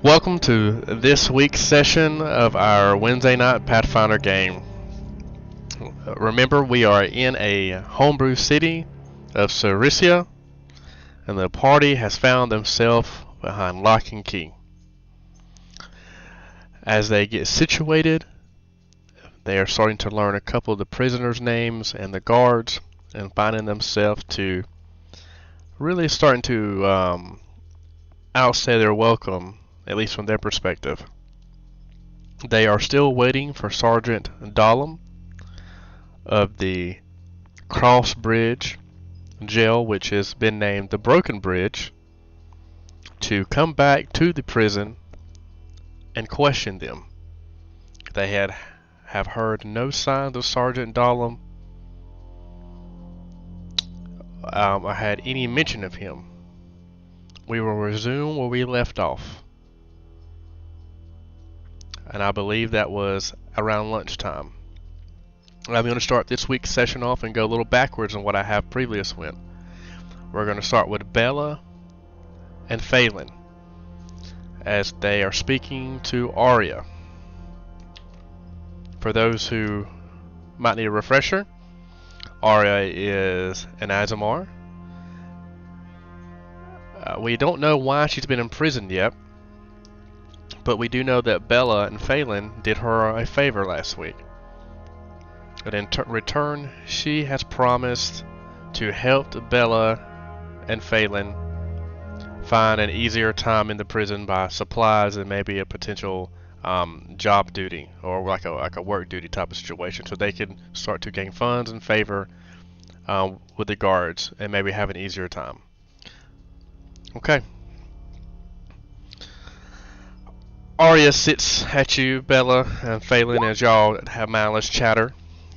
Welcome to this week's session of our Wednesday night Pathfinder game. Remember, we are in a homebrew city of Cericia, and the party has found themselves behind lock and key. As they get situated, they are starting to learn a couple of the prisoners' names and the guards, and finding themselves to really starting to outstay their welcome, at least from their perspective. They are still waiting for Sergeant Dahlem of the Cross Bridge jail, which has been named the Broken Bridge, to come back to the prison and question them. They have heard no signs of Sergeant Dahlem or had any mention of him. We will resume where we left off, and I believe that was around lunchtime. I'm going to start this week's session off and go a little backwards on what I have previous went. We're going to start with Bella and Phelan as they are speaking to Arya. For those who might need a refresher, Arya is an Azamar. We don't know why she's been imprisoned yet, but we do know that Bella and Phelan did her a favor last week. And in return, she has promised to help Bella and Phelan find an easier time in the prison by supplies and maybe a potential job duty or like a work duty type of situation, so they can start to gain funds and favor with the guards and maybe have an easier time. Okay. Arya sits at you, Bella and Phelan, as y'all have mindless chatter.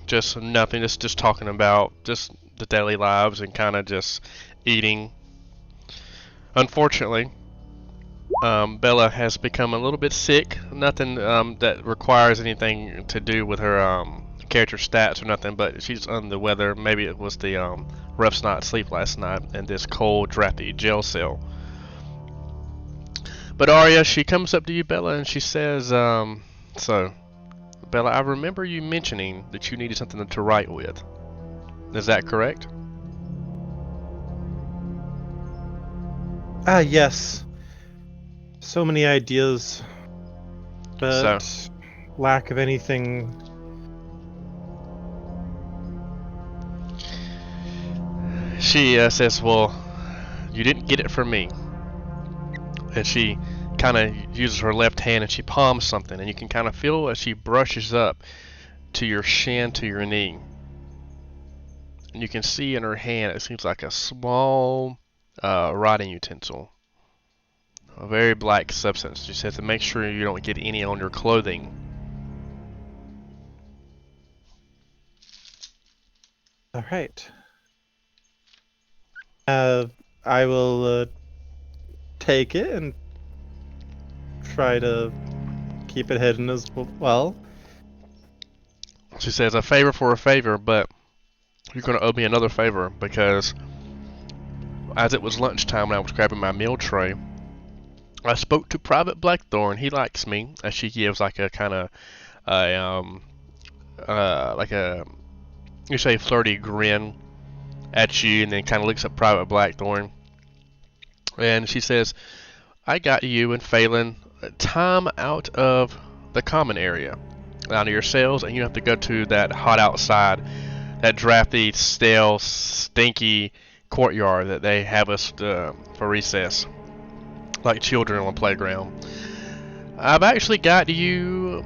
Just nothing, just talking about just the daily lives and kind of just eating. Unfortunately, Bella has become a little bit sick. Nothing that requires anything to do with her character stats or nothing, but she's under the weather. Maybe it was the rough night's sleep last night in this cold, drafty jail cell. But Arya, she comes up to you, Bella, and she says, so, Bella, I remember you mentioning that you needed something to write with. Is that correct? Ah, yes. So many ideas, but lack of anything. She says, well, you didn't get it from me. And she kind of uses her left hand and she palms something, and you can kind of feel as she brushes up to your shin to your knee. And you can see in her hand it seems like a small writing utensil. A very black substance. She says to make sure you don't get any on your clothing. All right. I will take it and try to keep it hidden as well. She says, a favor for a favor, but you're going to owe me another favor, because as it was lunchtime when I was grabbing my meal tray, I spoke to Private Blackthorn. He likes me, as she gives like a kind of like a, you say, flirty grin at you, and then kind of looks at Private Blackthorn. And she says, I got you and Phelan time out of the common area, out of your cells, and you have to go to that hot outside, that drafty, stale, stinky courtyard that they have us for recess, like children on a playground. I've actually got you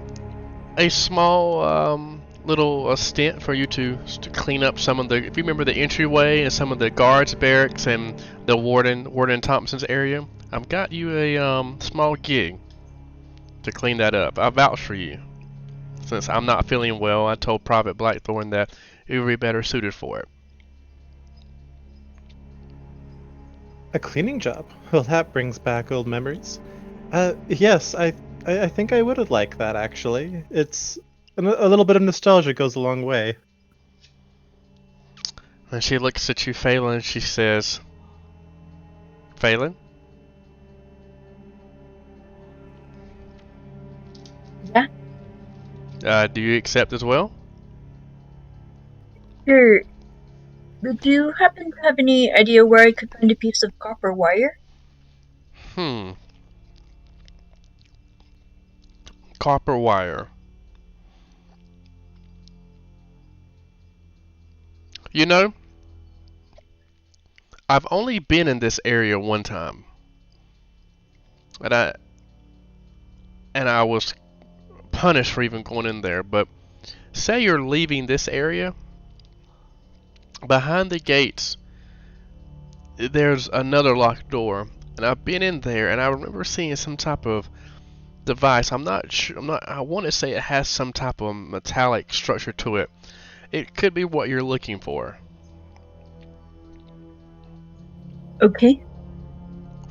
a small little stint for you to clean up some of the, if you remember the entryway and some of the guards barracks and the Warden Thompson's area. I've got you a small gig to clean that up. I vouch for you. Since I'm not feeling well, I told Private Blackthorn that you would be better suited for it. A cleaning job. Well, that brings back old memories. Yes, I think I would like that, actually. It's a little bit of nostalgia goes a long way. And she looks at you, Phelan, and she says, Phelan? Do you accept as well? Sure. But do you happen to have any idea where I could find a piece of copper wire? Hmm. Copper wire. You know, I've only been in this area one time, and I was punished for even going in there. But say you're leaving this area, behind the gates, there's another locked door, and I've been in there, and I remember seeing some type of device. I'm not sure. I'm not. I want to say it has some type of metallic structure to it. It could be what you're looking for. Okay,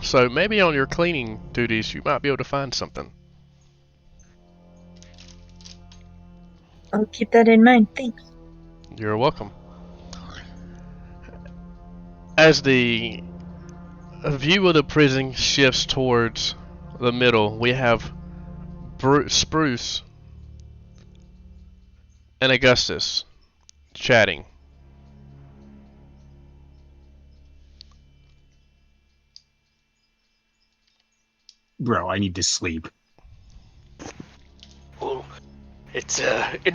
So maybe on your cleaning duties, you might be able to find something. I'll keep that in mind. Thanks. You're welcome. As the view of the prison shifts towards the middle, we have Spruce and Augustus chatting. Bro, I need to sleep. Well, it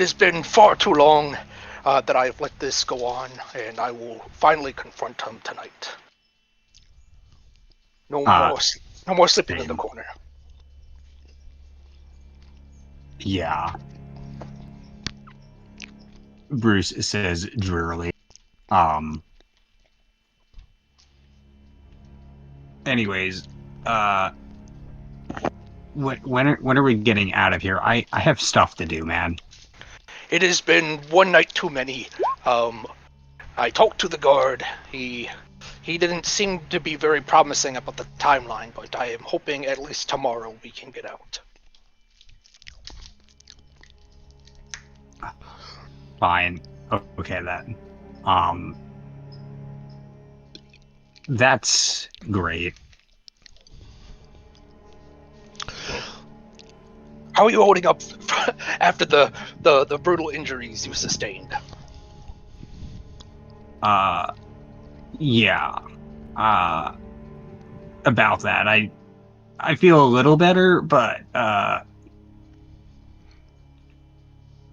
has been far too long that I've let this go on, and I will finally confront him tonight. No more sleeping in the Same. corner. Yeah. Bruce says drearily. Anyways, when are we getting out of here? I have stuff to do, man. It has been one night too many. I talked to the guard. He didn't seem to be very promising about the timeline, but I am hoping at least tomorrow we can get out. Fine. Okay then. That's great. How are you holding up after the brutal injuries you sustained? Yeah. About that, I feel a little better, but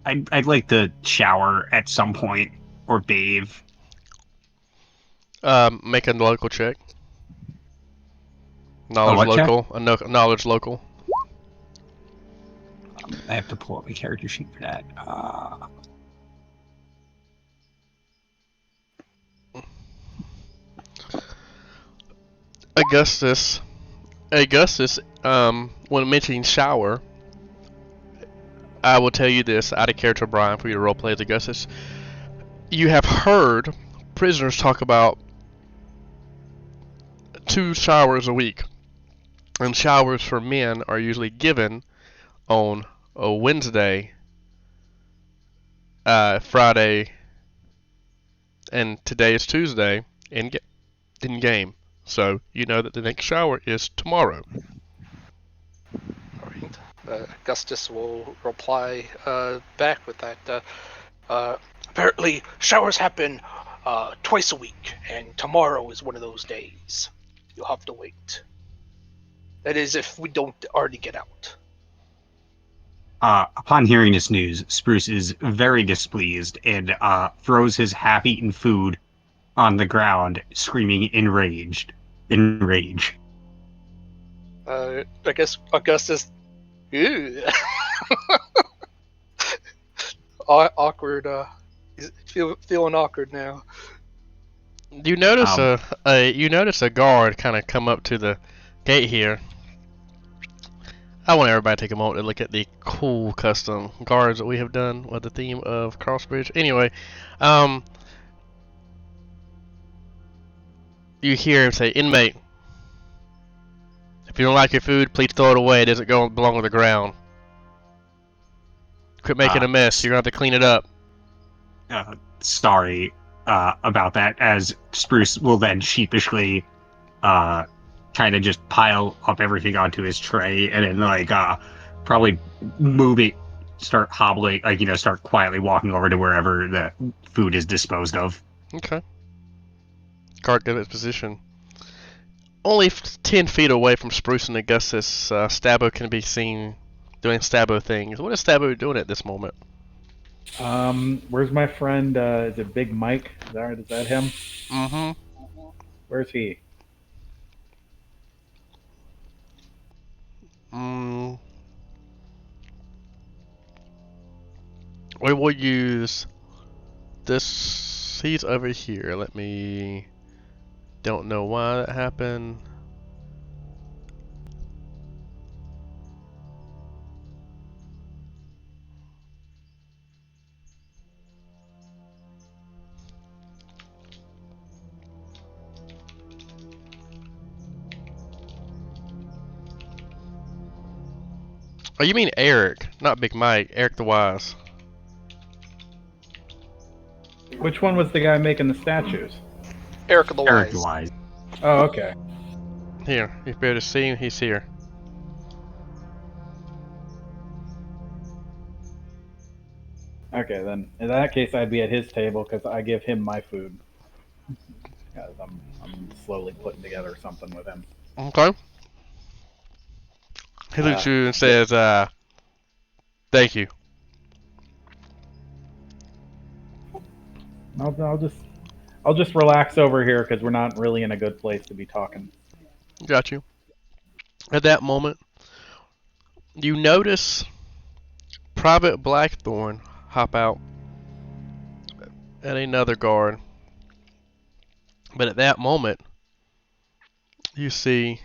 I'd like to shower at some point or bathe. Make a local check. A Knowledge what check? local. Knowledge local. I have to pull up a character sheet for that. Augustus. When mentioning shower, I will tell you this out of character, Brian, for you to roleplay as Augustus. You have heard prisoners talk about 2 showers a week, and showers for men are usually given on a Wednesday, Friday, and today is Tuesday in game. So you know that the next shower is tomorrow. Alright. Augustus will reply back with that. Apparently, showers happen twice a week, and tomorrow is one of those days. You'll have to wait. That is, if we don't already get out. Upon hearing this news, Spruce is very displeased and throws his half-eaten food on the ground, screaming enraged. Enrage. I guess Augustus. Ew. Awkward. He's feeling awkward now. You notice a guard kind of come up to the gate here. I want everybody to take a moment to look at the cool custom guards that we have done with the theme of Crossbridge. Anyway, you hear him say, "Inmate, if you don't like your food, please throw it away. It doesn't belong on the ground. Quit making a mess. You're gonna have to clean it up." Sorry about that, as Spruce will then sheepishly kind of just pile up everything onto his tray and then probably move it start hobbling, start quietly walking over to wherever the food is disposed of. Okay. Guard get its position. Only 10 feet away from Spruce and Augustus, Stabbo can be seen doing Stabbo things. What is Stabbo doing at this moment? Where's my friend? Is it Big Mike? Is that him? Mm-hmm. Where's he? We will use this. He's over here. Let me. Don't know why that happened. Oh, you mean Eric, not Big Mike. Eric the Wise. Which one was the guy making the statues? Eric the Eric Wise. Wise. Oh, okay. Here, if you're able to see him, he's here. Okay, then in that case, I'd be at his table because I give him my food. Because I'm slowly putting together something with him. Okay. He looks at you and says, thank you. I'll just relax over here because we're not really in a good place to be talking. Got you. At that moment, you notice Private Blackthorn hop out and another guard. But at that moment, you see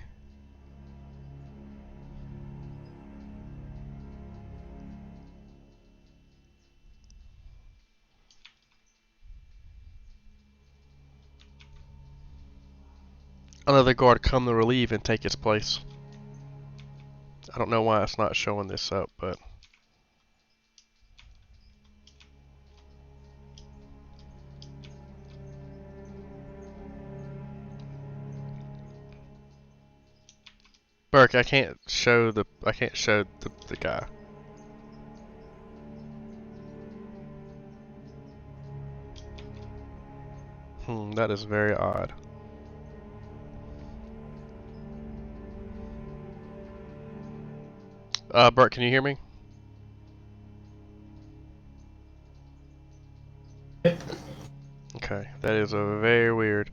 another guard come to relieve and take his place. I don't know why it's not showing this up, but Burke, I can't show the guy. That is very odd. Bert, can you hear me? Okay, that is a very weird.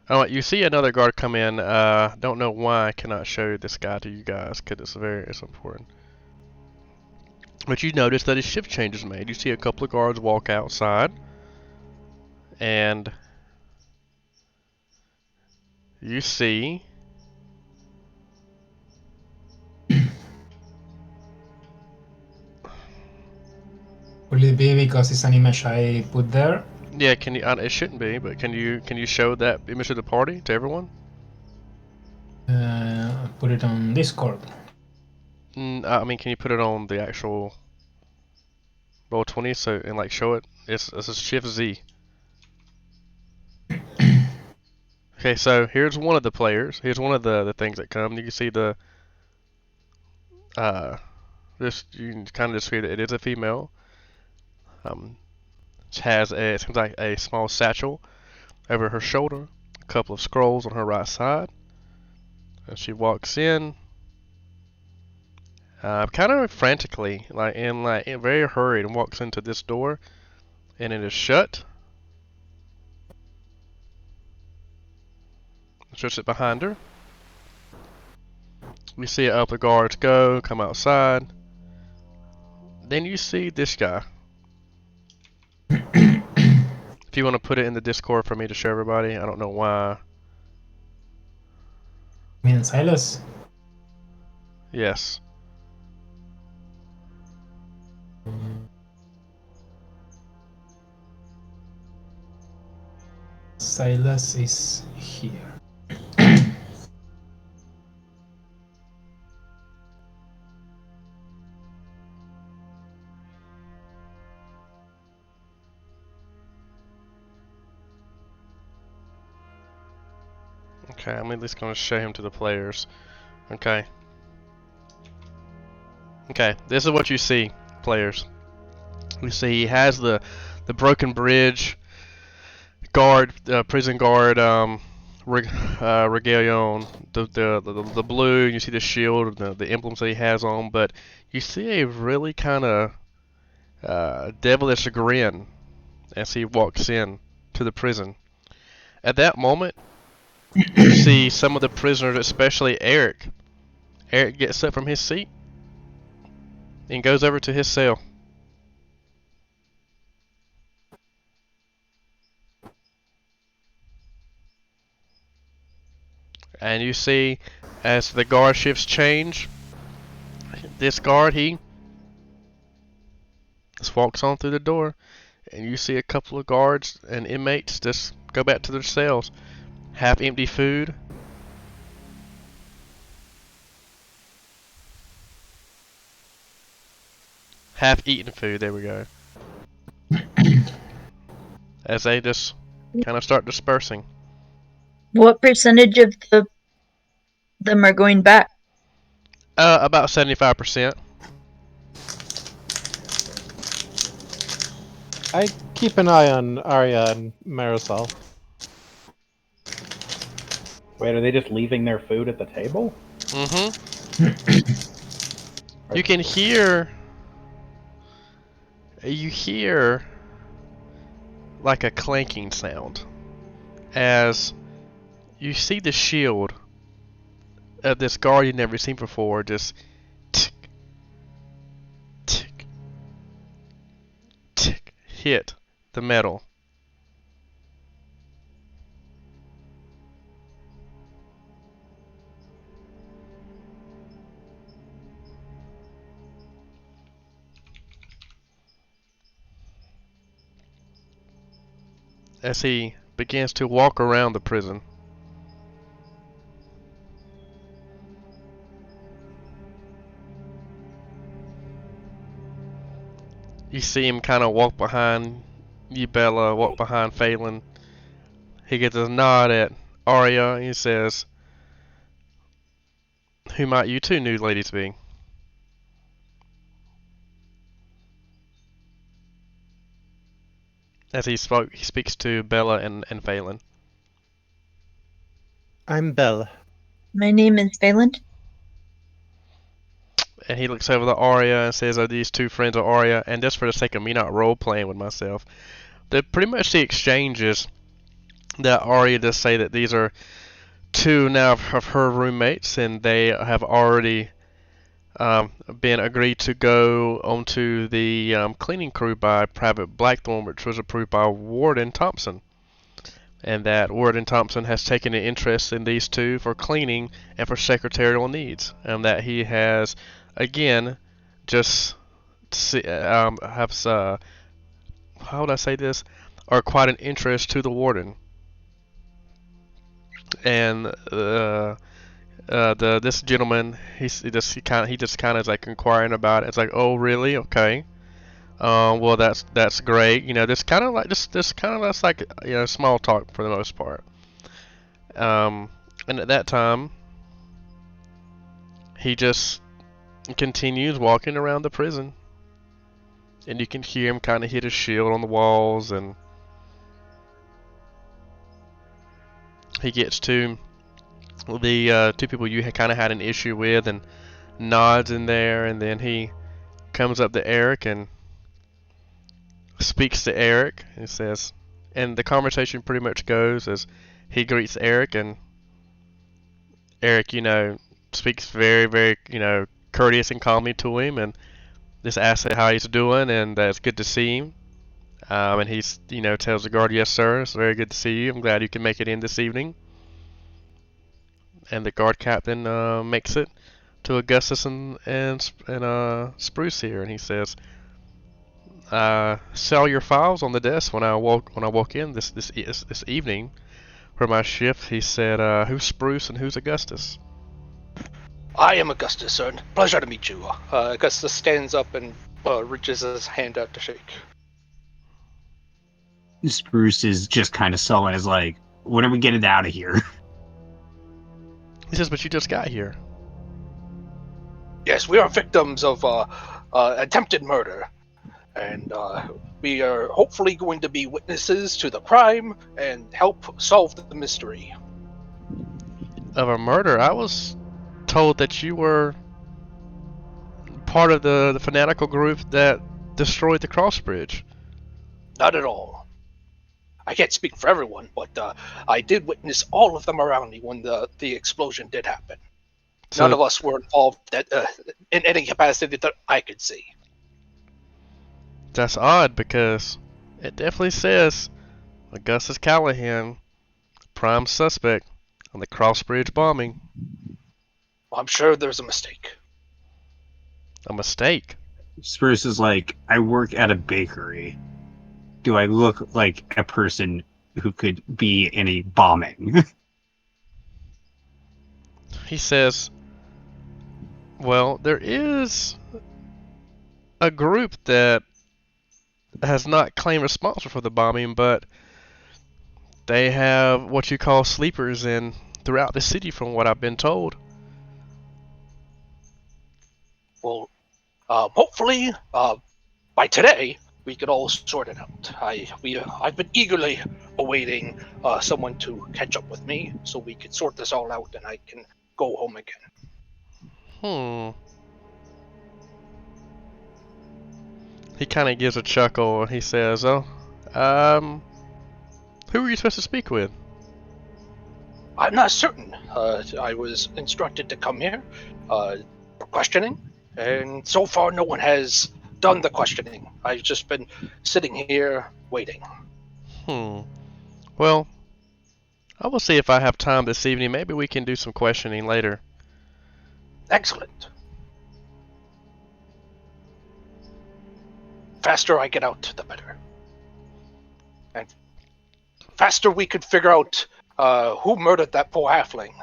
Oh, you see another guard come in. Don't know why I cannot show this guy to you guys, because it's important. But you notice that a shift change is made. You see a couple of guards walk outside, and you see Will it be because it's an image I put there? yeah, can you? It shouldn't be, but can you show that image of the party to everyone? Put it on Discord. I mean, can you put it on the actual Roll20 and like show it? It's a Shift Z. Okay, so here's one of the players. Here's one of the things that come. You can see the this you can kind of just see that it is a female. She has it seems like a small satchel over her shoulder, a couple of scrolls on her right side, and she walks in, kind of frantically, very hurried, and walks into this door, and it is shut. Shuts it behind her. We see other guards come outside. Then you see this guy. If you want to put it in the Discord for me to show everybody, I don't know why. I mean, Silas. Yes. Silas is here. Okay, I'm at least going to show him to the players. Okay. Okay, this is what you see. players. You see, he has the broken bridge guard, prison guard regalion, the blue. You see the shield, the emblems that he has on, but you see a really kind of devilish grin as he walks in to the prison. At that moment, you see some of the prisoners, especially Eric. Eric gets up from his seat and goes over to his cell. And you see, as the guard shifts change, this guard, he just walks on through the door, and you see a couple of guards and inmates just go back to their cells. Half empty food. Half eaten food, there we go. As they just kind of start dispersing. What percentage of them are going back? About 75%. I keep an eye on Arya and Marisol. Wait, are they just leaving their food at the table? Mm-hmm. You can hear... You hear... like a clanking sound. As you see the shield of this guard you've never seen before just tick, tick, tick, hit the metal. As he begins to walk around the prison. You see him kind of walk behind you, Bella, walk behind Phelan. He gets a nod at Arya and he says, "Who might you two new ladies be?" As he speaks to Bella and Phelan. I'm Bella. My name is Phelan. And he looks over to Arya and says, "Are these two friends of Arya?" And just for the sake of me not role-playing with myself, pretty much the exchanges that Arya does say that these are two now of her roommates, and they have already been agreed to go onto the cleaning crew by Private Blackthorn, which was approved by Warden Thompson. And that Warden Thompson has taken an interest in these two for cleaning and for secretarial needs, and that he has, again, just how would I say this, are quite an interest to the warden. And this gentleman, he just kind of is like inquiring about it. It's like, oh really? Okay. Well, that's great. You know, this kind of like this kind of that's like, you know, small talk for the most part. And at that time, he just continues walking around the prison, and you can hear him kind of hit his shield on the walls, and he gets to the two people you kind of had an issue with, and nods in there, and then he comes up to Eric and speaks to Eric and says, and the conversation pretty much goes as he greets Eric, and Eric, you know, speaks very, very, you know, courteous and calmly to him, and just asks how he's doing, and that it's good to see him. And he's, you know, tells the guard, "Yes, sir, it's very good to see you. I'm glad you can make it in this evening." And the guard captain makes it to Augustus and Spruce here, and he says, "Saw your files on the desk when I walk in this evening for my shift." He said, "Who's Spruce and who's Augustus?" I am Augustus, sir. Pleasure to meet you. Augustus stands up and reaches his hand out to shake. Spruce is just kind of sullen, is like, "When are we getting out of here?" He says, "But you just got here." Yes, we are victims of attempted murder. And we are hopefully going to be witnesses to the crime and help solve the mystery. Of a murder? I was told that you were part of the fanatical group that destroyed the cross bridge. Not at all. I can't speak for everyone, but I did witness all of them around me when the explosion did happen. None of So us were involved in any capacity that I could see. that's odd because it definitely says Augustus Callahan, prime suspect on the cross bridge bombing. I'm sure there's a mistake. A mistake. Spruce is like, I work at a bakery. Do I look like a person who could be in a bombing? He says, well, there is a group that has not claimed responsible for the bombing, but they have what you call sleepers in throughout the city, from what I've been told. Well, hopefully, by today, we could all sort it out. I've been eagerly awaiting someone to catch up with me so we could sort this all out and I can go home again. He kind of gives a chuckle and he says, "Oh, who were you supposed to speak with?" I'm not certain. I was instructed to come here for questioning, and so far no one has done the questioning. I've just been sitting here waiting. Well, I will see if I have time this evening. Maybe we can do some questioning later. Excellent. Faster I get out, the better. And faster we could figure out who murdered that poor halfling,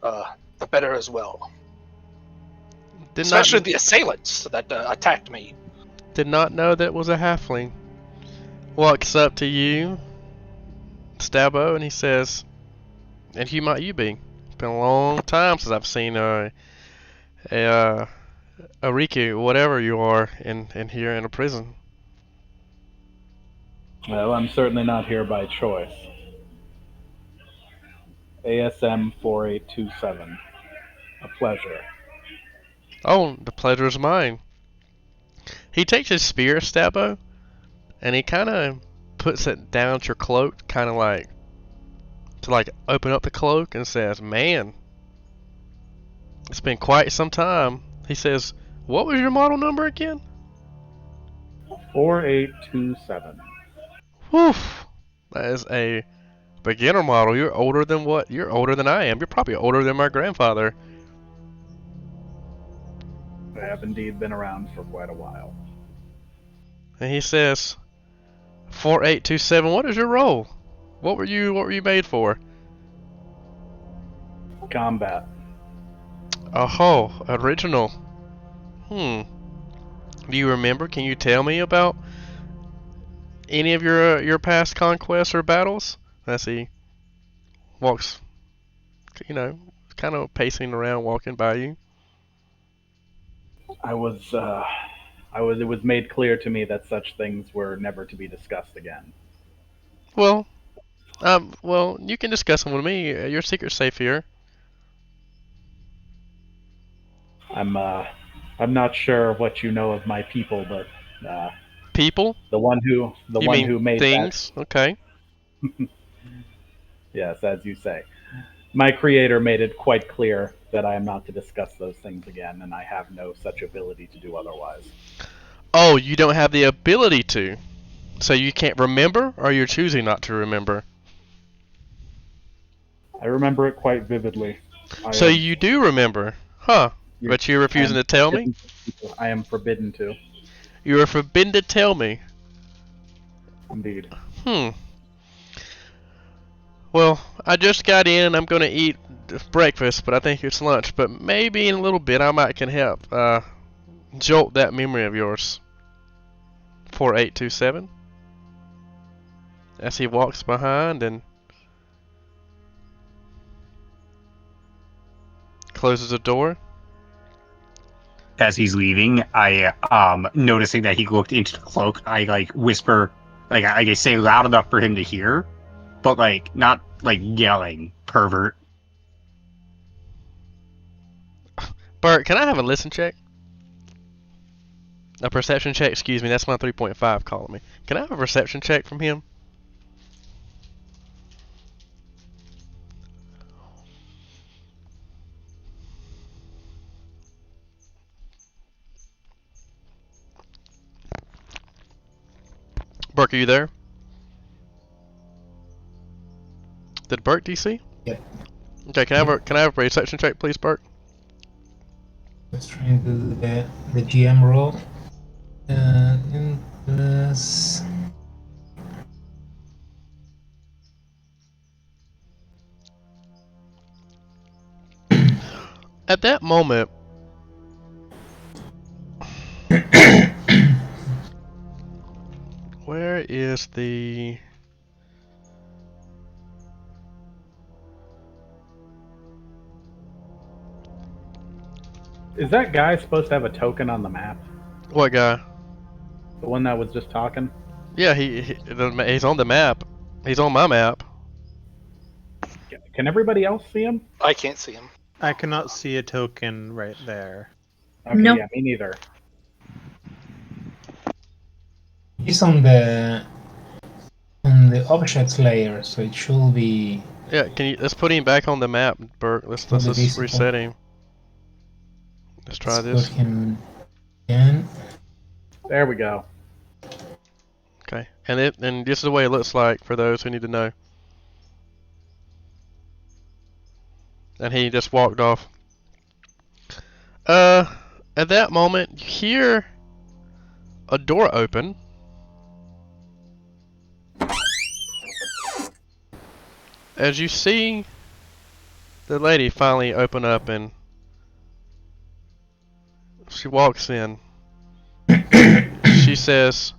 the better as well. Especially the assailants that attacked me. Did not know that was a halfling. Walks up to you, Stabbo, and he says, "And who might you be? It's been a long time since I've seen a Riku, whatever you are, in here in a prison." Well, I'm certainly not here by choice. ASM 4827. A pleasure. Oh, the pleasure is mine. He takes his spear, Stabbo, and he kind of puts it down to your cloak, kind of like to like open up the cloak, and says, "Man, it's been quite some time." He says, "What was your model number again?" 4827. Woof. That is a beginner model. You're older than what? You're older than I am. You're probably older than my grandfather. I have indeed been around for quite a while. And he says, 4827. What is your role? What were you made for? Combat. Oh, original. Do you remember? Can you tell me about any of your past conquests or battles? As he walks, kind of pacing around, walking by you. It was made clear to me that such things were never to be discussed again. Well, you can discuss them with me. Your secret's safe here. I'm not sure what you know of my people, but People? the one who made things? that. Okay. Yes, as you say. My creator made it quite clear that I am not to discuss those things again, and I have no such ability to do otherwise. Oh, you don't have the ability to. So you can't remember, or you're choosing not to remember? I remember it quite vividly. So you do remember, huh? But you're refusing to tell me? I am forbidden to. You are forbidden to tell me. Indeed. Well, I just got in. I'm going to eat breakfast, but I think it's lunch. But maybe in a little bit I can help jolt that memory of yours. 4827. As he walks behind and closes the door. as he's leaving, I noticing that he looked into the cloak, I like whisper, like I say loud enough for him to hear, but like not like yelling, pervert. Bert, can I have a listen check? A perception check, excuse me, that's my 3.5 calling me. Can I have a perception check from him? Burke, are you there? Did Burke DC? Yep. Okay, can I have a perception check, please, Burke? Let's try and do the GM roll. Plus... At that moment, where is the... Is that guy supposed to have a token on the map? What guy? The one that was just talking? Yeah, he's on the map. He's on my map. Can everybody else see him? I can't see him. I cannot see a token right there. Okay, Nope. yeah, me neither. He's on the objects layer, so it should be. Yeah, let's put him back on the map, Burke. Let's Will be just visible. reset him. Let's try Let's this. put him again. There we go. Okay, and this is the way it looks like for those who need to know. And he just walked off. At that moment, you hear a door open. As you see the lady finally open up and she walks in. She says,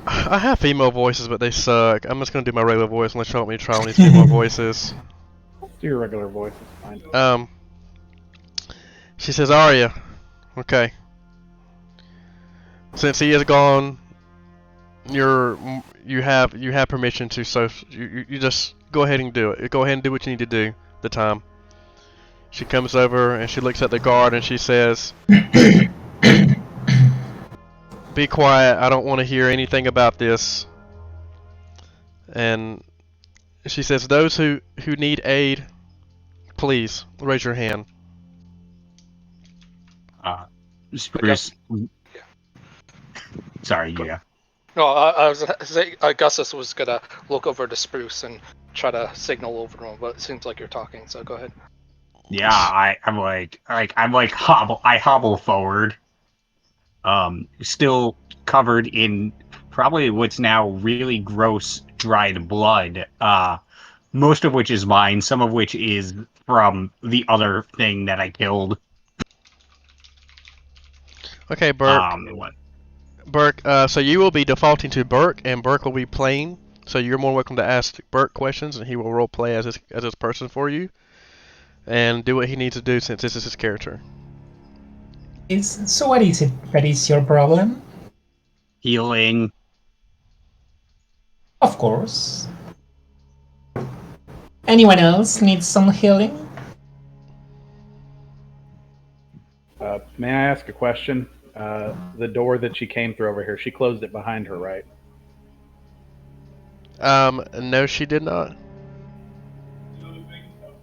I have female voices, but they suck. I'm just gonna do my regular voice unless you want me to try one of these female voices. Do your regular voice, it's fine. She says, Arya, okay. Since he is gone, you have permission to you just go ahead and do it. Go ahead and do what you need to do. The time. She comes over and she looks at the guard and she says, be quiet, I don't want to hear anything about this. And she says, those who need aid, please raise your hand. Spruce. Sorry, yeah. No, I was saying Augustus was gonna look over to Spruce and try to signal over to him, but it seems like you're talking, so go ahead. Yeah, I hobble forward. Still covered in probably what's now really gross dried blood. Most of which is mine, some of which is from the other thing that I killed. Okay, Burke. Burke, so you will be defaulting to Burke, and Burke will be playing. So you're more welcome to ask Burke questions, and he will role play as his person for you, and do what he needs to do since this is his character. So what is it that is your problem? Healing. Of course. Anyone else needs some healing? May I ask a question? The door that she came through over here, she closed it behind her, right? No, she did not.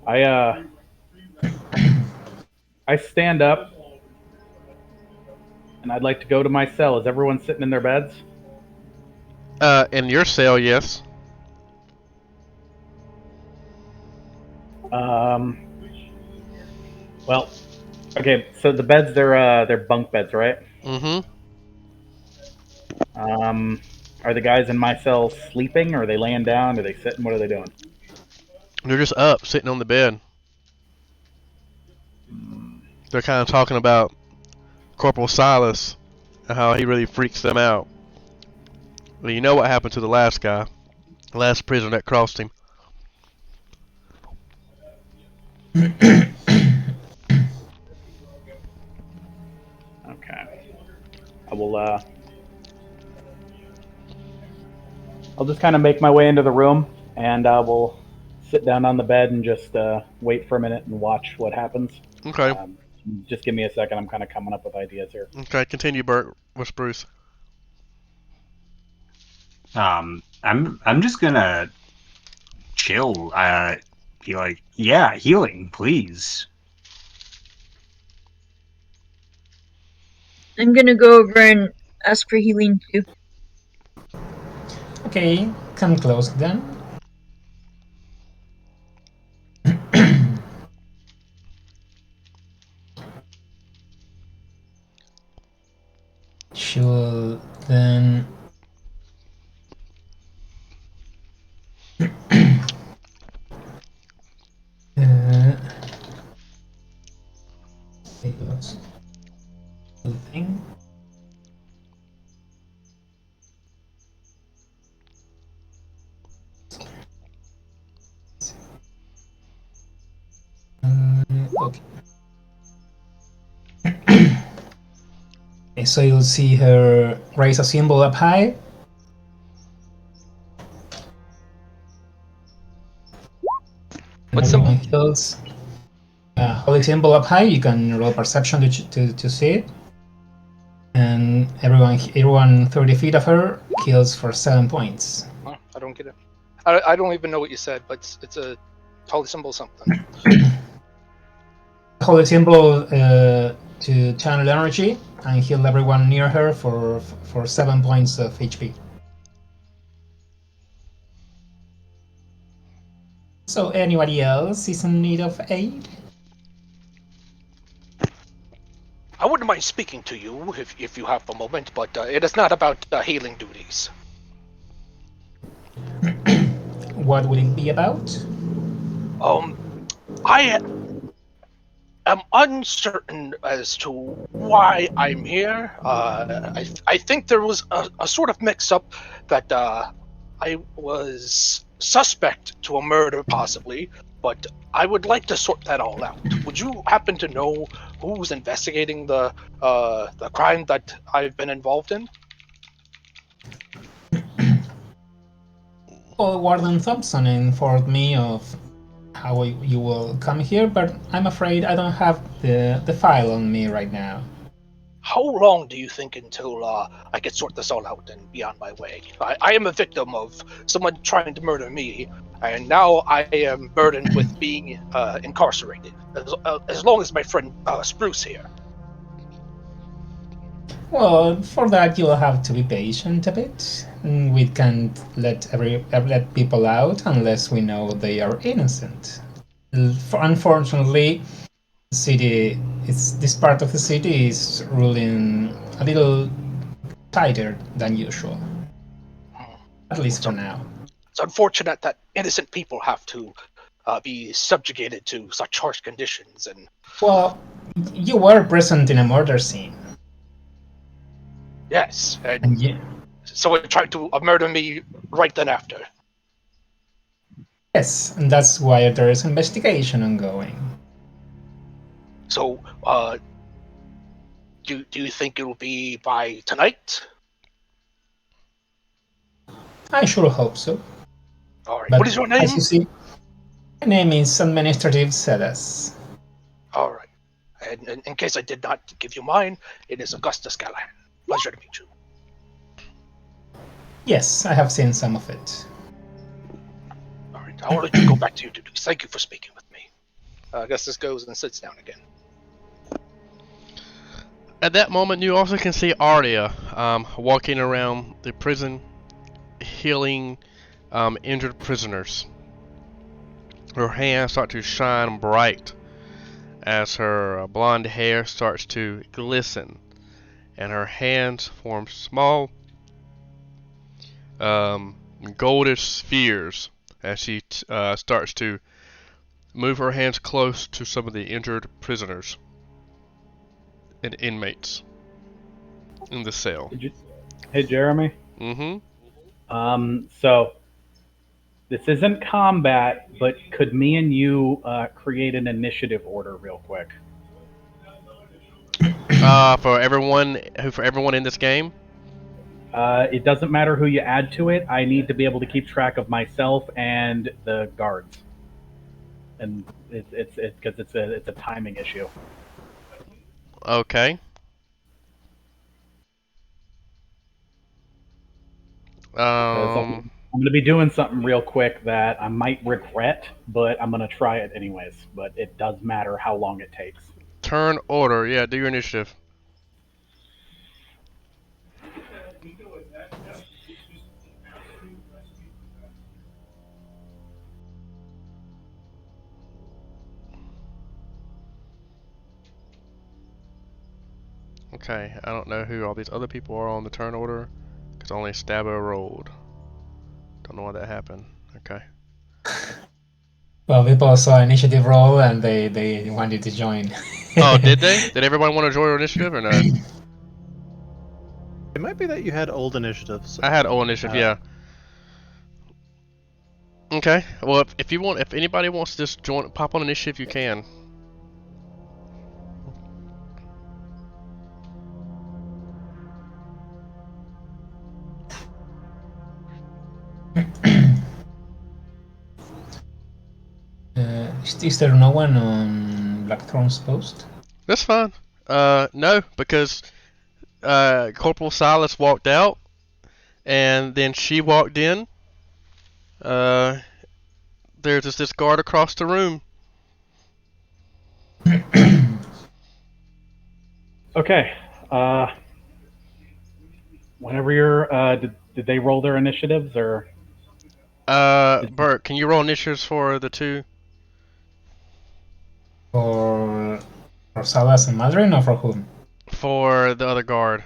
I stand up, and I'd like to go to my cell. Is everyone sitting in their beds? In your cell, yes. Well, okay. So the beds, they're bunk beds, right? Mm-hmm. Are the guys in my cell sleeping? Or are they laying down? Are they sitting? What are they doing? They're just up, sitting on the bed. They're kind of talking about Corporal Silas and how he really freaks them out. Well, you know what happened to the last guy, the last prisoner that crossed him. will. I'll just kind of make my way into the room, and I will sit down on the bed and just wait for a minute and watch what happens. Okay. Just give me a second. I'm kind of coming up with ideas here. Okay. Continue, Bert. What's Bruce? I'm just gonna chill. Be like, yeah, healing, please. I'm gonna go over and ask for healing too. Okay, come close then. She will then thing. Okay. Okay, so you'll see her raise a symbol up high. What And symbol? everyone heals. Holy symbol up high. You can roll perception to see it. And everyone 30 feet of her heals for 7 points. Huh, I don't get it. I don't even know what you said, but it's a holy symbol something. Holy symbol to channel energy and heal everyone near her for 7 points of HP. So anybody else is in need of aid? I wouldn't mind speaking to you if you have a moment, but it is not about healing duties. What would it be about? I am uncertain as to why I'm here. I think there was a sort of mix-up that I was suspect to a murder, possibly, but I would like to sort that all out. Would you happen to know who's investigating the crime that I've been involved in? Well, Warden Thompson informed me of how you will come here, but I'm afraid I don't have the file on me right now. How long do you think until I can sort this all out and be on my way? I am a victim of someone trying to murder me, and now I am burdened with being incarcerated. As long as my friend Spruce here. Well, for that you'll have to be patient a bit. We can't let people out unless we know they are innocent. Unfortunately, this part of the city is ruling a little tighter than usual. At least for now. It's unfortunate that innocent people have to be subjugated to such harsh conditions. And well, you were present in a murder scene. Yes, and yeah. Someone tried to murder me right then after. Yes, and that's why there is investigation ongoing. So, do you think it will be by tonight? I sure hope so. All right. But What is your name? as you see, my name is Administrative Cedas. All right. And in case I did not give you mine, it is Augustus Callahan. Pleasure to meet you. Yes, I have seen some of it. All right. I will let you go back to your duties. Thank you for speaking with me. Augustus goes and sits down again. At that moment, you also can see Arya walking around the prison, healing injured prisoners. Her hands start to shine bright as her blonde hair starts to glisten, and her hands form small goldish spheres as she starts to move her hands close to some of the injured prisoners and inmates in the cell. Hey, Jeremy. So this isn't combat, but could me and you create an initiative order real quick? For everyone in this game. It doesn't matter who you add to it. I need to be able to keep track of myself and the guards, and it's because it's a timing issue. Okay. So I'm going to be doing something real quick that I might regret, but I'm going to try it anyways. But it does matter how long it takes. Turn order. Yeah, do your initiative. Okay, I don't know who all these other people are on the turn order, because only Stabbo rolled. Don't know why that happened. Okay. Well, people saw initiative roll and they wanted to join. Oh, did they? Did everybody want to join initiative or no? It might be that you had old initiatives. I had O initiative, yeah. Okay. Well, if anybody wants to just pop on initiative, you can. Is there no one on Blackthorn's post? That's fine. No, because Corporal Silas walked out, and then she walked in. There's just this guard across the room. Okay. Whenever you're, did they roll their initiatives or? Bert, can you roll initiatives for the two? For Salas and Madrin, or for whom? For the other guard.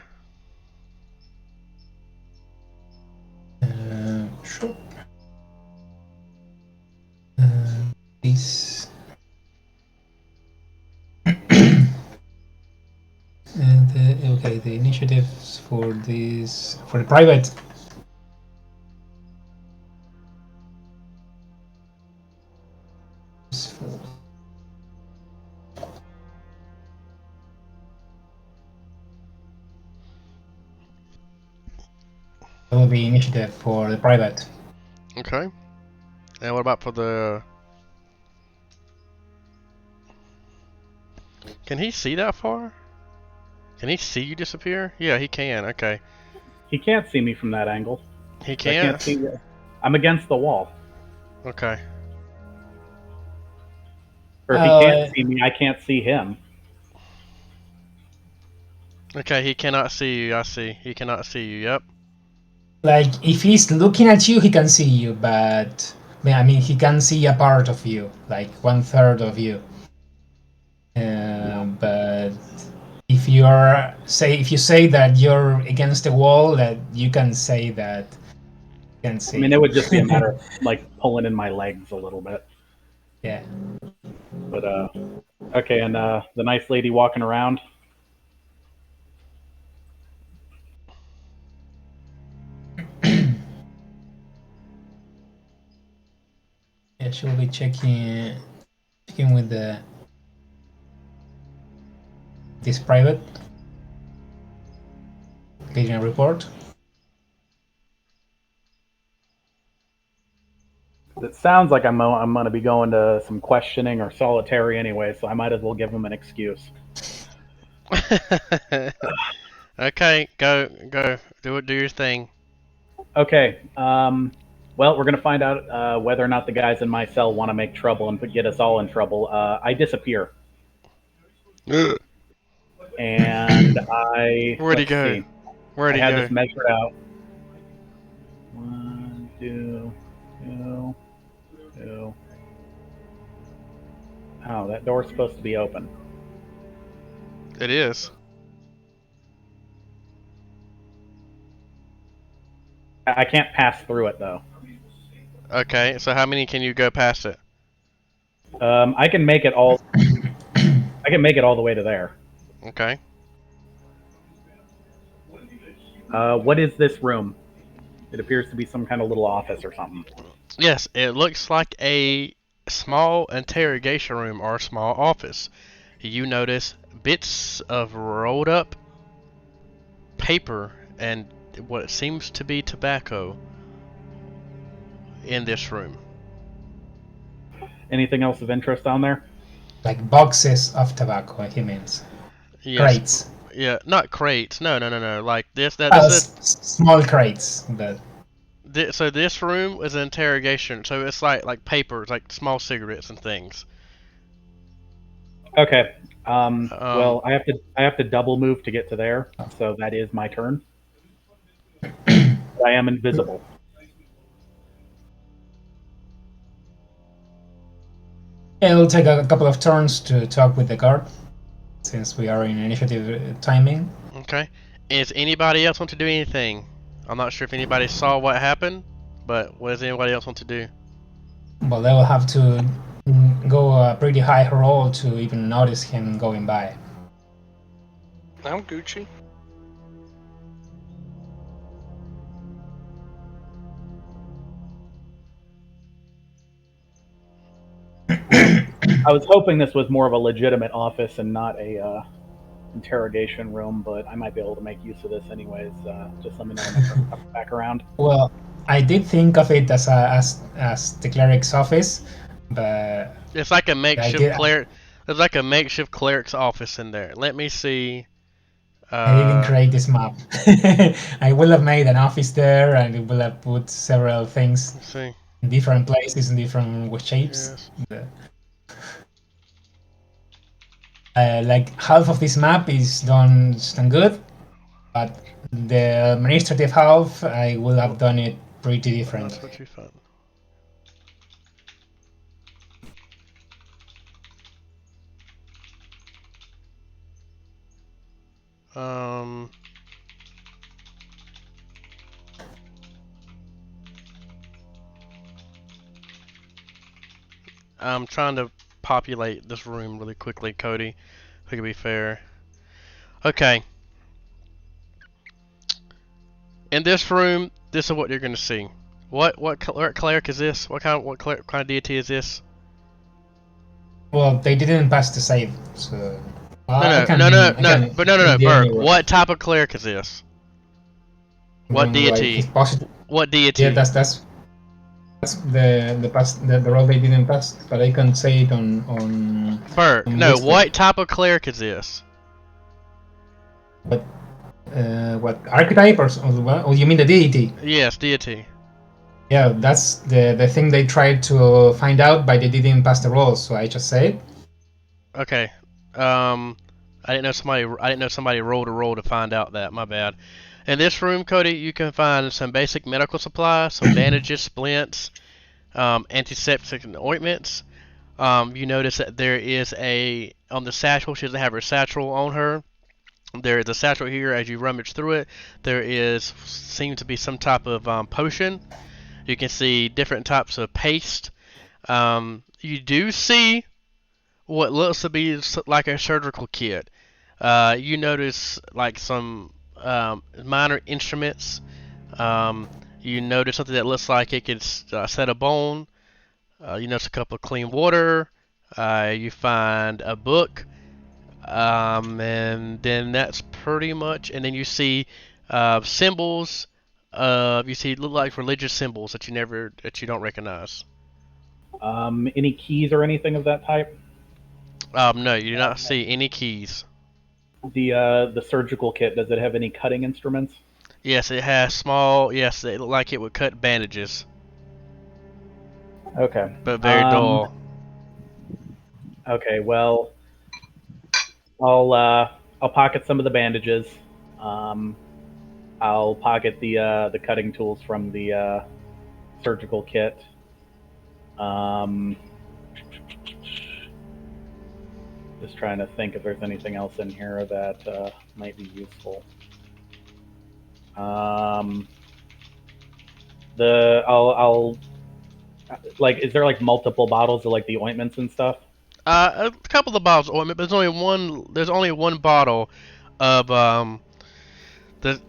Sure. This. Okay, the initiatives for this for the private. That will be initiative for the private. Okay. And what about for the... Can he see that far? Can he see you disappear? Yeah, he can. Okay. He can't see me from that angle. He I can't? can't see. I'm against the wall. Okay. Or if he can't see me, I can't see him. Okay, he cannot see you. I see. He cannot see you. Yep. Like, if he's looking at you, he can see you, but I mean, he can see a part of you, like 1/3 of you. But if you say that you're against the wall, that you can say that you can see. I mean, it would just be a matter of like pulling in my legs a little bit. Yeah. But okay, and the nice lady walking around. Yeah, she'll be checking with this private getting a report. It sounds like I'm going to be going to some questioning or solitary anyway, so I might as well give him an excuse. Okay, go. Do your thing. Okay. Well, we're going to find out whether or not the guys in my cell want to make trouble and get us all in trouble. I disappear. And Where'd he go? See. Where'd he go? I had this measured out. 1, 2, 2, 2. Oh, that door's supposed to be open. It is. I can't pass through it though. Okay, so how many can you go past it? I can make it all. I can make it all the way to there. Okay. What is this room? It appears to be some kind of little office or something. Yes, it looks like a small interrogation room or a small office. you notice bits of rolled up paper and what seems to be tobacco in this room. Anything else of interest down there? Like boxes of tobacco, he means. Yes. Crates. Yeah, not crates. No. Like this. Small crates. But So this room is an interrogation. So it's like papers, like small cigarettes and things. Okay. Well, I have to double move to get to there, so that is my turn. I am invisible. it'll take a couple of turns to talk with the guard, since we are in initiative timing. Okay. Is anybody else want to do anything? I'm not sure if anybody saw what happened, but what does anybody else want to do? Well, they will have to go a pretty high roll to even notice him going by. I'm Gucci. I was hoping this was more of a legitimate office and not a interrogation room, but I might be able to make use of this anyways. Just let me know when I come back around. Well, I did think of it as the cleric's office, but It's like a makeshift did- cleric. There's like a makeshift cleric's office in there. Let me see. I didn't create this map. I will have made an office there, and it will have put several things Let's see. in different places in different shapes. Yes. Like half of this map is done good, but the administrative half I will have done it pretty different. That's what you found. I'm trying to populate this room really quickly, Cody. If it can be fair. Okay. In this room, this is what you're gonna see. What cleric is this? What kind of deity is this? Well, they didn't pass the save, so. No, Bert. What type of cleric is this? What deity? What deity? Yeah, that's the role they didn't pass, but I can say it on. Bert, on no. Whisper. What type of cleric is this? What archetype or what? Oh, you mean the deity? Yes, deity. Yeah, that's the thing they tried to find out, but they didn't pass the roll, so I just say it. Okay. I didn't know somebody rolled a roll to find out that. My bad. In this room, Cody, you can find some basic medical supplies, some bandages, splints, antiseptic ointments. You notice that there is on the satchel. She doesn't have her satchel on her. There is a satchel here. As you rummage through it, there seems to be some type of potion. You can see different types of paste. You do see what looks to be like a surgical kit. You notice like some minor instruments. You notice something that looks like it could set a bone. You notice a cup of clean water. You find a book. And then that's pretty much. And then you see symbols. Look like religious symbols that you don't recognize. Any keys or anything of that type? No, you do not see any keys. The surgical kit, does it have any cutting instruments? Yes, it has small. Yes, it look like it would cut bandages, Okay. but very dull. Okay, well, I'll pocket some of the bandages. I'll pocket the cutting tools from the surgical kit. Just trying to think if there's anything else in here that might be useful. I'll like, is there like multiple bottles of like the ointments and stuff? A couple of bottles of ointment, but there's only one bottle of there's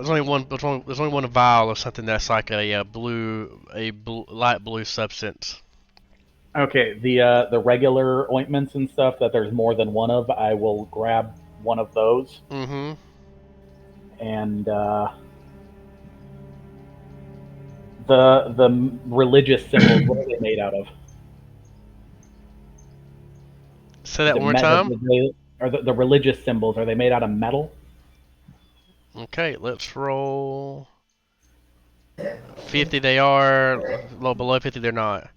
only one vial of something that's like a light blue substance. Okay, the regular ointments and stuff that there's more than one of, I will grab one of those Mm-hmm. and the religious symbols. What are they made out of? Say that one more time. Are the religious symbols? Are they made out of metal? Okay, let's roll. 50 they are. A little below 50 they're not.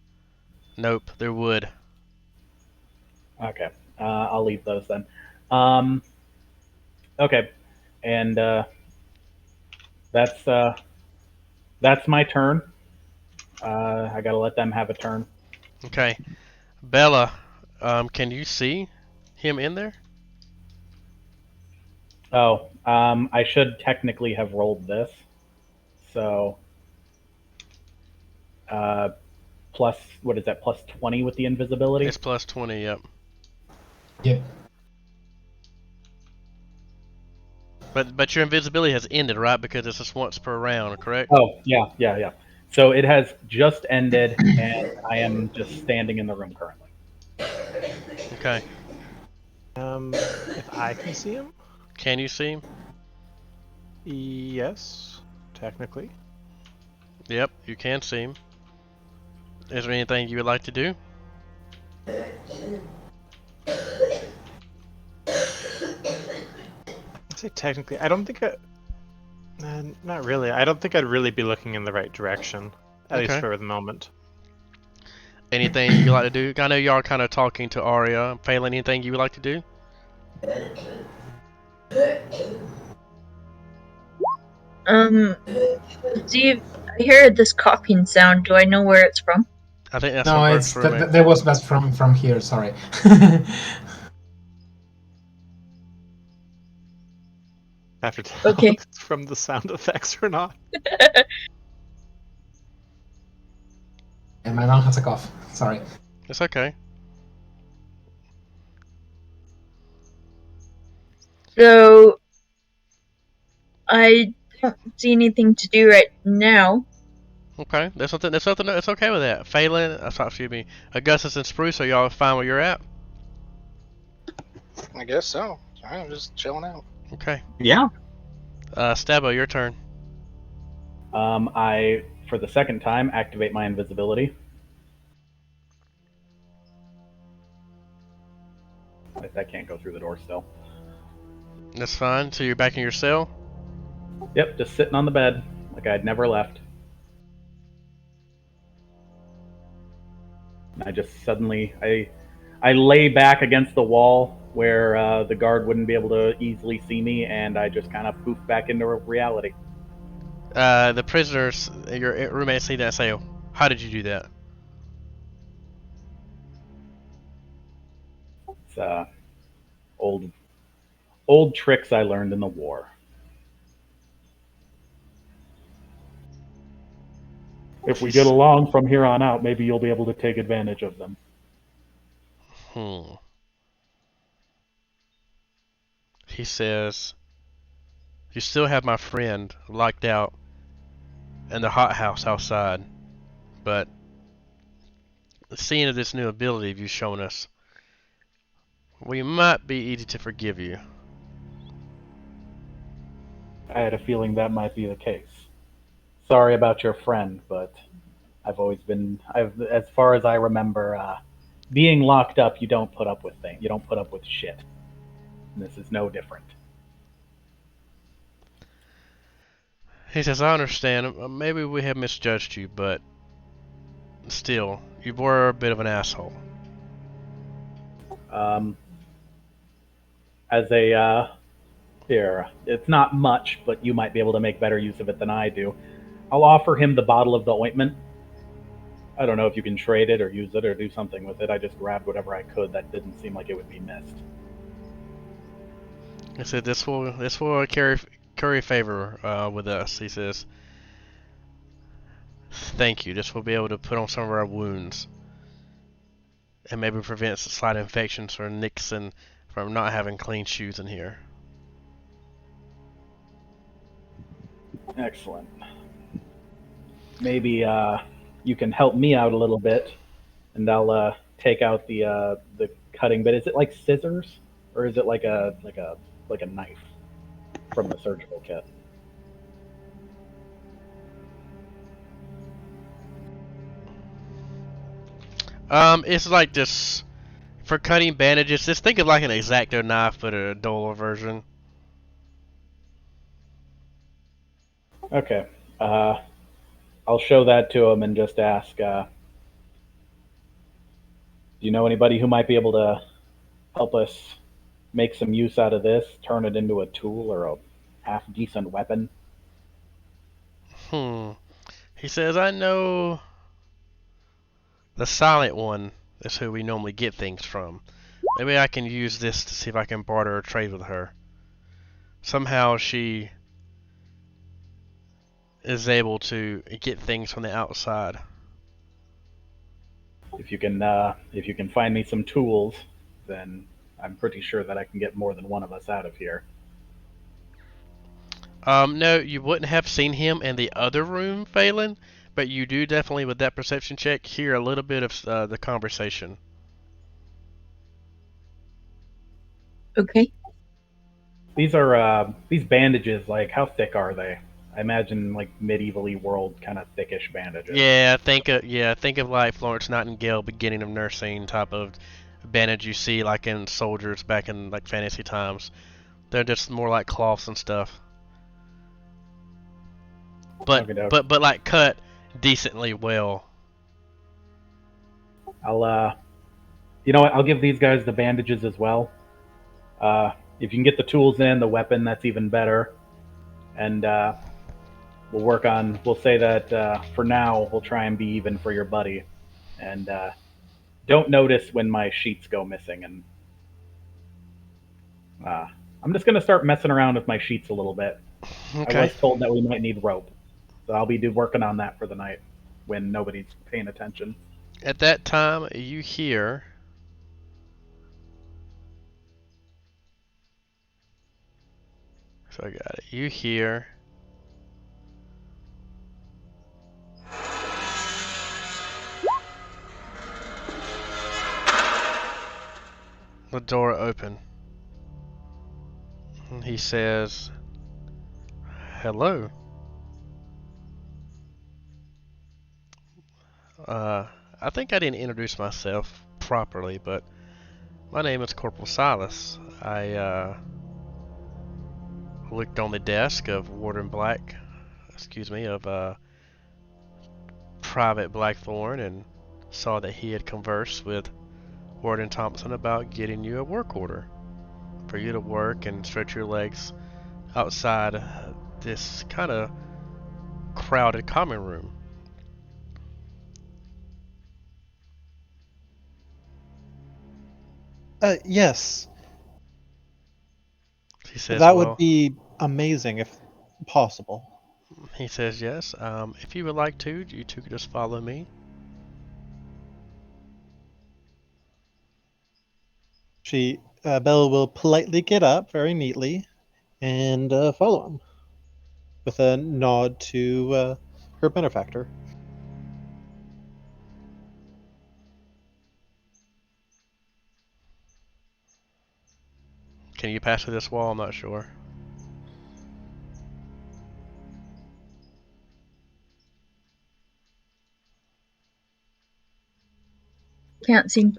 Nope, they're wood. Okay, I'll leave those then. Okay, and that's that's my turn. I gotta let them have a turn. Okay. Bella, can you see him in there? Oh, I should technically have rolled this. So, plus, what is that? Plus 20 with the invisibility? It's plus 20, yep. Yep. But your invisibility has ended, right? Because it's just once per round, correct? Oh, yeah. So it has just ended, and I am just standing in the room currently. Okay. If I can see him? Can you see him? Yes, technically. Yep, you can see him. Is there anything you would like to do? I say technically. I don't think not really. I don't think I'd really be looking in the right direction, at least Okay. for the moment. Anything you like to do? I know you are kind of talking to Arya. Phelan, anything you would like to do? Steve, I hear this coughing sound. Do I know where it's from? I think that's No, from it's Burke's roommate. that was best from here. Sorry. I have to tell Okay. if it's from the sound effects or not. And my mom has a cough. Sorry. It's okay. So, I don't see anything to do right now. Okay, there's something. That's okay with that. Phelan, excuse me. Augustus and Spruce, are y'all fine where you're at? I guess so. I'm just chilling out. Okay. Yeah. Stabo, your turn. I, for the second time, activate my invisibility. I can't go through the door still. That's fine. So you're back in your cell. Yep, just sitting on the bed like I'd never left. And I just suddenly I lay back against the wall where the guard wouldn't be able to easily see me, and I just kind of poof back into reality. The prisoners, your roommates, see that and say, "How did you do that?" It's old tricks I learned in the war. If we get along from here on out, maybe you'll be able to take advantage of them. He says, "You still have my friend locked out in the hothouse outside, but seeing of this new ability you've shown us, we might be easy to forgive you." I had a feeling that might be the case. Sorry about your friend, but as far as I remember, being locked up, you don't put up with things. You don't put up with shit. And this is no different. He says, "I understand. Maybe we have misjudged you, but still, you were a bit of an asshole." As a here, it's not much, but you might be able to make better use of it than I do. I'll offer him the bottle of the ointment. I don't know if you can trade it or use it or do something with it. I just grabbed whatever I could that didn't seem like it would be missed. He said, "This will curry favor with us." He says, "Thank you. This will be able to put on some of our wounds, and maybe prevent slight infections or nicks and from not having clean shoes in here." Excellent. Maybe you can help me out a little bit and I'll take out the cutting bit. Is it like scissors, or is it like a knife from the surgical kit? It's like this for cutting bandages. Just think of like an X-Acto knife, but a duller version. Okay. I'll show that to him and just ask, do you know anybody who might be able to help us make some use out of this, turn it into a tool or a half decent weapon? Hmm. He says, I know the Silent One is who we normally get things from. Maybe I can use this to see if I can barter or trade with her. Somehow she is able to get things from the outside. If you can find me some tools, then I'm pretty sure that I can get more than one of us out of here. No, you wouldn't have seen him in the other room, Phelan, but you do definitely, with that perception check, hear a little bit of the conversation. Okay. These bandages. Like, how thick are they? I imagine like medievally world kind of thickish bandages. Think of like Florence Nightingale beginning of nursing type of bandage you see like in soldiers back in like fantasy times. They're just more like cloths and stuff. But Okay, but like cut decently well. I'll you know what? I'll give these guys the bandages as well. If you can get the tools in, the weapon, that's even better. And we'll work on. We'll say that for now, we'll try and be even for your buddy, and don't notice when my sheets go missing. And uh, I'm just gonna start messing around with my sheets a little bit. I Okay. was told that we might need rope, so I'll be working on that for the night when nobody's paying attention. At that time, you hear so I got it. You hear the door open. And he says, "Hello. I think I didn't introduce myself properly, but my name is Corporal Silas. I looked on the desk of Warden Black, of Private Blackthorn, and saw that he had conversed with Warden Thompson about getting you a work order for you to work and stretch your legs outside this kind of crowded common room." Yes, He says, that would "Well," be amazing if possible. he says, "Yes. If you would like to, you two could just follow me." Belle will politely get up very neatly and follow him with a nod to her benefactor. Can you pass through this wall? I'm not sure. Can't seem.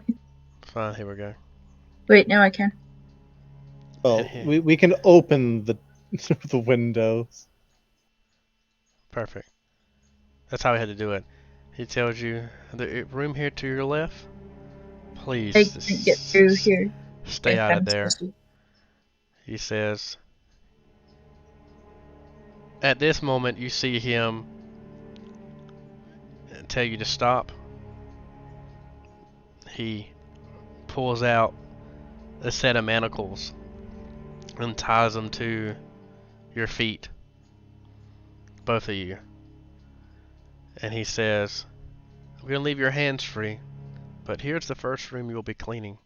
Fine, here we go. Wait, now I can. Well, we can open the the windows. Perfect. That's how we had to do it. He tells you the room here to your left. Please I can't get through here stay if out of I'm there. supposed to. He says. At this moment, you see him tell you to stop. He pulls out a set of manacles and ties them to your feet, both of you. And he says, "I'm going to leave your hands free, but here's the first room you'll be cleaning.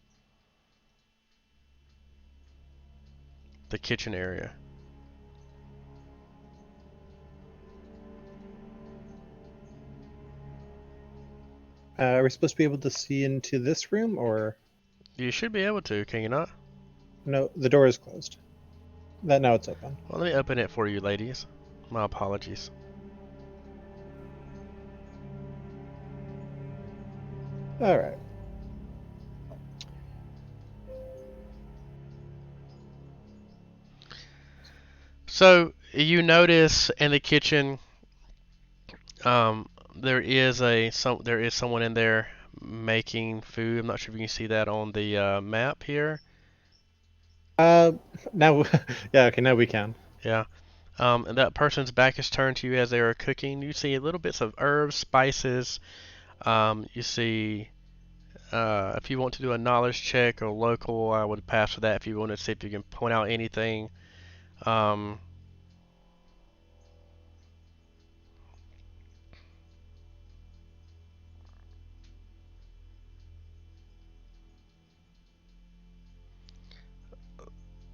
The kitchen area." Are we supposed to be able to see into this room, or You should be able to, can you not? no? The door is closed. Now it's open. Well, let me open it for you, ladies. My apologies. All right. So you notice in the kitchen, there is someone in there making food. I'm not sure if you can see that on the map here. Now, yeah, okay, now we can. Yeah. And that person's back is turned to you as they are cooking. You see little bits of herbs, spices. You see, if you want to do a knowledge check or local, I would pass for that. If you want to see if you can point out anything. Um,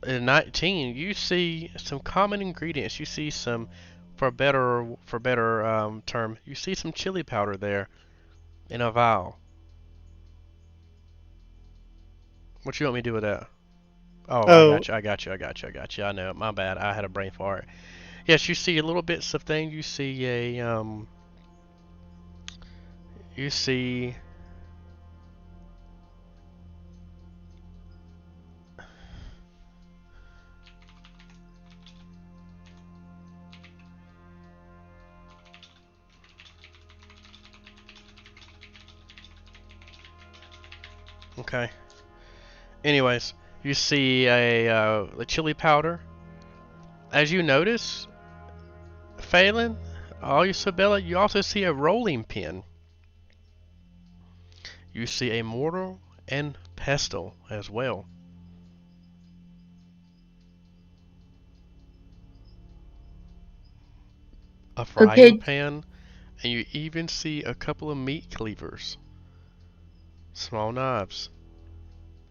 in 19, you see some common ingredients. You see some, for better term, you see some chili powder there in a vial. What you want me to do with that? Oh, I Oh, got you. I know it. My bad. I had a brain fart. Yes, you see little bits of things. You see you see. Okay. Anyways, you see a chili powder. As you notice, Phelan, Isabella, you also see a rolling pin. You see a mortar and pestle as well. A frying Okay, pan, and you even see a couple of meat cleavers. Small knives.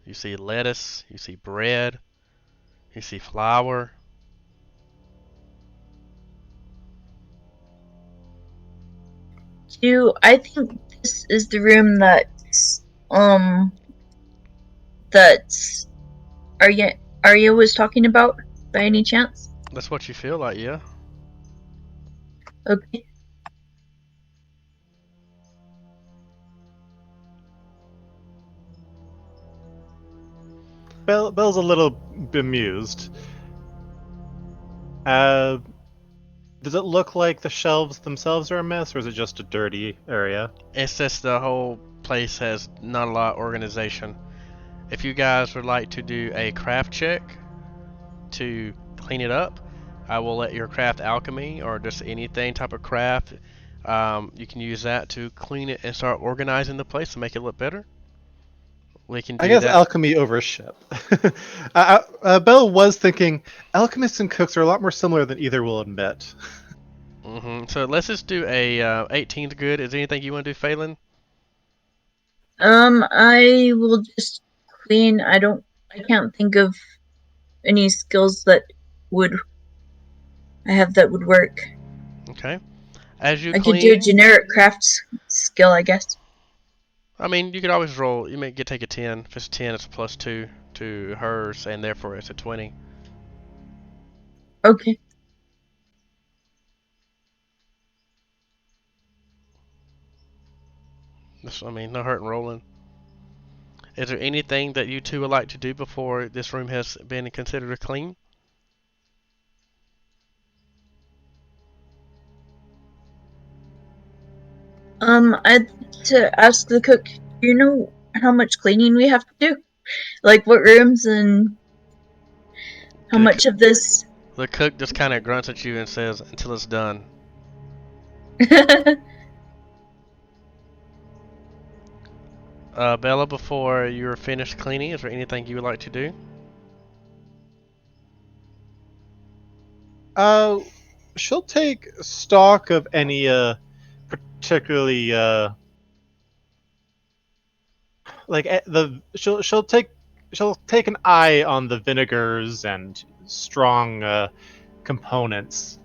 You see lettuce, you see bread, you see flour. I think this is the room um that Arya was talking about by any chance? That's what you feel like, yeah? Okay. Bell's a little bemused. Uh, does it look like the shelves themselves are a mess, or is it just a dirty area? It's just the whole place has not a lot of organization. If you guys would like to do a craft check to clean it up, I will let your craft alchemy or just anything type of craft, you can use that to clean it and start organizing the place to make it look better. We can I do guess that. alchemy over ship. Bell was thinking alchemists and cooks are a lot more similar than either will admit. So let's just do a 18's good. Is there anything you want to do, Phelan? I will just clean. I can't think of any skills that would I have that would work. Okay. As you I could do a clean, generic crafts skill, I guess. I mean, you could always roll. You may get take a 10. If it's a 10, it's a +2 to hers, and therefore it's a 20. Okay. I mean, no hurt in rolling. Is there anything that you two would like to do before this room has been considered clean? I'd like to ask the cook, do you know how much cleaning we have to do? Like what rooms and how much of this? The cook just kind of grunts at you and says, "Until it's done." Bella, before you're finished cleaning, is there anything you would like to do? She'll take stock of any particularly like she'll take an eye on the vinegars and strong components.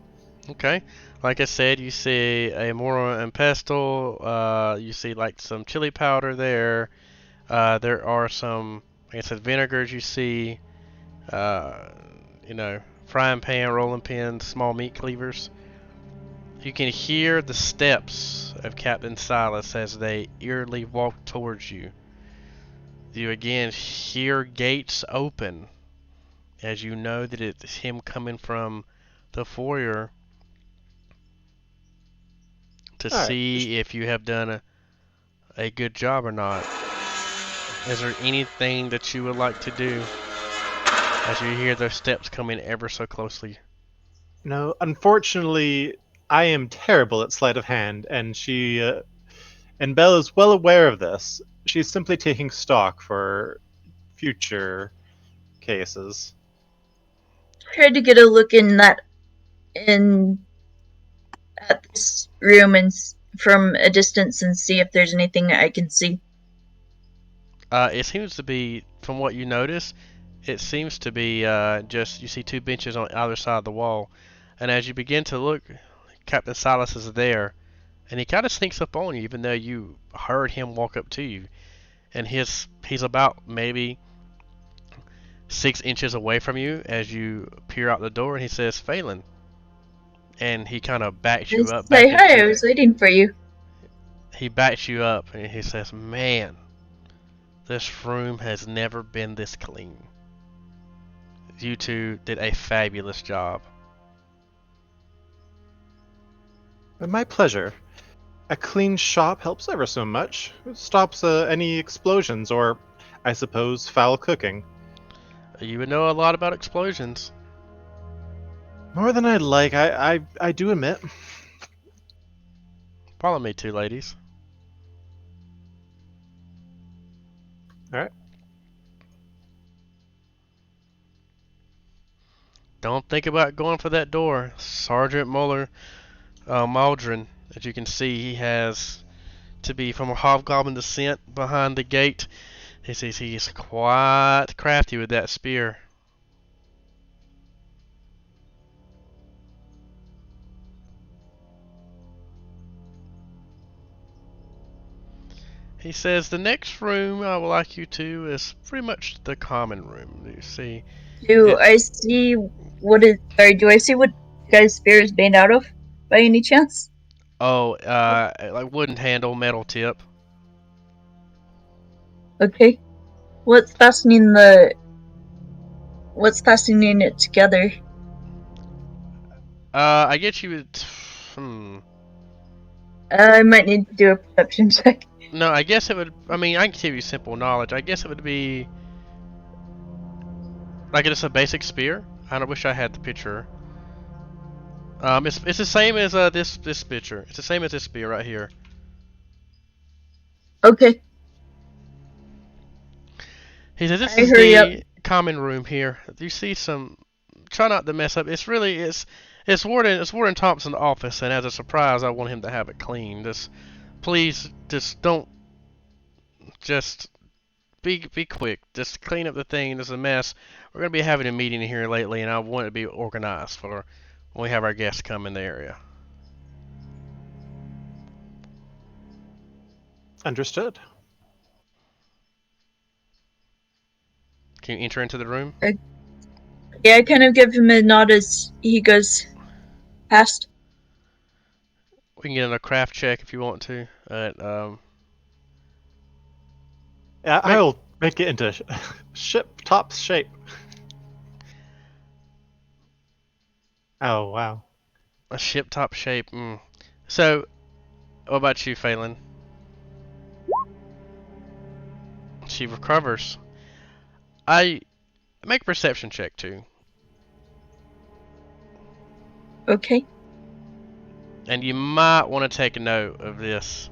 Okay. Like I said, you see a moro and pestle. You see like some chili powder there. There are some, like I said, vinegars. You see, uh, frying pan, rolling pins, small meat cleavers. You can hear the steps of Captain Silas as they eerily walk towards you. You again hear gates open as you know that it's him coming from the foyer to All right. see if you have done a good job or not. Is there anything that you would like to do as you hear those steps coming ever so closely? No, unfortunately, I am terrible at sleight of hand, and and Belle is well aware of this. She's simply taking stock for future cases. Try to get a look in at this room from a distance and see if there's anything I can see. It seems to be, from what you notice, it seems to be just you see two benches on either side of the wall, and as you begin to look, Captain Silas is there, and he kind of sneaks up on you, even though you heard him walk up to you, and he's about maybe 6 inches away from you as you peer out the door, and he says, "Phelan," and he kind of backs you up Say back hi, I into. was waiting for you. He backs you up, and he says, "Man, this room has never been this clean. You two did a fabulous job." My pleasure. A clean shop helps ever so much. It stops any explosions or, I suppose, foul cooking. You would know a lot about explosions. More than I'd like, I do admit. Follow me, two ladies. All right. Don't think about going for that door. Sergeant Maldron, as you can see, he has to be from a hobgoblin descent behind the gate. He says he's quite crafty with that spear. He says the next room I would like you to is pretty much the common room. You see, Do I it's see do I see what guy's spear is made out of by any chance? like wooden handle, metal tip. Okay. What's fastening it together? I guess you would. Hmm. I might need to do a perception check. No, I guess it would. I mean, I can give you simple knowledge. I guess it would be like it's a basic spear. I wish I had the picture. It's the same as this picture. It's the same as this spear right here. Okay. He says this I is hurry up. the common room here. You see some. Try not to mess up. It's Warden Thompson's office, and as a surprise, I want him to have it clean. Please, just don't. Just be quick. Just clean up the thing. There's a mess. We're gonna be having a meeting here lately, and I want it to be organized for when we have our guests come in the area. Understood. Can you enter into the room? Yeah, I kind of give him a nod as he goes past. We can get in a craft check if you want to. Yeah, Make- I'll make it into ship top shape. Oh, wow. A ship top shape. So, what about you, Phelan? She recovers. I make a perception check too. Okay. And you might want to take a note of this.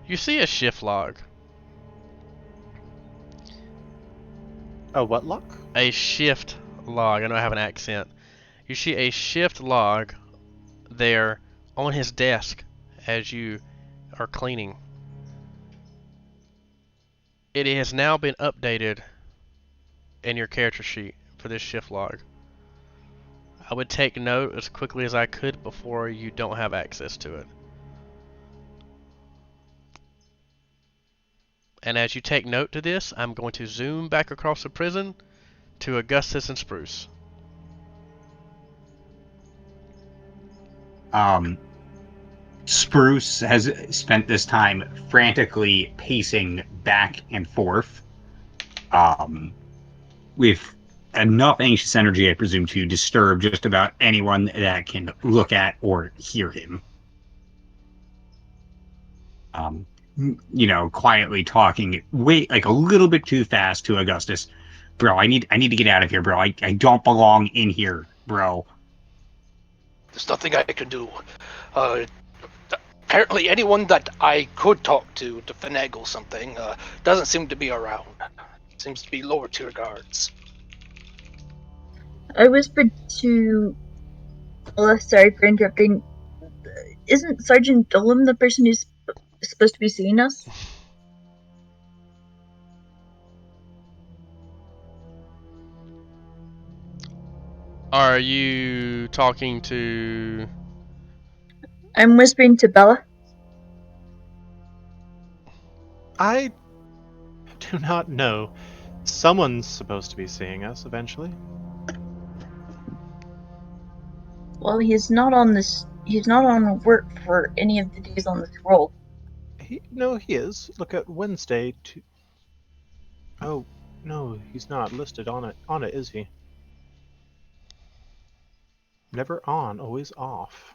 You see a shift log. A what lock? A shift log. I know I have an accent. You see a shift log there on his desk as you are cleaning. It has now been updated in your character sheet for this shift log. I would take note as quickly as I could before you don't have access to it. And as you take note to this, I'm going to zoom back across the prison to Augustus and Spruce. Spruce has spent this time frantically pacing back and forth, with enough anxious energy, I presume, to disturb just about anyone that can look at or hear him. Quietly talking, wait, like a little bit too fast to Augustus. Bro, I need to get out of here, bro. I don't belong in here, bro. There's nothing I can do. Apparently, anyone that I could talk to finagle something doesn't seem to be around. Seems to be lower tier guards. I whispered to. Oh, sorry for interrupting. Isn't Sergeant Dillum the person who's supposed to be seeing us? Are you talking to... I'm whispering to Bella. I do not know. Someone's supposed to be seeing us eventually. Well, he's not on this. He's not on work for any of the days on this roll. No, he is. Look at Wednesday. Oh, no, he's not listed on it. On it, is he? Never on, always off.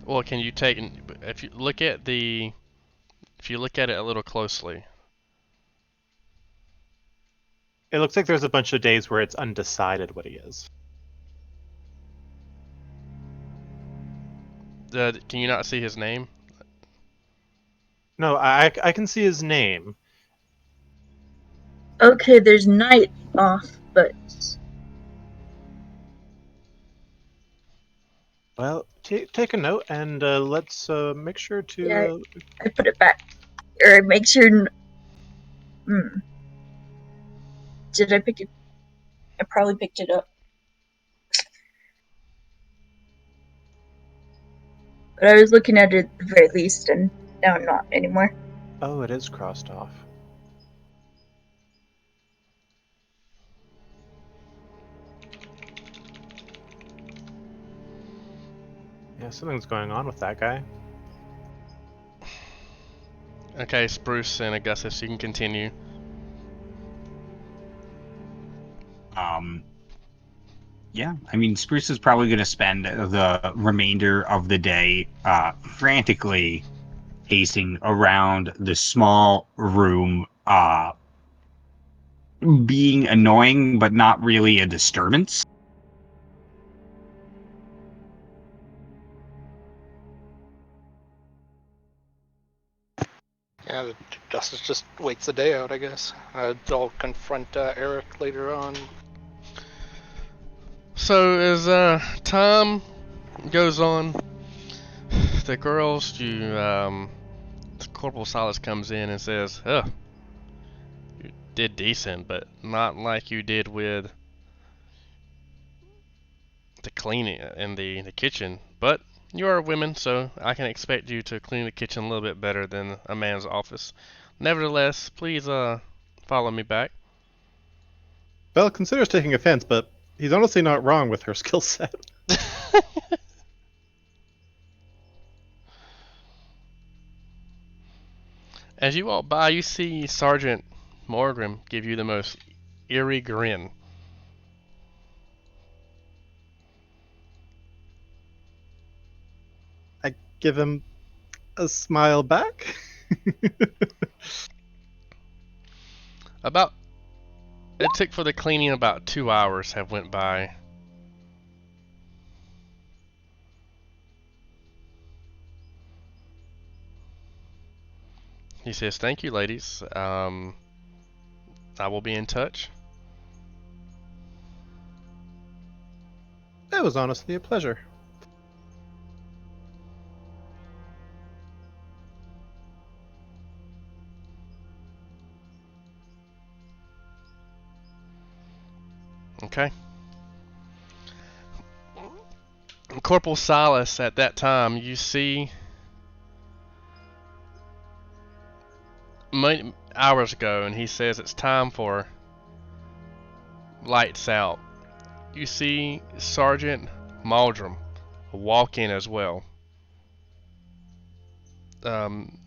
Well, can you take... If you look at the... If you look at it a little closely... It looks like there's a bunch of days where it's undecided what he is. Can you not see his name? No, I can see his name. Okay, there's night off, but Well, take a note and let's make sure to. yeah, I put it back, or I make sure. Did I pick it? I probably picked it up, but I was looking at it at the very least, and now I'm not anymore. Oh, it is crossed off. Yeah, something's going on with that guy. Okay, Spruce and Augustus, you can continue. Yeah, I mean, Spruce is probably going to spend the remainder of the day frantically pacing around the small room, being annoying but not really a disturbance. Yeah, Justice just waits the day out, I guess. They'll confront Eric later on. So as time goes on, the girls, Corporal Silas comes in and says, "Oh, you did decent, but not like you did with the cleaning in the kitchen. But you are women, so I can expect you to clean the kitchen a little bit better than a man's office. Nevertheless, please follow me back." Belle considers taking offense, but he's honestly not wrong with her skill set. As you walk by, you see Sergeant Morgan give you the most eerie grin. I give him a smile back. It took for the cleaning about 2 hours have went by. He says, "Thank you, ladies. I will be in touch." That was honestly a pleasure. Okay. Corporal Silas, at that time, you see hours ago, and he says it's time for lights out. You see Sergeant Maldrum walk in as well.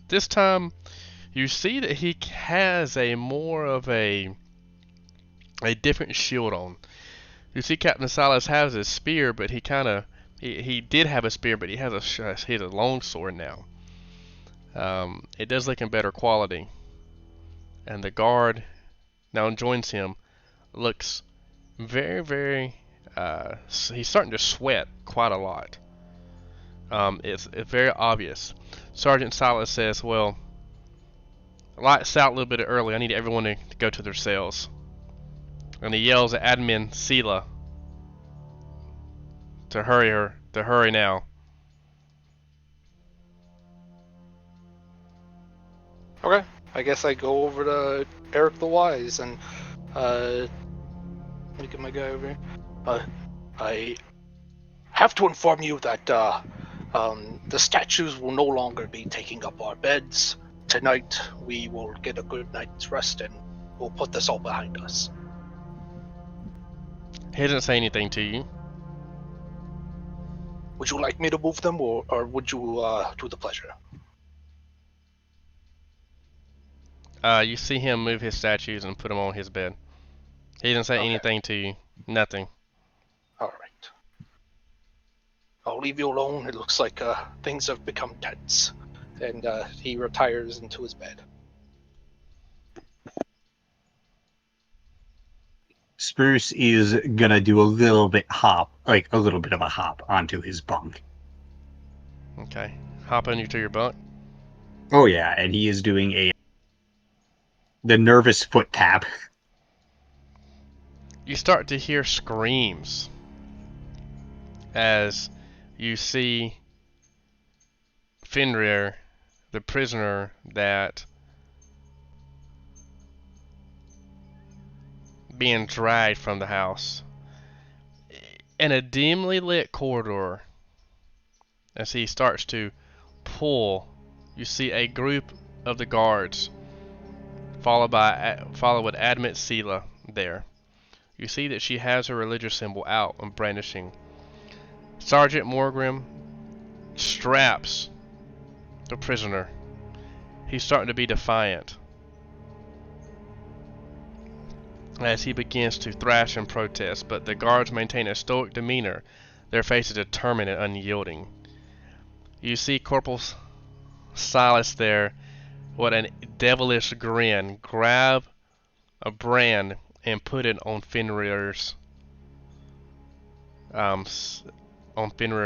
This time, you see that he has a more of a different shield on. You see Captain Silas has his spear, but he did have a spear, but he has a long sword now. It does look in better quality. And the guard now joins him. Looks very, very. He's starting to sweat quite a lot. It's very obvious. Sergeant Silas says, "Well, lights out a little bit early. I need everyone to go to their cells." And he yells at Admin Sela to hurry now. Okay, I guess I go over to Eric the Wise and let me get my guy over here. I have to inform you that the statues will no longer be taking up our beds. Tonight we will get a good night's rest and we'll put this all behind us. He doesn't say anything to you. Would you like me to move them, or would you do the pleasure? You see him move his statues and put them on his bed. He doesn't say anything to you. Nothing. All right. I'll leave you alone. It looks like things have become tense. And he retires into his bed. Spruce is gonna do a little bit of a hop onto his bunk. Okay. Hop into your bunk. Oh yeah, and he is doing the nervous foot tap. You start to hear screams as you see Fenrir, the prisoner that being dragged from the house in a dimly lit corridor. As he starts to pull, you see a group of the guards followed with Admit Sela there. You see that she has her religious symbol out and brandishing. Sergeant Morgrim straps the prisoner. He's starting to be defiant as he begins to thrash and protest, but the guards maintain a stoic demeanor, their faces determined and unyielding. You see Corporal Silas there, with a devilish grin, grab a brand and put it on Fenrir's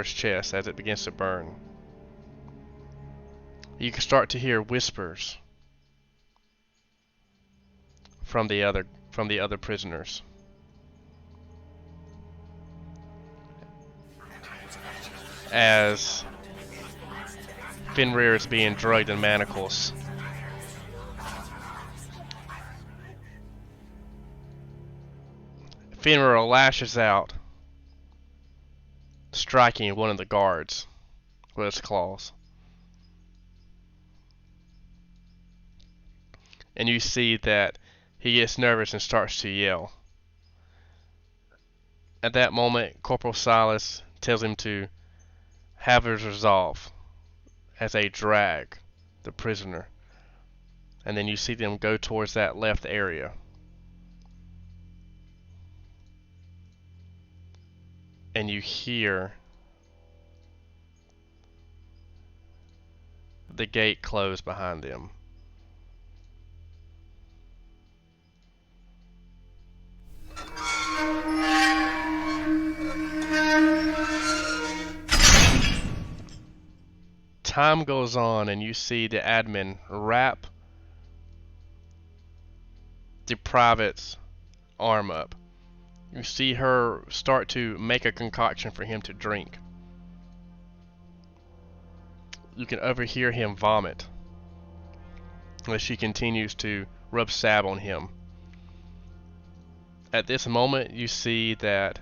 chest as it begins to burn. You can start to hear whispers from the other prisoners. As Fenrir is being drugged in manacles. Fenrir lashes out, striking one of the guards with his claws. And you see that he gets nervous and starts to yell. At that moment, Corporal Silas tells him to have his resolve as they drag the prisoner. And then you see them go towards that left area. And you hear the gate close behind them. Time goes on and you see the admin wrap the private's arm up. You see her start to make a concoction for him to drink. You can overhear him vomit as she continues to rub salve on him. at this moment, you see that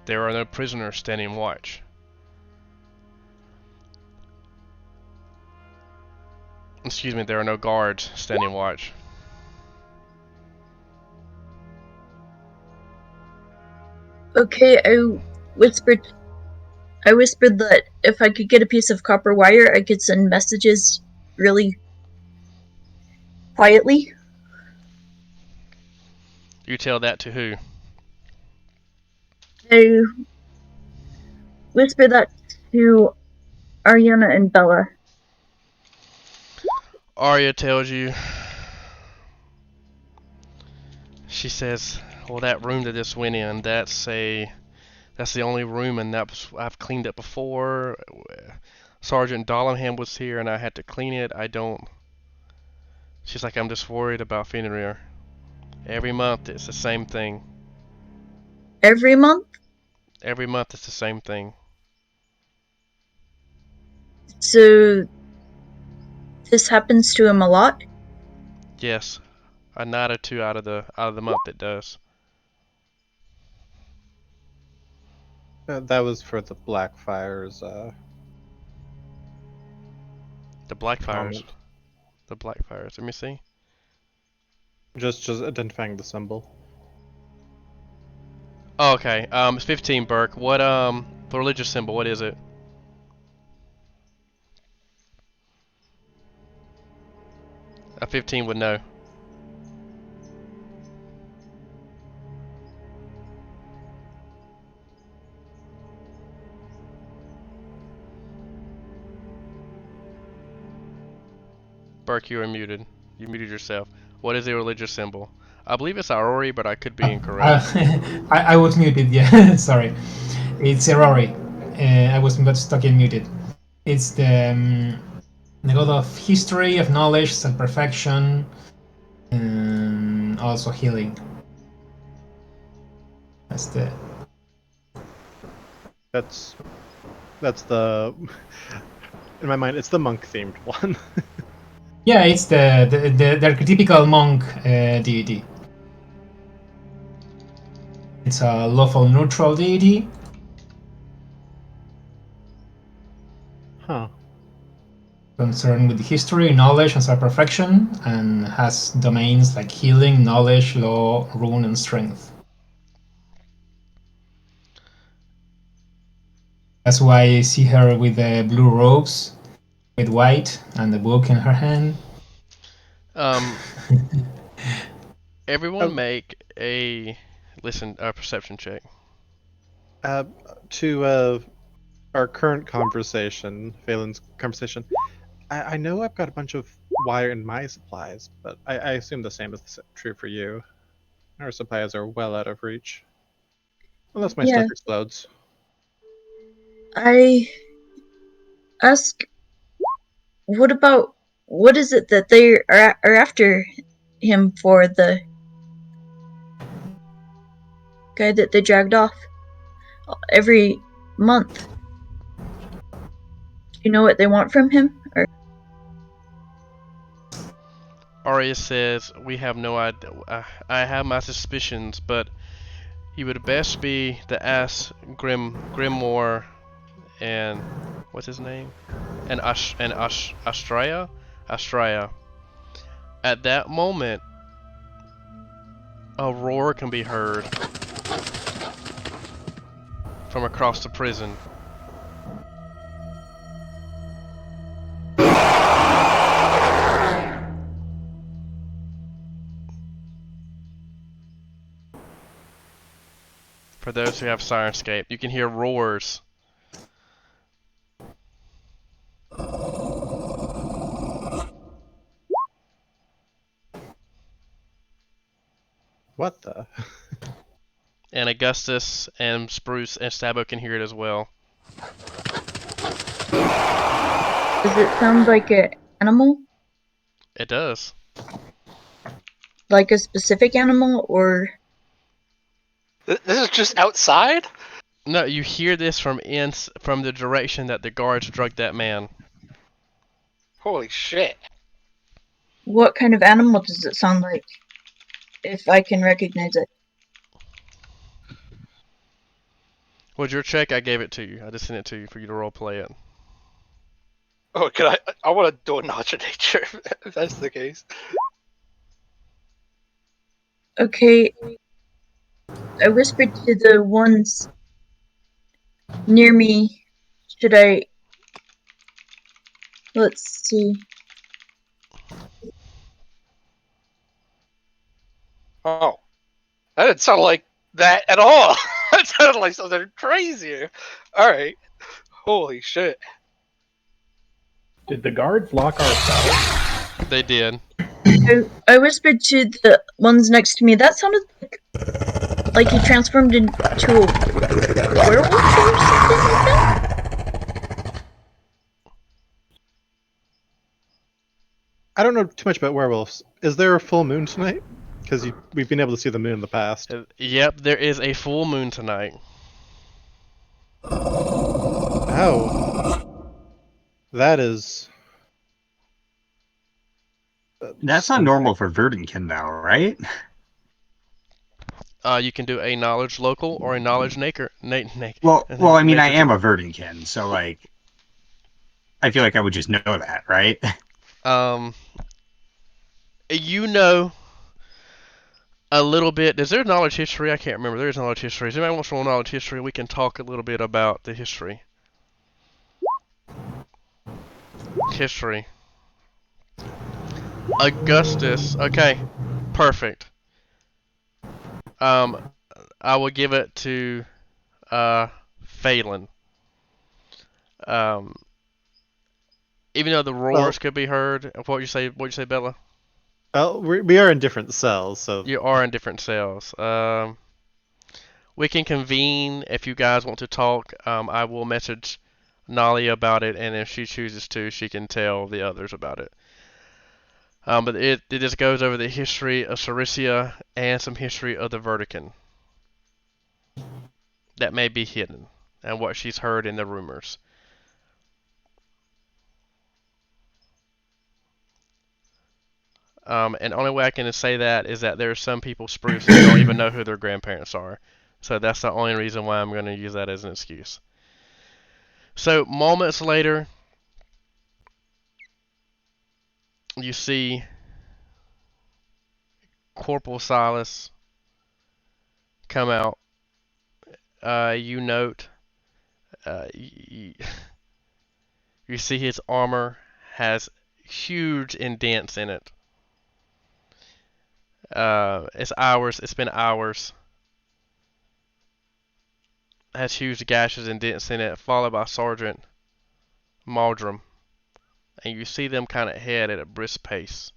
there are no prisoners standing watch. Excuse me, there are no guards standing watch. Okay, whispered that if I could get a piece of copper wire, I could send messages really quietly. You tell that to who? I whisper that to Ariana and Bella. Arya tells you. She says, "Well, that room that this went in, that's the only room, and I've cleaned it before. Sergeant Dollingham was here, and I had to clean it. I don't." She's like, "I'm just worried about Fenrir. Every month it's the same thing. Every month? Every month it's the same thing." So this happens to him a lot? Yes, a night or two out of the month it does. That was for the Blackfires The Blackfires. comment. The Blackfires. Let me see. Just identifying the symbol. Oh, okay. It's 15, Burke. What the religious symbol? What is it? A 15 would know. Burke, you are muted. You muted yourself. What is the religious symbol? I believe it's Aurori, but I could be incorrect. I was muted, yeah, sorry. It's Erori. I was stuck in muted. It's the god of history, of knowledge, self-perfection, and also healing. That's the... That's the in my mind it's the monk themed one. Yeah, it's the archetypical monk deity. It's a lawful neutral deity. Huh. Concerned with history, knowledge, and self-perfection, and has domains like healing, knowledge, law, rune, and strength. That's why I see her with the blue robes, with white, and the book in her hand. Everyone make a perception check. To our current conversation, Phelan's conversation, I know I've got a bunch of wire in my supplies, but I assume the same is true for you. Our supplies are well out of reach. Unless my stuff explodes. I ask, what is it that they are after him for, the guy that they dragged off every month? Do you know what they want from him? Or Arya says, "We have no idea. I have my suspicions, but you would best be to ask Grimoire and what's his name? And Astraya? Astraya." At that moment, a roar can be heard from across the prison. For those who have Sirenscape, you can hear roars. What the? And Augustus and Spruce and Sabo can hear it as well. does it sound like an animal? It does. Like a specific animal, or? This is just outside? No, you hear this from the direction that the guards drugged that man. Holy shit. What kind of animal does it sound like? If I can recognize it. With your check, I gave it to you. I just sent it to you for you to role play it. Oh, can I want to do a knowledge of nature if that's the case. Okay. I whispered to the ones near me. Should I... Let's see. Oh, that didn't sound like that at all. That sounded like something crazier. All right. Holy shit. Did the guards lock our cell? They did. I whispered to the ones next to me. That sounded like he transformed into a werewolf or something like that? I don't know too much about werewolves. Is there a full moon tonight? Because we've been able to see the moon in the past. Yep, there is a full moon tonight. Oh. That is... That's not normal for Verdankin, though, right? You can do a knowledge local or a knowledge nature. Well, I mean, I nature am check. a Verdankin, so like, I feel like I would just know that, right? You know a little bit. Is there knowledge history? I can't remember. There is knowledge history. If anybody wants to know knowledge history, we can talk a little bit about the history. History. Augustus. Okay, perfect. I will give it to Phelan. Um, even though the roars could be heard. What you say? What you say, Bella? Well, we are in different cells, so... You are in different cells. We can convene if you guys want to talk. I will message Nali about it, and if she chooses to, she can tell the others about it. But it just goes over the history of Cericia and some history of the Vertican that may be hidden, and what she's heard in the rumors. And the only way I can say that is that there are some people spruce who don't even know who their grandparents are. So that's the only reason why I'm going to use that as an excuse. So moments later, you see Corporal Silas come out. You note, you see his armor has huge indents in it. It's hours. It's been hours. Has huge gashes and dents in it, followed by Sergeant Maldrum, and you see them kind of head at a brisk pace.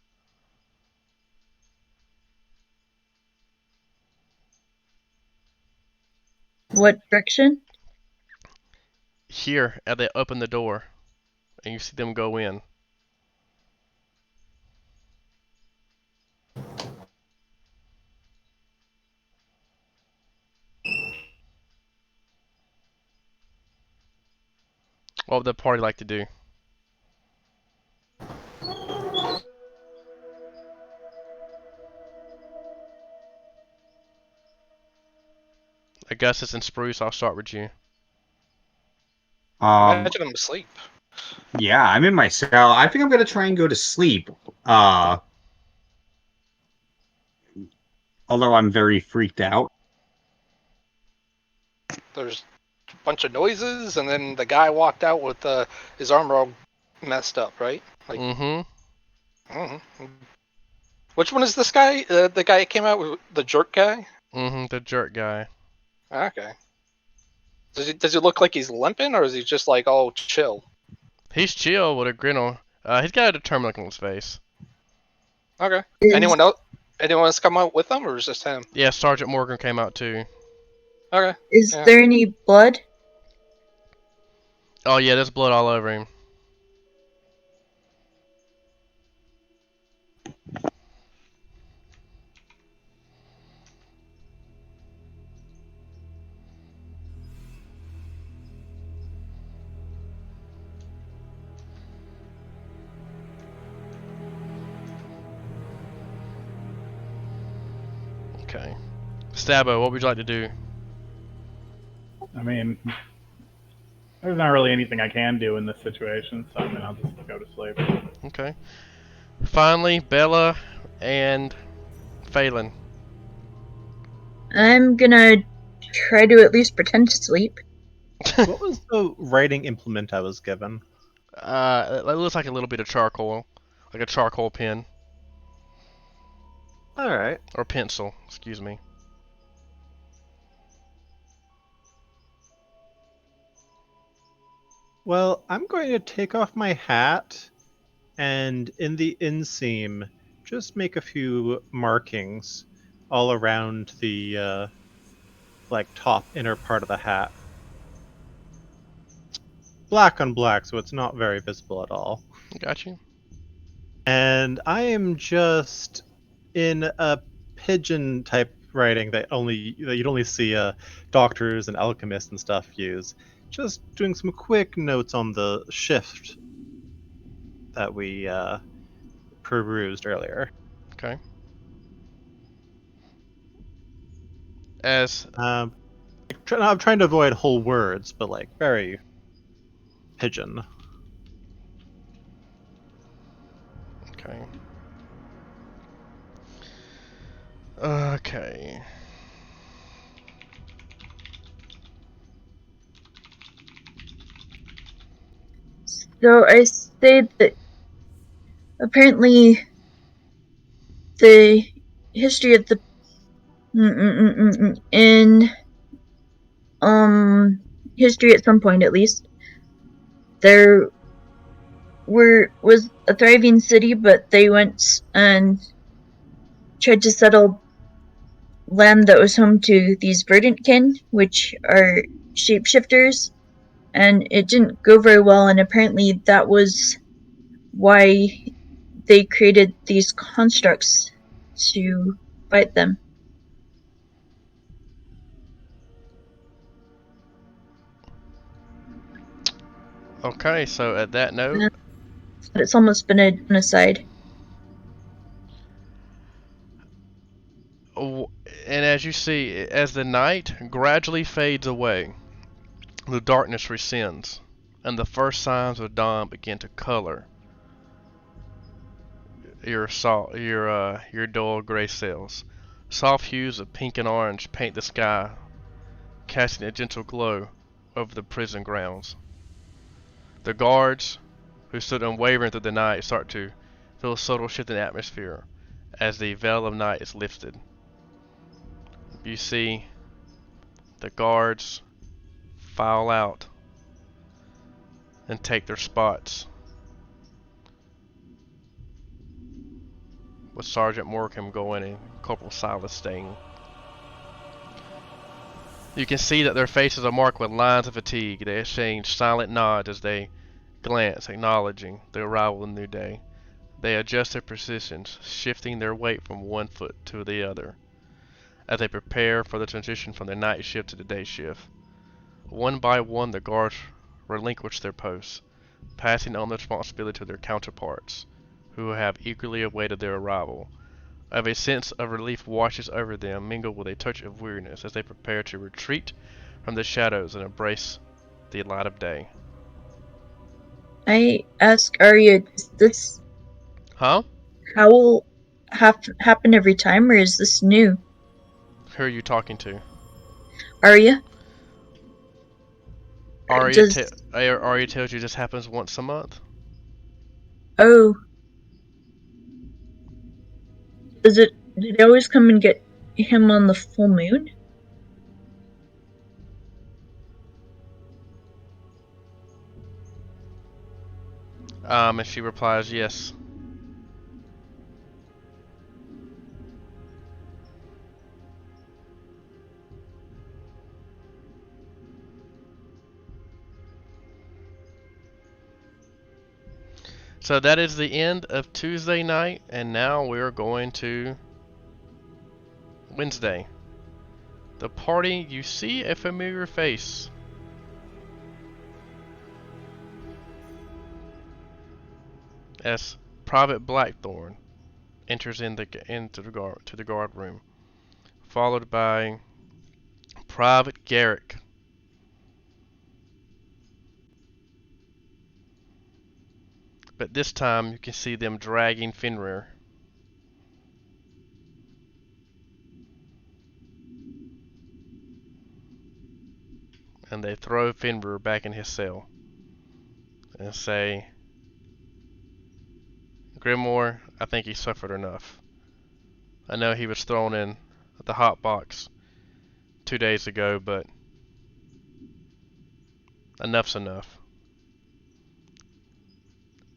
What direction? Here, as they open the door, and you see them go in. What would the party like to do? Augustus and Spruce, I'll start with you. Imagine I'm asleep. Yeah, I'm in my cell. I think I'm gonna try and go to sleep. Although I'm very freaked out. There's a bunch of noises, and then the guy walked out with his armor all messed up, right? Like, Which one is this guy? The guy that came out with the jerk guy? The jerk guy. Okay. Does he look like he's limping, or is he just like all chill? He's chill with a grin on. He's got a determined look on his face. Okay. Anyone else? Anyone else come out with him, or is just him? Yeah, Sergeant Morgan came out too. Okay. Is there any blood? Oh yeah, there's blood all over him. Okay. Stabbo, what would you like to do? I mean, there's not really anything I can do in this situation, so I mean, I'll just go to sleep. Okay. Finally, Bella and Phelan. I'm gonna try to at least pretend to sleep. What was the writing implement I was given? It looks like a little bit of charcoal, like a charcoal pen All right. or pencil. Excuse me. Well, I'm going to take off my hat and in the inseam just make a few markings all around the like top inner part of the hat. Black on black, so it's not very visible at all. Got you. And I am just in a pigeon type writing that you'd only see doctors and alchemists and stuff use. Just doing some quick notes on the shift that we perused earlier. Okay. As I'm trying to avoid whole words, but like very pigeon. okay. Okay. So I say that apparently the history of the in history at some point at least there was a thriving city, but they went and tried to settle land that was home to these verdantkin, which are shapeshifters, and it didn't go very well, and apparently that was why they created these constructs to fight them. Okay, so at that note, But it's almost been an aside. and as you see, as the night gradually fades away, the darkness rescinds, and the first signs of dawn begin to color your dull gray cells. Soft hues of pink and orange paint the sky, casting a gentle glow over the prison grounds. The guards, who stood unwavering through the night, start to feel a subtle shift in the atmosphere as the veil of night is lifted. You see the guards file out and take their spots, with Sergeant Morecambe going and Corporal Silas staying. You can see that their faces are marked with lines of fatigue. They exchange silent nods as they glance, acknowledging the arrival of the new day. They adjust their positions, shifting their weight from one foot to the other, as they prepare for the transition from the night shift to the day shift. One by one, the guards relinquish their posts, passing on the responsibility to their counterparts, who have eagerly awaited their arrival. A sense of relief washes over them, mingled with a touch of weariness, as they prepare to retreat from the shadows and embrace the light of day. I ask Arya, does this Huh? howl happen every time, or is this new? Who are you talking to? Arya? Arya tells you this happens once a month. Oh. Do they always come and get him on the full moon? And she replies, yes. So that is the end of Tuesday night, and now we're going to Wednesday. The party, you see a familiar face. As Private Blackthorn enters into the guard room, followed by Private Garrick. But this time you can see them dragging Fenrir. And they throw Fenrir back in his cell and say, Grimoire, I think he suffered enough. I know he was thrown in the hot box 2 days ago, but enough's enough.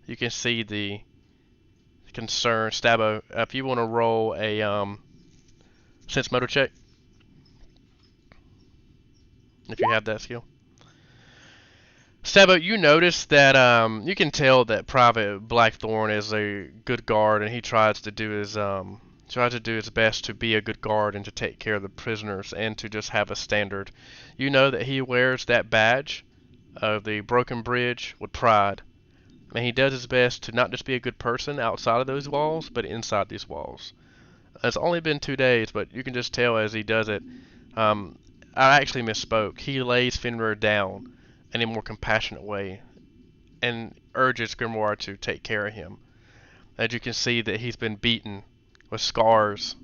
You can see the concern. Stabo, if you want to roll a sense motor check, if you have that skill. Stabo, you notice that you can tell that Private Blackthorn is a good guard, and he tries to do his best to be a good guard and to take care of the prisoners and to just have a standard. You know that he wears that badge of the broken bridge with pride. And he does his best to not just be a good person outside of those walls, but inside these walls. It's only been 2 days, but you can just tell as he does it. I actually misspoke. He lays Fenrir down in a more compassionate way and urges Grimoire to take care of him. As you can see that he's been beaten with scars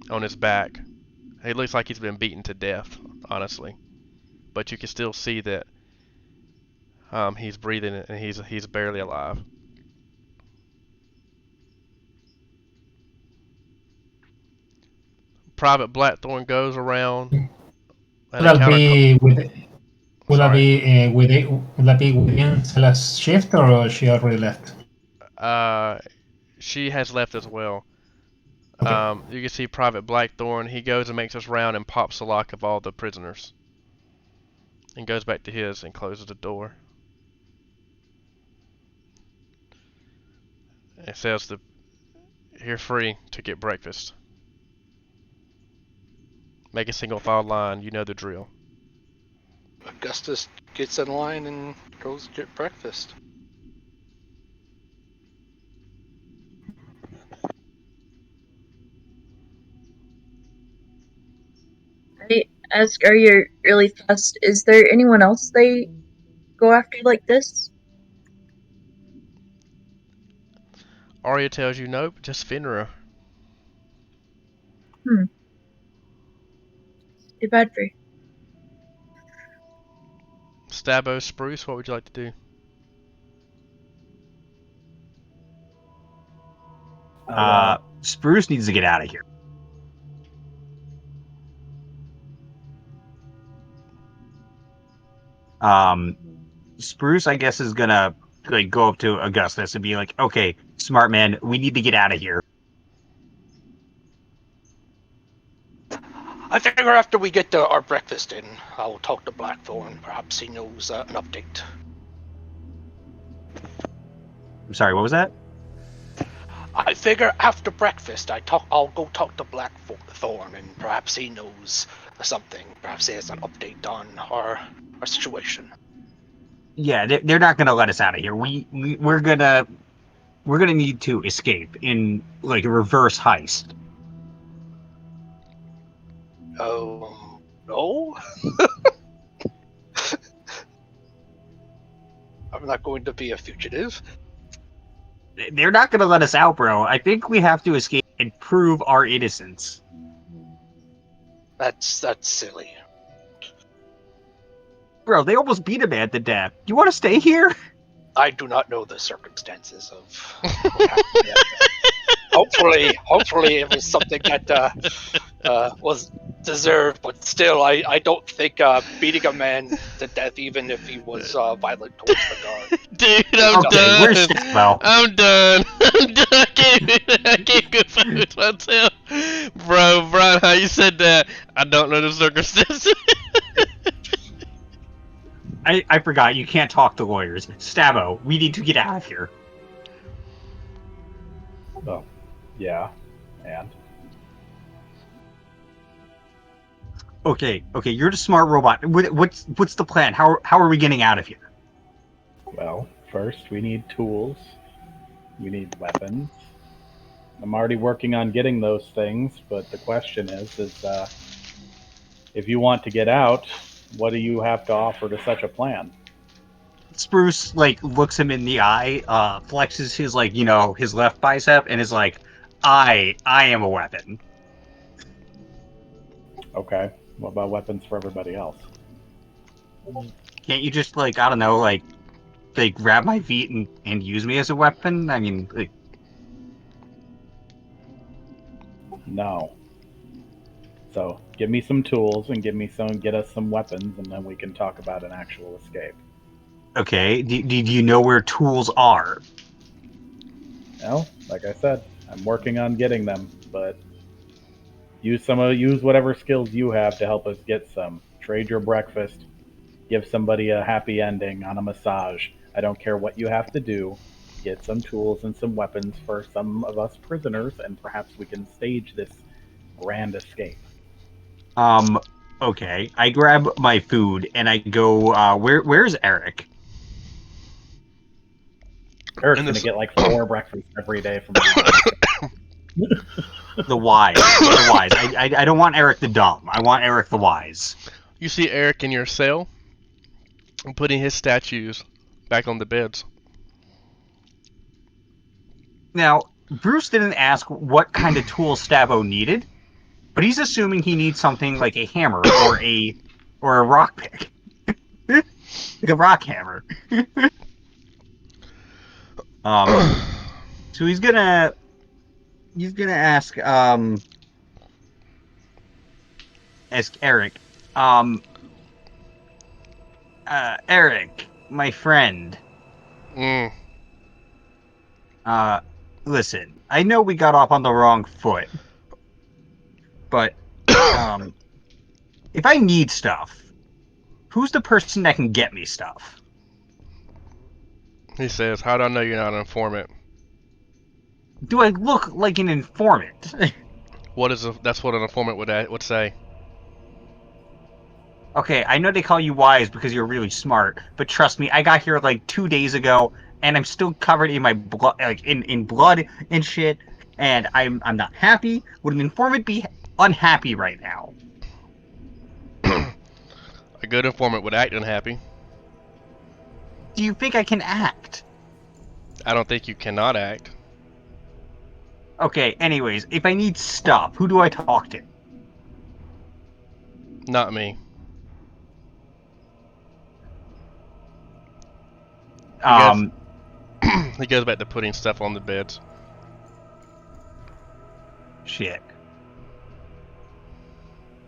on his back. He looks like he's been beaten to death, honestly. But you can still see that he's breathing and he's barely alive. Private Blackthorn goes around and Would that be with? Would that be within Stella's shift, or she already left? She has left as well. Okay. You can see Private Blackthorn. He goes and makes his round and pops the lock of all the prisoners, and goes back to his and closes the door. It says you're free to get breakfast. Make a single file line. You know the drill. Augustus gets in line and goes get breakfast. I ask Arya really fast, is there anyone else they go after like this? Arya tells you nope, just Fenrir. Too bad for you. Stabo, Spruce, what would you like to do? Spruce needs to get out of here. Spruce, I guess, is gonna go up to Augustus and be like, "Okay, smart man, we need to get out of here." I figure after we get our breakfast in, I'll talk to Blackthorn. Perhaps he knows an update. I'm sorry, what was that? I figure after breakfast, I'll go talk to Blackthorn, and perhaps he knows something. Perhaps he has an update on our situation. Yeah, they're not gonna let us out of here. We're gonna need to escape in like a reverse heist. Oh no! I'm not going to be a fugitive. They're not gonna let us out, bro. I think we have to escape and prove our innocence. That's silly. Bro, they almost beat a man to death. You want to stay here? I do not know the circumstances of what happened yet. Hopefully it was something that was deserved, but still, I don't think beating a man to death, even if he was violent towards the guard. Dude, I'm done. Where's Stabo? I'm done. I'm done. I can't go fight myself. Bro, Brian, how you said that? I don't know the circumstances. I forgot, you can't talk to lawyers. Stabo, we need to get out of here. Oh, yeah, and Okay, you're the smart robot. What's the plan? How are we getting out of here? well, first we need tools. We need weapons. I'm already working on getting those things, but the question is if you want to get out, what do you have to offer to such a plan? Spruce like looks him in the eye, flexes his his left bicep, and is like, I am a weapon. Okay. What about weapons for everybody else? Can't you just I don't know, they grab my feet and use me as a weapon? I mean, No. So give me some tools and get us some weapons, and then we can talk about an actual escape. okay. Do you know where tools are? Well, like I said, I'm working on getting them, but use whatever skills you have to help us get some. Trade your breakfast, give somebody a happy ending on a massage. I don't care what you have to do. Get some tools and some weapons for some of us prisoners, and perhaps we can stage this grand escape. Okay. I grab my food and I go. Where's Eric? Eric's And gonna this, get like 4 breakfasts every day from The wise. The wise. I don't want Eric the dumb. I want Eric the wise. you see Eric in your cell, and putting his statues back on the beds. Now, Bruce didn't ask what kind of tool Stavo needed, but he's assuming he needs something like a hammer or a rock pick. Like a rock hammer. So he's gonna ask Eric. Eric, my friend. Mm. Listen, I know we got off on the wrong foot, but if I need stuff, who's the person that can get me stuff? He says, "How do I know you're not an informant?" Do I look like an informant? That's what an informant would say. Okay, I know they call you wise because you're really smart, but trust me, I got here like 2 days ago, and I'm still covered in my blood, in blood and shit, and I'm not happy. Would an informant be unhappy right now? A good informant would act unhappy. Do you think I can act? I don't think you cannot act. Okay, anyways, if I need stuff, who do I talk to? Not me. He goes back to putting stuff on the beds. Shit.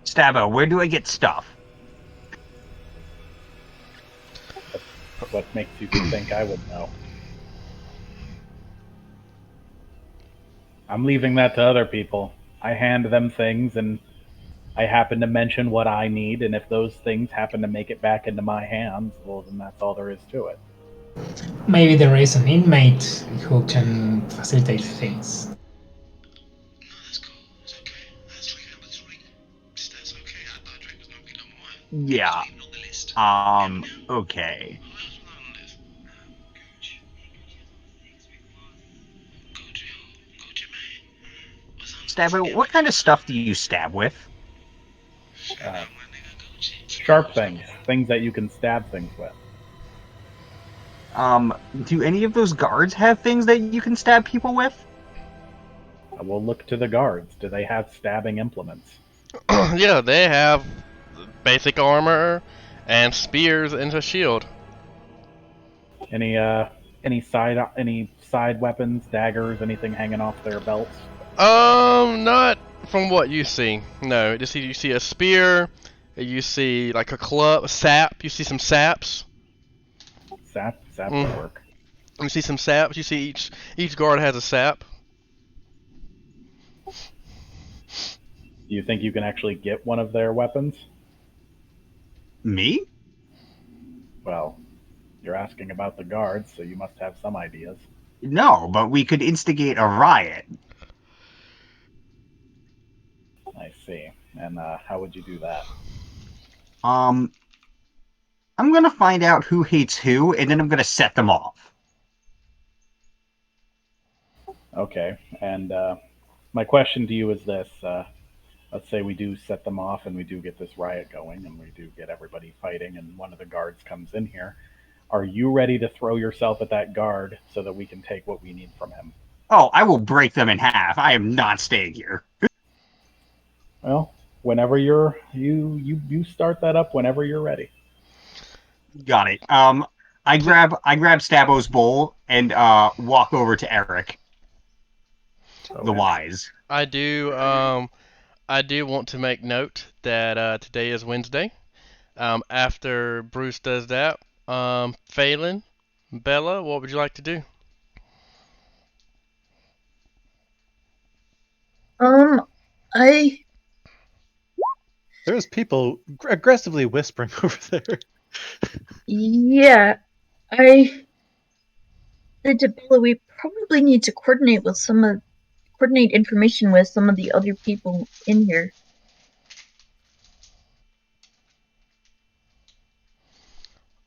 Stavo, where do I get stuff? What makes you think I would know? I'm leaving that to other people. I hand them things, and I happen to mention what I need, and if those things happen to make it back into my hands, well, then that's all there is to it. Maybe there is an inmate who can facilitate things. No, that's cool. It's okay. That's like number 3. That's okay. I thought Drake was gonna be number 1. Yeah. Even on the list. Okay. Who else was on the list? Gucci man. What's on the Stavo, list? what kind of stuff do you stab with? Uh, Sharp things that you can stab things with. Do any of those guards have things that you can stab people with? We'll look to the guards. Do they have stabbing implements? Yeah, they have basic armor and spears and a shield. Any side weapons, daggers, anything hanging off their belts? Not from what you see. No, you see a spear. You see like a club, a sap. You see some saps. Sap will work. You see some saps. You see each guard has a sap. Do you think you can actually get one of their weapons? Me? Well, you're asking about the guards, so you must have some ideas. No, but we could instigate a riot. I see. And how would you do that? I'm gonna find out who hates who, and then I'm gonna set them off. Okay, and my question to you is this: let's say we do set them off, and we do get this riot going, and we do get everybody fighting, and one of the guards comes in here. Are you ready to throw yourself at that guard so that we can take what we need from him? Oh, I will break them in half. I am not staying here. Well, whenever you start that up whenever you're ready. Got it. I grab Stabo's bowl and walk over to Eric, the wise. I do want to make note that today is Wednesday. After Bruce does that, Phelan, Bella, what would you like to do? I There's people aggressively whispering over there. yeah, I said to Bella we probably need to coordinate information with some of the other people in here.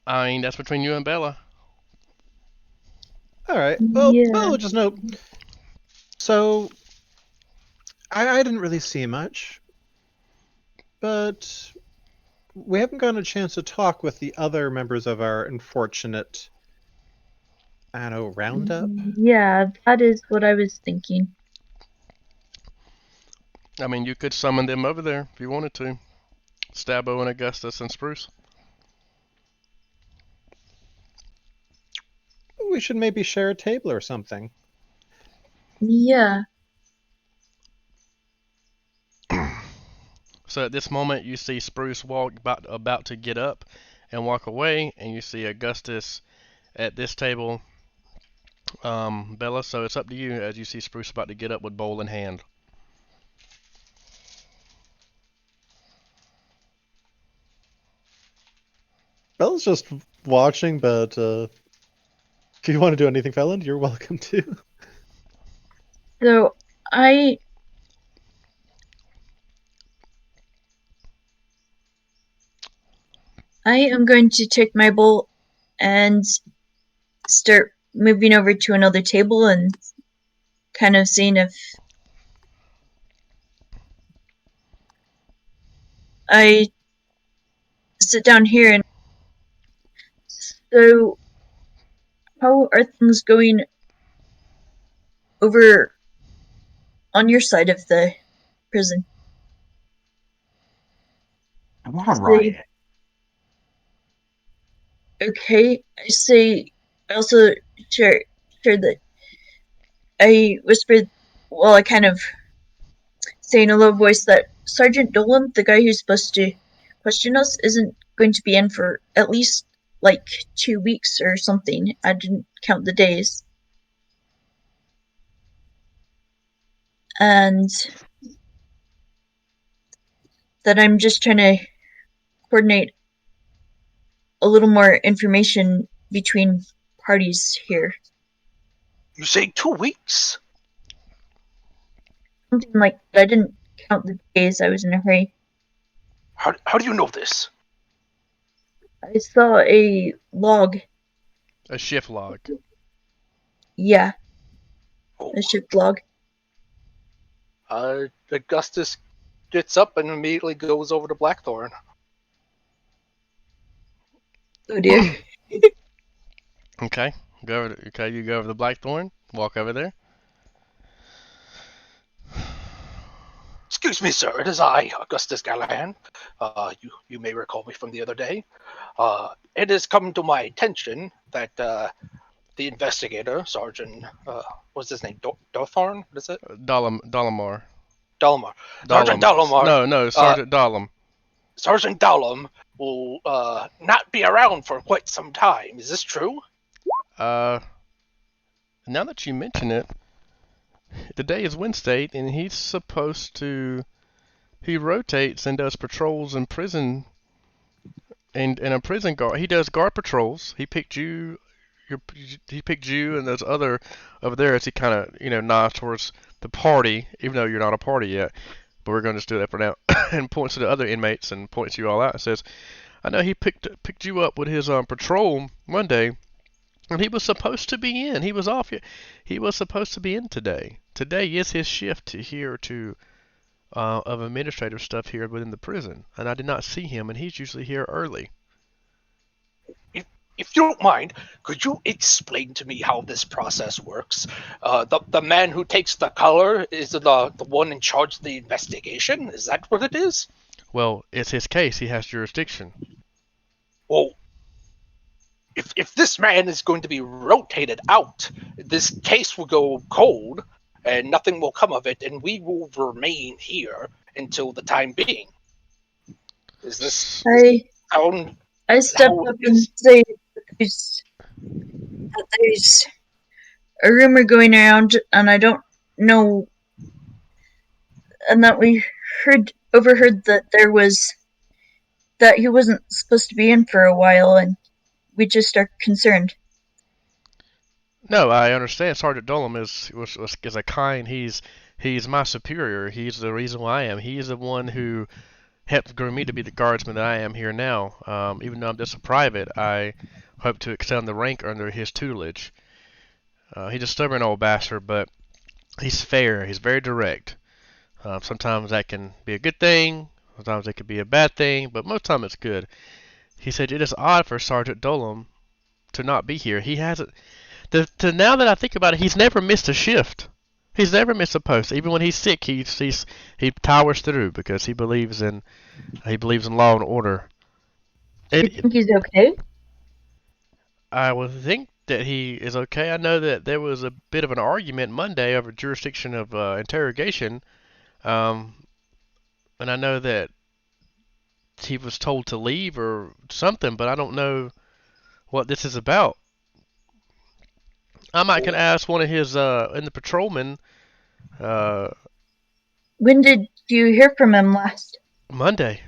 I mean, that's between you and Bella. All right. Well, Yeah. Bella will just note. So, I didn't really see much, but we haven't gotten a chance to talk with the other members of our unfortunate, I don't know, roundup. Yeah, that is what I was thinking. I mean, you could summon them over there if you wanted to. Stabo and Augustus and Spruce. We should maybe share a table or something. Yeah. So at this moment, you see Spruce walk about to get up and walk away, and you see Augustus at this table. Bella, so it's up to you as you see Spruce about to get up with bowl in hand. Bella's just watching, but if you want to do anything, Felland, you're welcome to. So I am going to take my bowl and start moving over to another table and kind of seeing if I sit down here. And so how are things going over on your side of the prison? I want a riot. Okay, I also share that I whispered, well, I kind of say in a low voice that Sergeant Dolan, the guy who's supposed to question us, isn't going to be in for at least like 2 weeks or something. I didn't count the days. And that I'm just trying to coordinate a little more information between parties here. You say 2 weeks? Something like that. I didn't count the days. I was in a hurry. How do you know this? I saw a log. A shift log. Yeah, Oh. a shift log. Augustus gets up and immediately goes over to Blackthorn. Oh dear. Okay, you go over to Blackthorn. Walk over there. Excuse me, sir. It is I, Augustus Gallahan. You may recall me from the other day. It has come to my attention that the investigator, Sergeant, what's his name? Dawthorn? What is it? Dalamar. Dalmar. Sergeant Dalamar. No, Sergeant Dalam. Sergeant Dalam will not be around for quite some time. Is this true? Now that you mention it, today is Wednesday, and he's supposed to. He rotates and does patrols in prison. And a prison guard, he does guard patrols. He picked you. He picked you and those other over there as he kind of nods towards the party, even though you're not a party yet. But we're going to just do that for now. And points to the other inmates and points you all out and says, "I know he picked you up with his patrol Monday, And he was supposed to be in. He was off. He was supposed to be in today. Today is his shift here to of administrative stuff here within the prison, and I did not see him. And he's usually here early. If you don't mind, could you explain to me how this process works? The man who takes the color is the one in charge of the investigation. Is that what it is? Well, it's his case. He has jurisdiction. Well, if this man is going to be rotated out, this case will go cold, and nothing will come of it, and we will remain here until the time being. Is this sound? I step how up it and is? say that there's a rumor going around, and I don't know, and that we overheard that that he wasn't supposed to be in for a while, and we just are concerned. No, I understand. Sergeant Dolam is a kind. He's my superior. He's the reason why I am. He's the one who helped groom me to be the guardsman that I am here now. Even though I'm just a private, I hope to extend the rank under his tutelage. He's a stubborn old bastard, but he's fair. He's very direct. Sometimes that can be a good thing. Sometimes it could be a bad thing, but most time it's good. He said it is odd for Sergeant Dolam to not be here. He hasn't. Now that I think about it, he's never missed a shift. He's never missed a post. Even when he's sick, he towers through because he believes in law and order. You think he's okay? I would think that he is okay. I know that there was a bit of an argument Monday over jurisdiction of interrogation, and I know that he was told to leave or something, but I don't know what this is about. I might can ask one of his in the patrolmen. When did you hear from him last? Monday,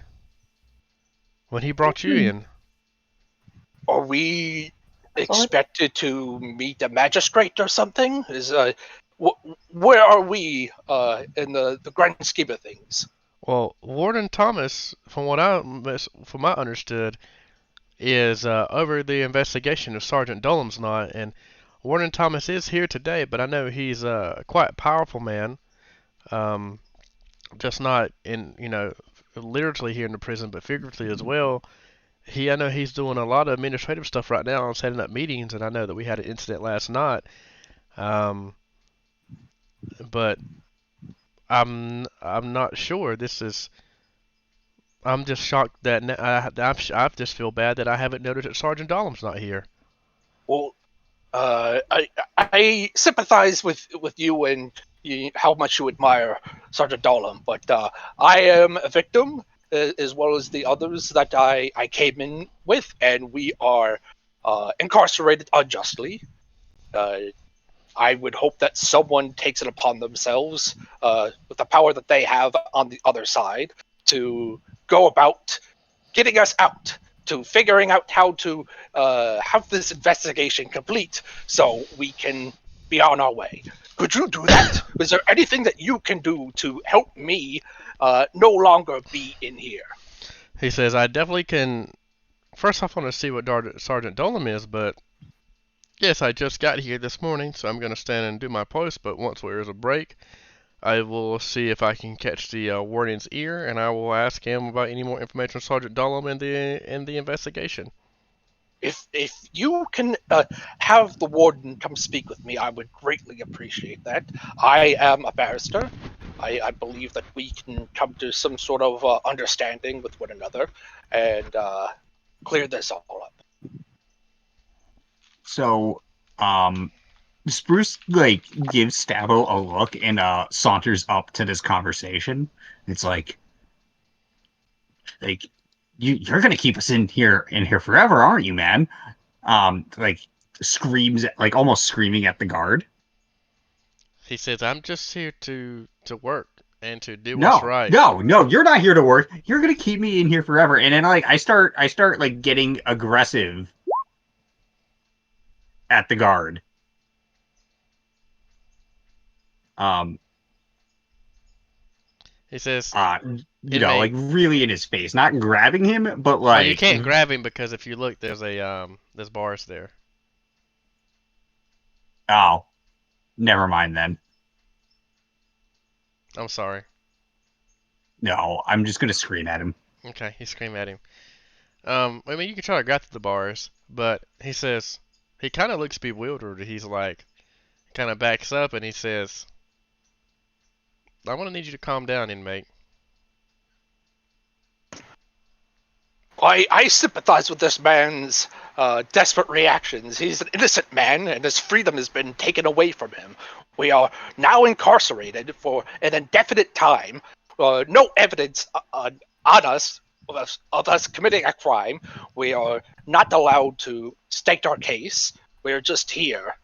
when he brought you in. Are we expected to meet a magistrate or something? Where are we in the grand scheme of things? Well, Warden Thomas, from what I understood, is over the investigation of Sergeant Dolam's not, and Warden Thomas is here today, but I know he's quite a powerful man. Just not in literally here in the prison, but figuratively as well. I know he's doing a lot of administrative stuff right now and setting up meetings, and I know that we had an incident last night. But I'm not sure. I'm just shocked that I just feel bad that I haven't noticed that Sergeant Dolam's not here. Well, I sympathize with you and how much you admire Sergeant Dolam, but I am a victim as well as the others that I came in with, and we are incarcerated unjustly. I would hope that someone takes it upon themselves, with the power that they have on the other side, to go about getting us out, to figuring out how to have this investigation complete so we can be on our way. Could you do that? Is there anything that you can do to help me no longer be in here? He says, I definitely can. First off, I want to see what Sergeant Dolam is, but yes, I just got here this morning, so I'm going to stand and do my post, but once there is a break, I will see if I can catch the warden's ear, and I will ask him about any more information on Sergeant Dolam and the investigation. If you can have the warden come speak with me, I would greatly appreciate that. I am a barrister. I believe that we can come to some sort of understanding with one another and clear this all up. So, Spruce gives Stabbo a look and saunters up to this conversation. It's like you're gonna keep us in here forever, aren't you, man? Screams, almost screaming at the guard. He says, I'm just here to work and to do what's right. No, you're not here to work. You're gonna keep me in here forever. And then I start getting aggressive at the guard. He says, really in his face, not grabbing him, but well, you can't grab him because if you look, there's bars there. Oh, never mind then. I'm sorry. No, I'm just gonna scream at him. Okay, he screamed at him. I mean, you can try to grab through the bars, but he says, he kind of looks bewildered. He's like, kind of backs up and he says, I'm gonna need you to calm down, inmate. I sympathize with this man's desperate reactions. He's an innocent man, and his freedom has been taken away from him. We are now incarcerated for an indefinite time. No evidence on us of us committing a crime. We are not allowed to state our case. We are just here.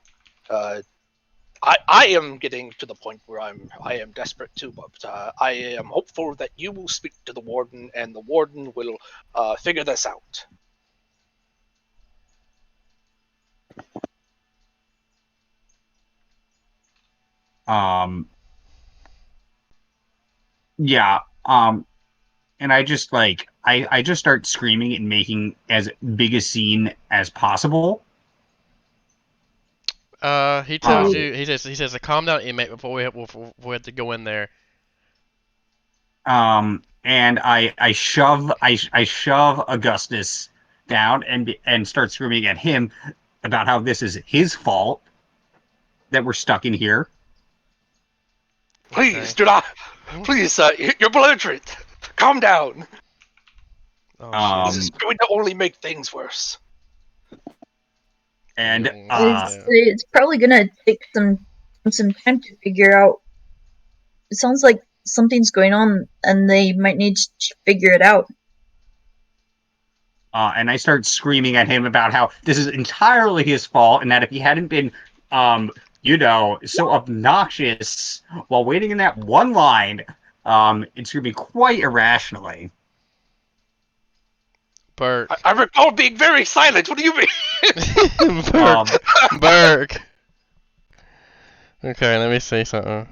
I am getting to the point where I am desperate too, but I am hopeful that you will speak to the warden and the warden will figure this out. Yeah. And I just I just start screaming and making as big a scene as possible. He tells you, he says to calm down, inmate, before we have to go in there. And I shove Augustus down and start screaming at him about how this is his fault that we're stuck in here. Please do not. Please, you're belligerent. Calm down. Oh, This is going to only make things worse. And it's probably gonna take some time to figure out. It sounds like something's going on, and they might need to figure it out. And I start screaming at him about how this is entirely his fault, and that if he hadn't been, so obnoxious while waiting in that one line, it's gonna be quite irrationally. Burke. I recall being very silent. What do you mean? Burke. Okay, let me say something.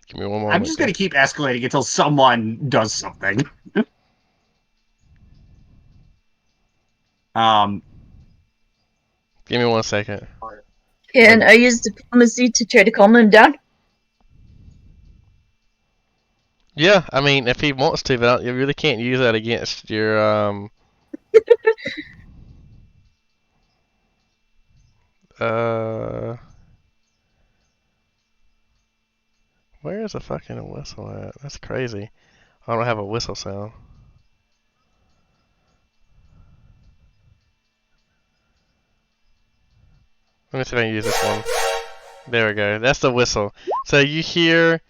Give me one moment. I'm just gonna keep escalating until someone does something. Give me 1 second. And I use diplomacy to try to calm him down. Yeah, I mean, if he wants to, but you really can't use that against your where is the fucking whistle at? That's crazy. I don't have a whistle sound. Let me see if I can use this one. There we go. That's the whistle. So you hear,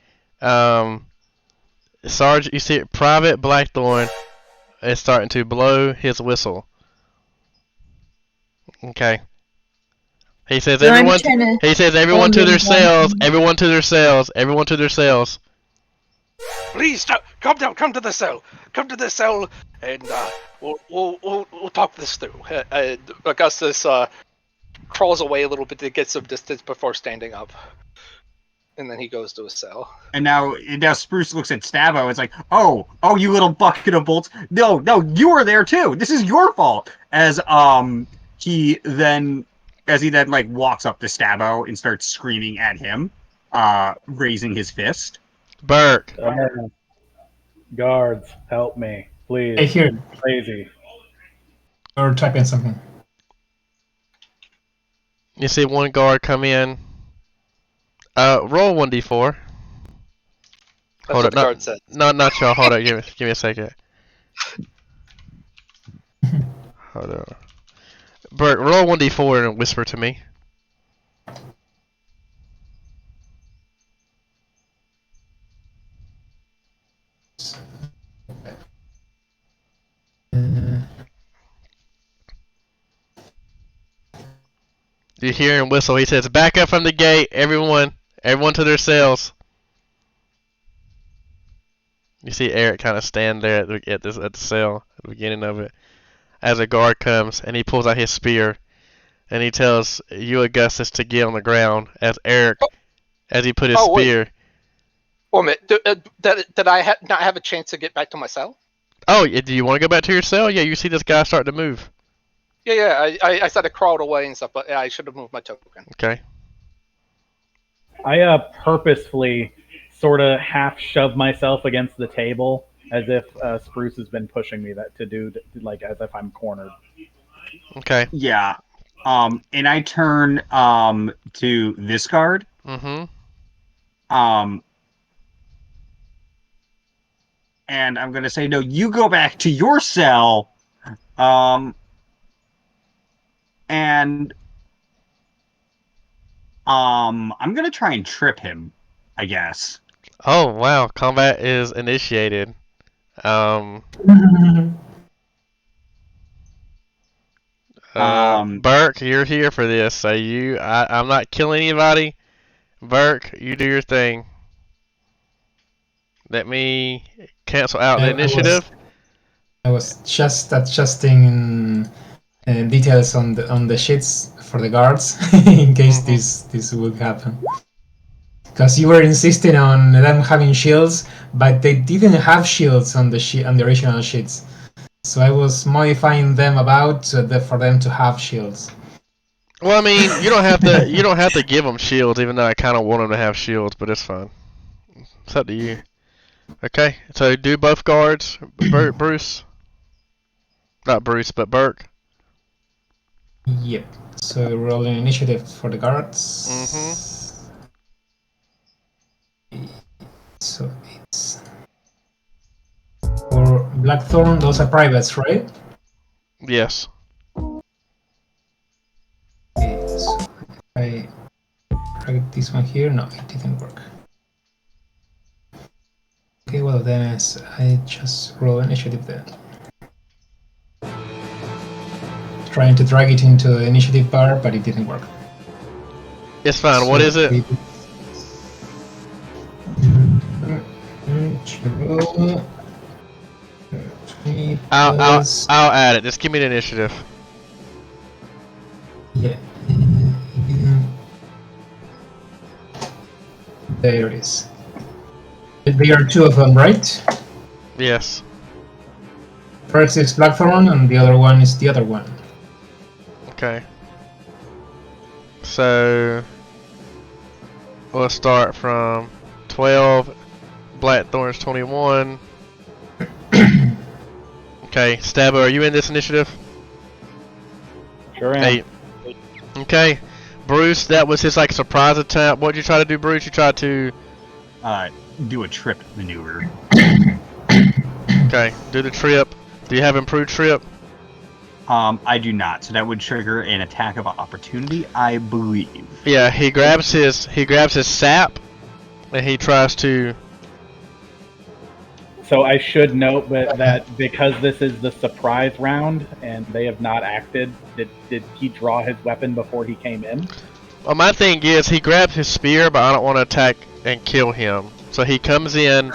Sergeant. You see Private Blackthorn is starting to blow his whistle. Okay. He says So everyone. He says everyone to their cells. Everyone to their cells. Everyone to their cells. Please stop. Come down. Come to the cell. Come to the cell, and we'll talk this through. And Augustus crawls away a little bit to get some distance before standing up, and then he goes to his cell. And now Spruce looks at Stavo. It's like, oh, you little bucket of bolts. No, you were there too. This is your fault. As he then like walks up to Stavo and starts screaming at him, raising his fist. Burke. Guards, help me, please. Hey, here. I'm crazy. Or type in something. You see one guard come in. Roll 1d4. That's what the guard said. No, not y'all. Hold on. Give me a second. Hold on. Bert, roll 1d4 and whisper to me. You hear him whistle. He says, "Back up from the gate, everyone to their cells." You see Eric kind of stand there at the cell at the beginning of it, as a guard comes and he pulls out his spear, and he tells you, Augustus, to get on the ground as Eric, as he put his spear. Wait a minute. Did I not have a chance to get back to my cell? Oh, do you want to go back to your cell? Yeah, you see this guy starting to move. Yeah. I said I crawled away and stuff, but I should have moved my token. Okay. I purposefully sort of half shove myself against the table as if Spruce has been pushing me that to do like as if I'm cornered. Okay. Yeah. And I turn to this guard. Mm-hmm. And I'm gonna say, no, you go back to your cell. And I'm gonna try and trip him, I guess. Oh wow, combat is initiated. Burke, you're here for this, so I'm not killing anybody. Burke, you do your thing. Let me cancel out the initiative. I was just adjusting details on the sheets for the guards in case this would happen. Because you were insisting on them having shields, but they didn't have shields on the original sheets. So I was modifying them about for them to have shields. Well, I mean, you don't have to give them shields, even though I kind of want them to have shields, but it's fine. It's up to you. Okay, so do both guards, Bruce. Not Bruce, but Burke. Yep. So rolling initiative for the guards. So it's for Blackthorn. Those are privates, right? Yes. Okay, so if I drag this one here, no, it didn't work. Okay, well then I just roll initiative then. Trying to drag it into the initiative bar, but it didn't work. It's fine. What is it? I'll add it. Just give me the initiative. Yeah. There it is. There are two of them, right? Yes. First is Blackthorn, and the other one is the other one. Okay. So we'll start from 12. Blackthorn's 21. Okay, Stabbo, are you in this initiative? Sure am. 8. Okay, Bruce, that was his like surprise attempt. What did you try to do, Bruce? You tried to do a trip maneuver. Okay, do the trip. Do you have improved trip? I do not, so that would trigger an attack of opportunity, I believe. Yeah, he grabs his sap, and he tries to. So I should note that because this is the surprise round and they have not acted, did he draw his weapon before he came in? Well, my thing is he grabs his spear, but I don't want to attack and kill him. So he comes in.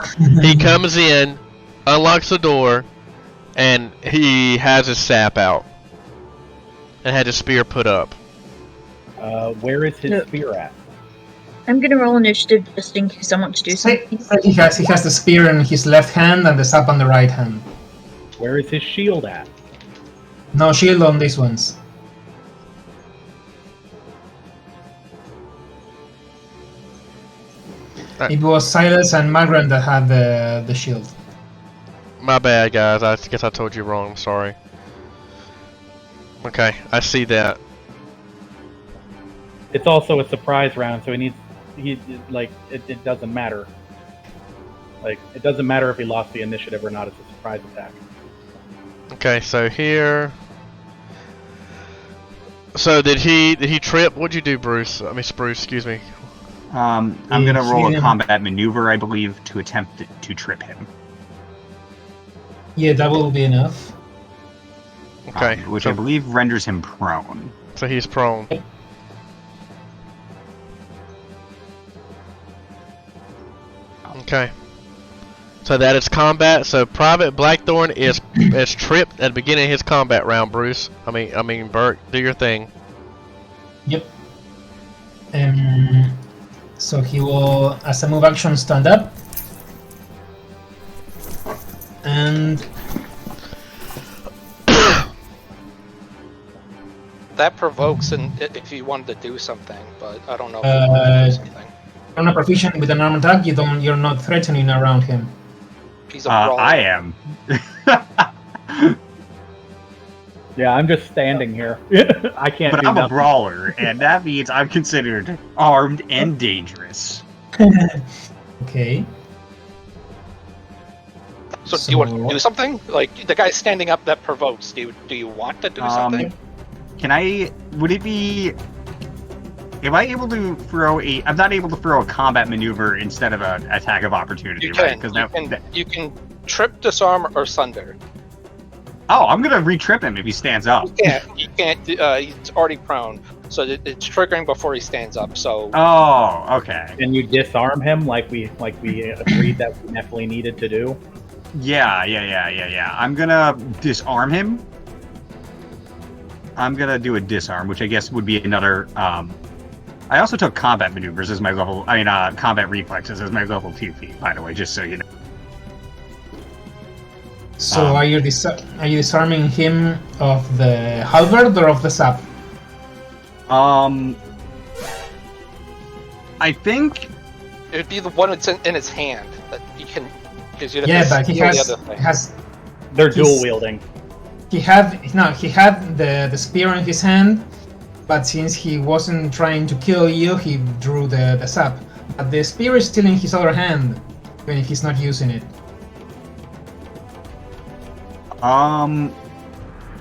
Unlocks the door, and he has his sap out, and had his spear put up. Where is his spear at? I'm gonna roll initiative just in case I want to do something. He has the spear in his left hand and the sap on the right hand. Where is his shield at? No shield on these ones. It was Silas and Magran that had the shield. My bad, guys. I guess I told you wrong. I'm sorry. Okay, I see that. It's also a surprise round, so it doesn't matter. Like, it doesn't matter if he lost the initiative or not. It's a surprise attack. Okay, so here. So did he trip? What'd you do, Bruce? I mean, Spruce. Excuse me. I'm gonna roll a combat maneuver, I believe, to attempt to trip him. Yeah, that will be enough. Okay. Which I believe renders him prone. So he's prone. Okay. So that is combat. So Private Blackthorn is tripped at the beginning of his combat round, Bruce. I mean Burke, do your thing. Yep. So he will, as a move action, stand up. And that provokes if you wanted to do something, but I don't know if you Uh, wanted to do something. You're not proficient with an arm attack. You're not threatening around him. He's a brawler. I am. Yeah, I'm just standing here. I can't But do I'm a nothing. brawler, and that means I'm considered armed and dangerous. Okay. So do you want to do something? Like the guy standing up that provokes. Do you want to do something? Can I? Would it be? Am I able to throw a? I'm not able to throw a combat maneuver instead of an attack of opportunity, You right? can. You can trip, disarm, or sunder. Oh, I'm gonna re-trip him if he stands up. You can't. He's already prone, so it's triggering before he stands up. So. Oh, okay. Can you disarm him like we agreed that we definitely needed to do? Yeah. I'm gonna disarm him. I'm gonna do a disarm, which I guess would be another. I also took combat maneuvers as my level. Combat reflexes as my level 2 feat. By the way, just so you know. So are you disarming him of the halberd or of the sap? I think It'd be the one that's in his hand that he can. Because you'd have Yeah, to but he steal the has other thing. They're He's- dual wielding. He had the spear in his hand, but since he wasn't trying to kill you, he drew the sap. But the spear is still in his other hand, even if he's not using it.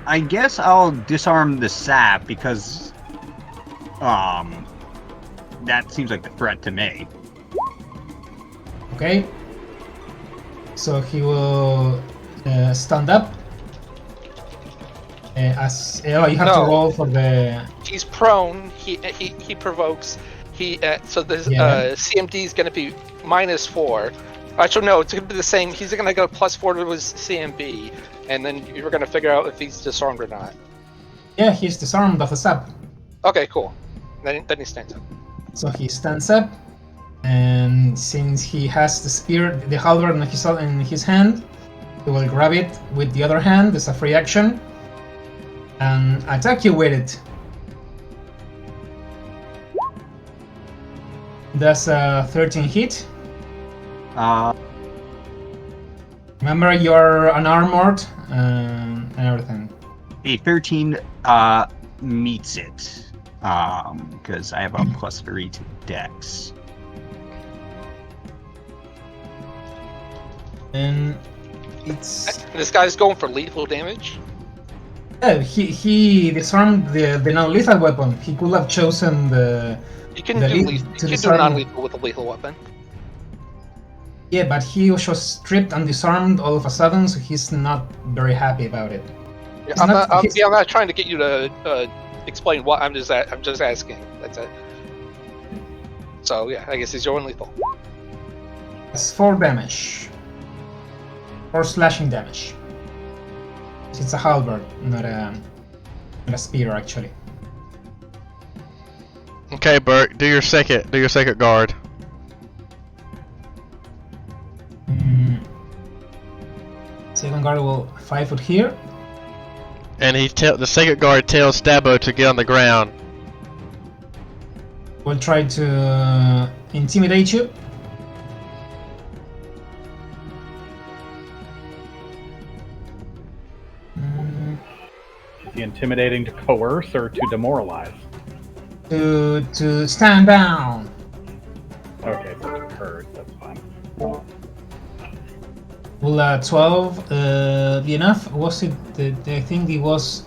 I guess I'll disarm the sap because that seems like the threat to me. Okay. So he will stand up. You have to roll for the. He's prone. He provokes. So the CMD is going to be -4. Actually, no, it's going to be the same. He's going to go +4 to his CMB, and then you're going to figure out if he's disarmed or not. Yeah, he's disarmed of the sap. Okay, cool. Then he stands up. So he stands up, and since he has the spear, the halberd in his hand, he will grab it with the other hand. It's a free action, and attack you with it. That's a 13 hit. Remember, you're unarmored and everything. A 13 meets it because I have a +3 to Dex. And it's This guy's going for lethal damage. he disarmed the non-lethal weapon. He could have chosen the. You can The do lead- lethal. to You can do disarm- non-lethal with a lethal weapon. Yeah, but he was just stripped and disarmed all of a sudden, so he's not very happy about it. Yeah, It's I'm not- not. he's- I'm not trying to get you to explain what. I'm just asking. That's it. So yeah, I guess he's going lethal. It's 4 damage. 4 slashing damage. It's a halberd, not a spear, actually. Okay, Bert, do your second guard. Second guard will 5 foot here. And the second guard tells Dabo to get on the ground. Will try to intimidate you. Is he intimidating to coerce or to demoralize? To stand down. Okay, so to curse, that's fine. Will 12 be enough? Was it? I think it was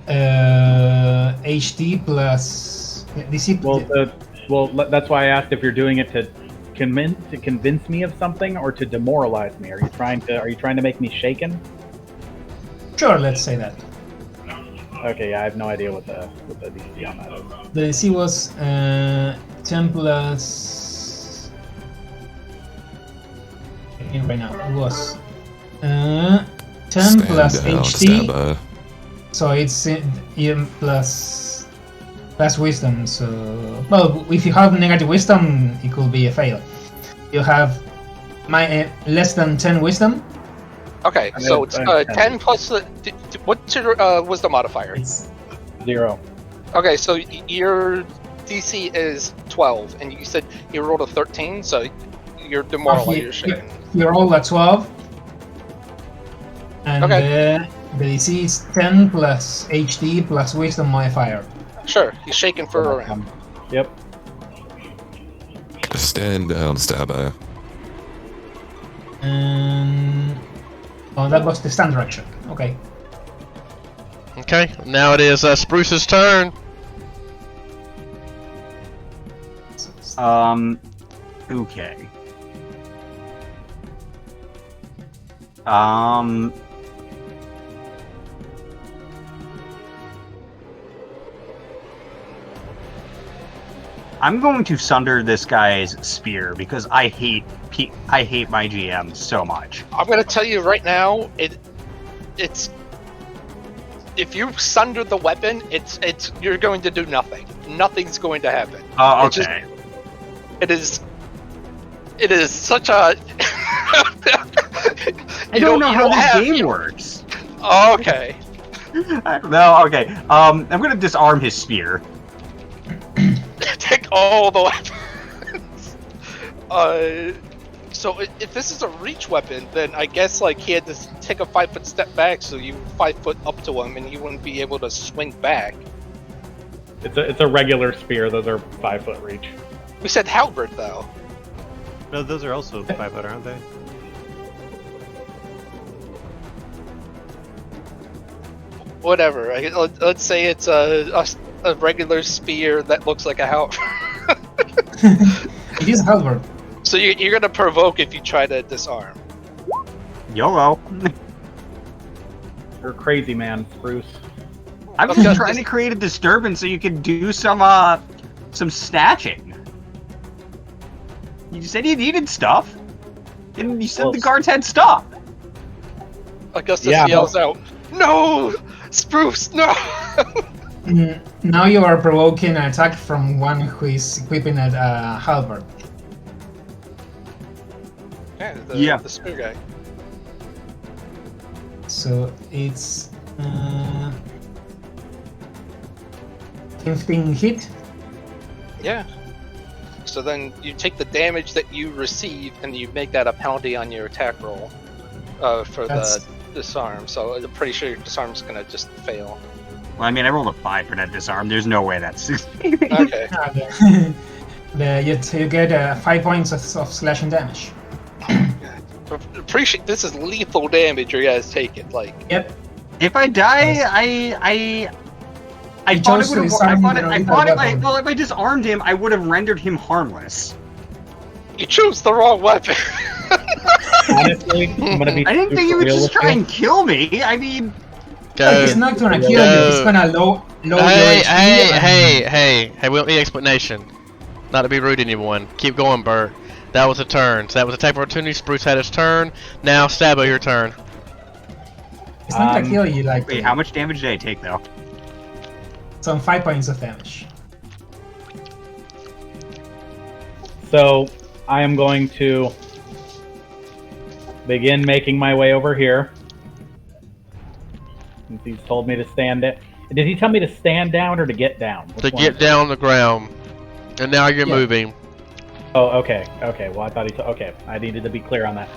HD plus DC. That's why I asked if you're doing it to convince me of something or to demoralize me. Are you trying to make me shaken? Sure, let's say that. Okay, I have no idea what the DC on that is. The DC was 10 plus. Checking right now. It was 10 plus HD. So it's plus wisdom. So well, if you have negative wisdom, it could be a fail. You have less than 10 wisdom. Okay, so it's 10 plus. What's your wisdom modifier? It's 0. Okay, so your DC is 12, and you said you rolled a 13, so you're demoralized. You're shaken. You roll a 12. And the DC is 10 plus HD plus wisdom modifier. Sure, he's shaken for a round. Yep. Stand down, Stabbo. Oh, that was the standard action. Okay. Okay, now it is Spruce's turn. Okay. I'm going to sunder this guy's spear because I hate my GM so much. I'm gonna tell you right now, it's if you sunder the weapon, it's you're going to do nothing. Nothing's going to happen. Oh, okay. It is such a. I don't know how this game works. Okay. I don't know. Okay. I'm gonna disarm his spear. Take all the weapons. So if this is a reach weapon, then I guess like he had to take a 5-foot step back, so you 5 foot up to him, and you wouldn't be able to swing back. It's a regular spear. Those are 5 foot reach. We said halberd though. No, those are also 5 foot, aren't they? Whatever. Let's say it's a regular spear that looks like a halberd. It is halberd. So you're gonna provoke if you try to disarm. YOLO. You're crazy, man, Bruce. I'm just trying to create a disturbance so you can do some snatching. You said you needed stuff, and you said the guards had stuff. Augustus yells out, "No! Spruce, no!" Now you are provoking an attack from one who is equipping a halberd. Yeah, the spear guy. So it's 15 hit. Yeah. So then you take the damage that you receive, and you make that a penalty on your attack roll for the disarm. So I'm pretty sure your disarm's gonna just fail. Well, I mean, I rolled a 5 for that disarm. There's no way that's 16. Okay. You get 5 points of slashing damage. Appreciate this is lethal damage you guys take it. Like. Yep. If I die, I thought it would have. I thought if I disarmed him, I would have rendered him harmless. You chose the wrong weapon. Honestly, I'm gonna be. I didn't think he would just try and kill me. I mean, he's not gonna kill you. He's gonna low your HP. Hey! We don't need explanation. Not to be rude to anyone. Keep going, Bert. That was a turn. So that was attack of opportunity. Spruce had his turn. Now, Stabbo, your turn. It's not gonna kill you like. Wait, how much damage did I take though? Some 5 points of damage. So I am going to begin making my way over here. Since he's told me to stand it. Did he tell me to stand down or to get down? To get down on the ground. And now you're moving. Oh, okay. Okay. Well, I thought he. Okay, I needed to be clear on that.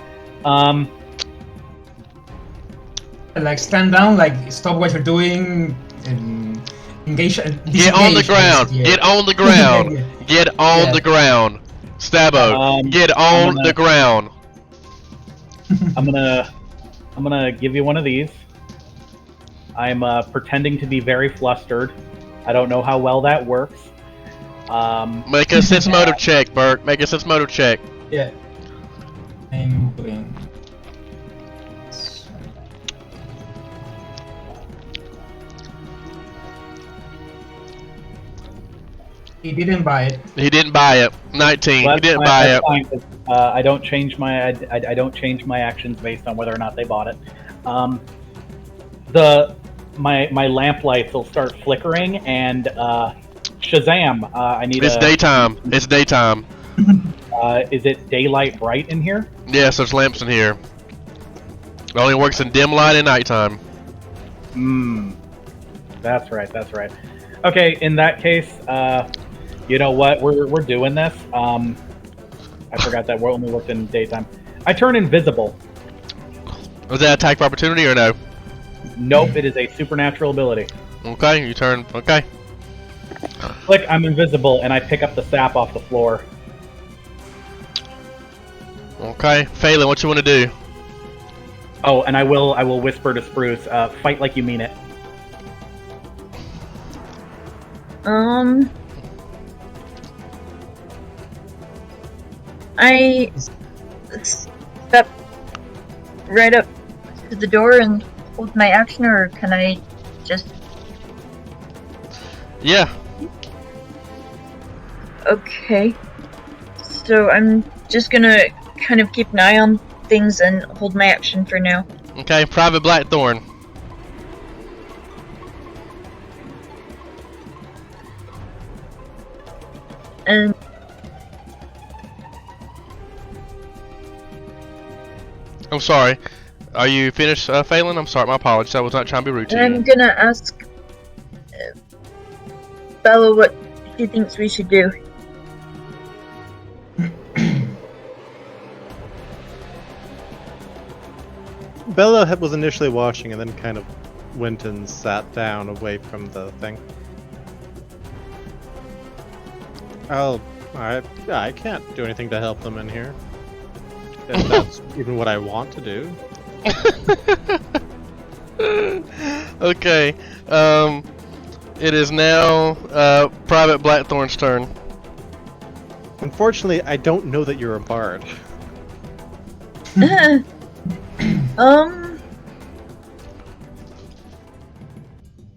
Like stand down. Like stop what you're doing. And engage. Get on the ground. Get on the ground. Get on the ground. Stabbo. Get on the ground. I'm gonna give you one of these. I'm pretending to be very flustered. I don't know how well that works. Make a sense motive check, Bert. Make a sense motive check. Yeah. I'm putting. He didn't buy it. He didn't buy it. 19. Well, he didn't buy it. Fine, I don't change my I don't change my actions based on whether or not they bought it. My lamp lights will start flickering and Shazam! I need. It's daytime. It's daytime. Is it daylight bright in here? Yes, there's lamps in here. It only works in dim light and nighttime. That's right. That's right. Okay, in that case, you know what? We're doing this. I forgot that we're only worked in daytime. I turn invisible. Was that attack of opportunity or no? Nope, it is a supernatural ability. Okay, you turn. Okay. Click, I'm invisible, and I pick up the sap off the floor. Okay, Phelan, what you want to do? Oh, and I will whisper to Spruce, fight like you mean it. I step right up to the door and hold my action, or can I just... Yeah. Okay. So I'm just gonna kind of keep an eye on things and hold my action for now. Okay, Private Blackthorn. And I'm sorry. Are you finished, Phelan? I'm sorry, my apologies. I was not trying to be rude to you. I'm gonna ask Bella what she thinks we should do. Bella was initially washing and then kind of went and sat down away from the thing. I can't do anything to help them in here. If that's even what I want to do. Okay. It is now Private Blackthorn's turn. Unfortunately, I don't know that you're a bard.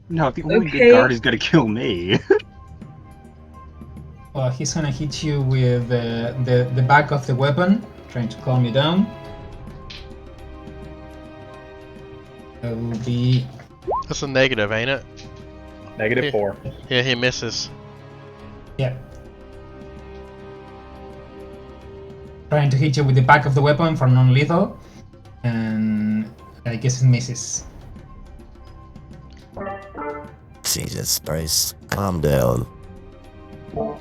No, the only Okay. good guard is gonna kill me. Well, he's gonna hit you with the back of the weapon, trying to calm you down. That will be... That's a negative, ain't it? -4. Yeah, he misses. yeah. Trying to hit you with the back of the weapon for non-lethal, and I guess it misses. Jesus Christ, calm down. Well,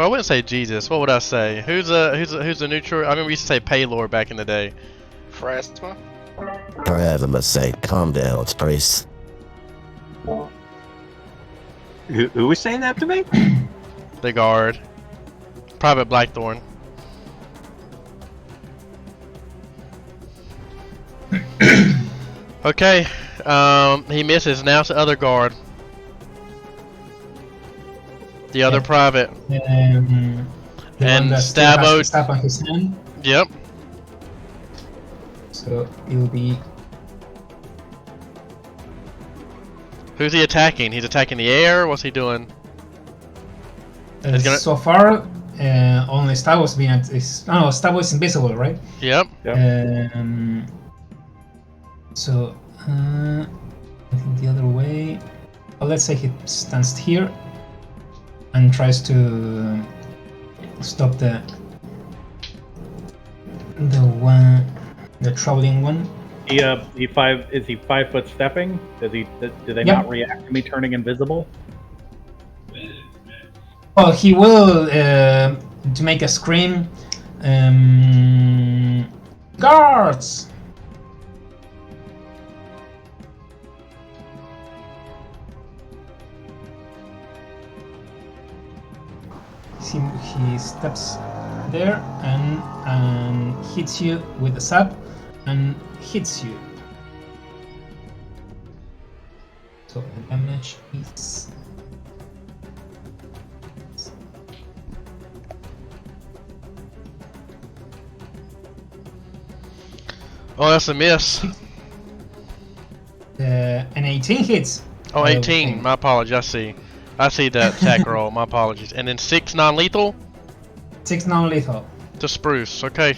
I wouldn't say Jesus. What would I say? Who's a neutral? I remember we used to say Paylor back in the day. Phrasma? For heaven's sake, calm down, Trace. Who was saying that to me? The guard. Private Blackthorn. Okay. He misses. Now it's the other guard. The other private. The And one that still has Stabo- the stab on his hand. Yep. So it'll be... Who's he attacking? He's attacking the air? What's he doing? He's gonna- So far, only Stabo's been at... Oh, Stabo is invisible, right? Yep. So, I think the other way... Well, let's say he stands here and tries to stop the troubling one. Is he 5 foot stepping? Do they Yep. not react to me turning invisible? Well, he will to make a scream. Guards! He steps there and hits you with the sap and hits you. So the damage is... Oh, that's a miss. An 18 hits. Oh, I 18. think. My apologies. I see that attack roll. My apologies. And then 6 non-lethal 6 non-lethal. to Spruce. Okay.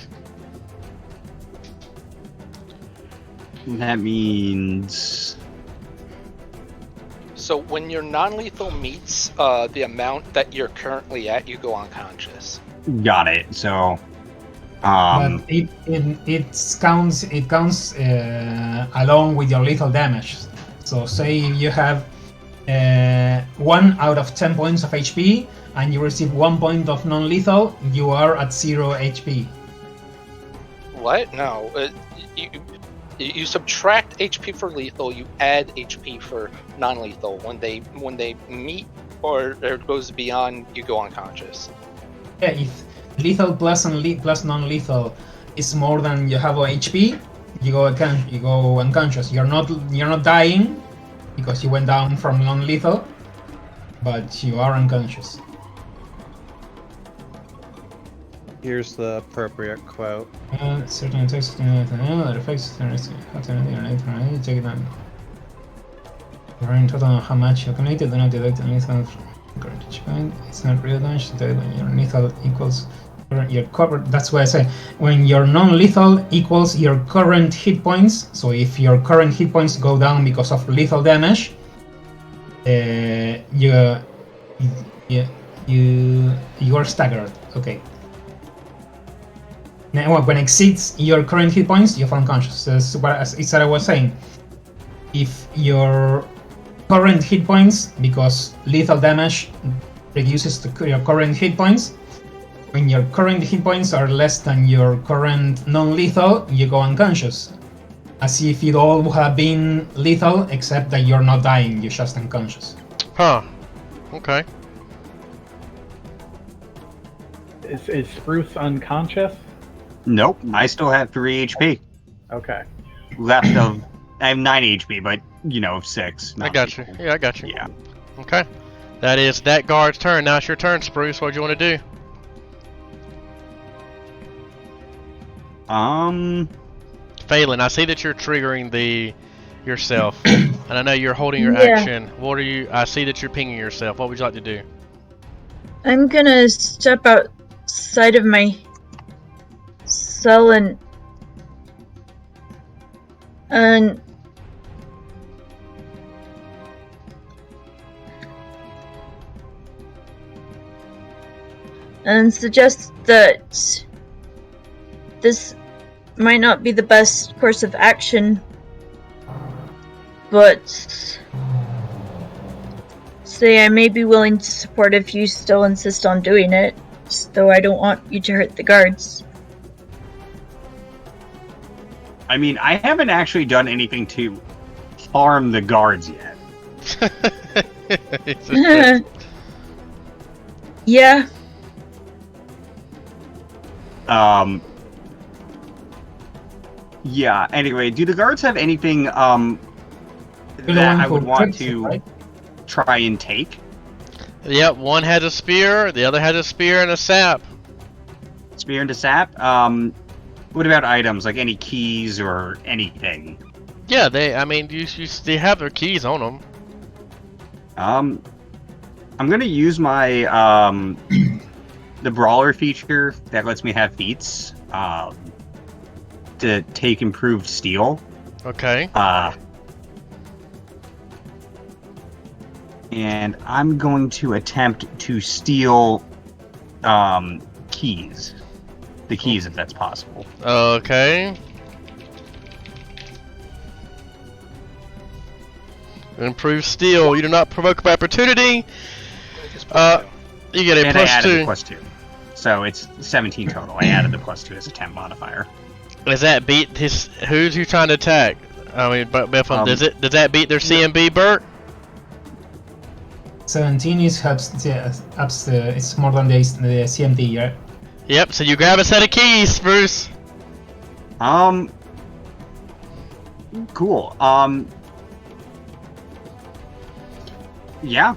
That means... So when your non-lethal meets the amount that you're currently at, you go unconscious. Got it. So... But it counts along with your lethal damage. So say if you have 1 out of 10 points of HP and you receive 1 point of non-lethal, you are at 0 HP. What? No. You subtract HP for lethal. You add HP for non-lethal. When they meet or it goes beyond, you go unconscious. Yeah, if lethal plus non-lethal is more than you have HP, you go unconscious. You're not dying because you went down from non-lethal, but you are unconscious. Here's the appropriate quote. Certain attacks that affects check it out. You're in total how much you accumulated, do not deduct any lethal coverage point. It's not real damage, when your lethal equals your cover. That's why I say when your non-lethal equals your current hit points. So if your current hit points go down because of lethal damage, you are staggered. Okay. Now, when it exceeds your current hit points, you're unconscious. That's what I was saying. If your current hit points, because lethal damage reduces your current hit points, when your current hit points are less than your current non-lethal, you go unconscious. As if it all would have been lethal, except that you're not dying, you're just unconscious. Huh. Okay. Is Spruce unconscious? Nope, I still have 3 HP Okay. left of. I have 9 HP, but 6. I got you. Yeah, I got you. Yeah. Okay. That is that guard's turn. Now it's your turn, Spruce. What do you want to do? Phelan, I see that you're triggering yourself, and I know you're holding your action. What are you? I see that you're pinging yourself. What would you like to do? I'm gonna step outside of my cell and suggest that this might not be the best course of action, but say I may be willing to support if you still insist on doing it, though I don't want you to hurt the guards. I mean, I haven't actually done anything to harm the guards yet. Yeah. Yeah, anyway, do the guards have anything that I would want to try and take? Yep, one has a spear, the other has a spear and a sap. Spear and a sap? What about items, like any keys or anything? Yeah, they have their keys on them. I'm gonna use my, the brawler feature that lets me have feats, to take improved steel. Okay. And I'm going to attempt to steal keys. The keys, if that's possible. Okay. Improve steel. You do not provoke by opportunity. You get a and plus I added 2. the plus 2. So it's 17 total. I added the plus 2 as a temp modifier. Does that beat his? Who's he trying to attack? I mean, but does that beat their CMB, Bert? 17 is it's more than the CMD, yeah. Yep. So you grab a set of keys, Spruce. Cool. Yeah.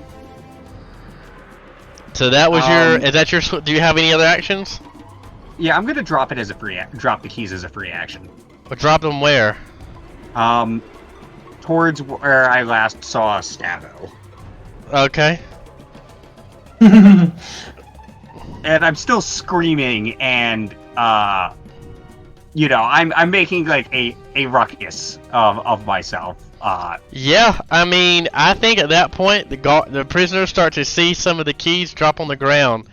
So that was your. Is that your? Do you have any other actions? Yeah, I'm gonna drop it as a drop the keys as a free action. Or drop them where? Towards where I last saw Stavo. Okay. And I'm still screaming, and I'm making like a ruckus of myself. Yeah, I mean, I think at that point the prisoners start to see some of the keys drop on the ground,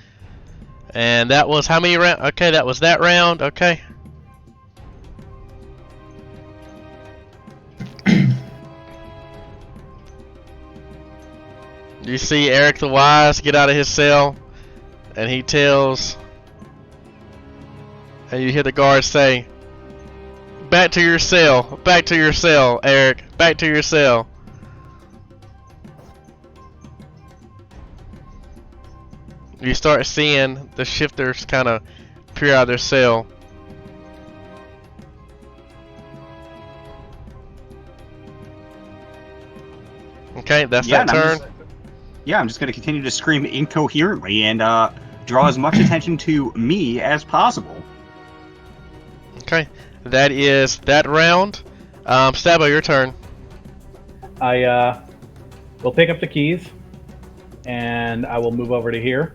and that was how many rounds? Okay, that was that round. Okay. You see Eric the Wise get out of his cell, and he tells, and you hear the guard say, "Back to your cell, Eric, back to your cell." You start seeing the shifters kind of peer out of their cell. Okay, that's that turn. I'm just going to continue to scream incoherently and draw as much attention to me as possible. Okay, that is that round. Sabo, your turn. I will pick up the keys, and I will move over to here.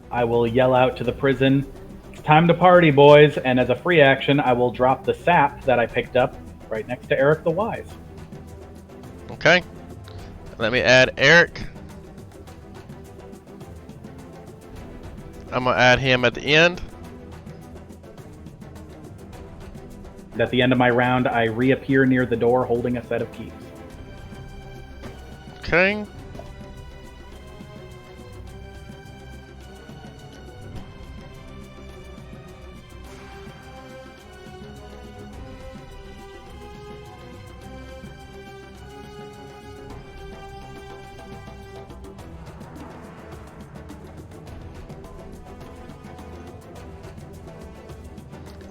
I will yell out to the prison, "It's time to party, boys!" And as a free action, I will drop the sap that I picked up right next to Eric the Wise. Okay. Let me add Eric. I'm going to add him at the end. And at the end of my round, I reappear near the door holding a set of keys. Okay.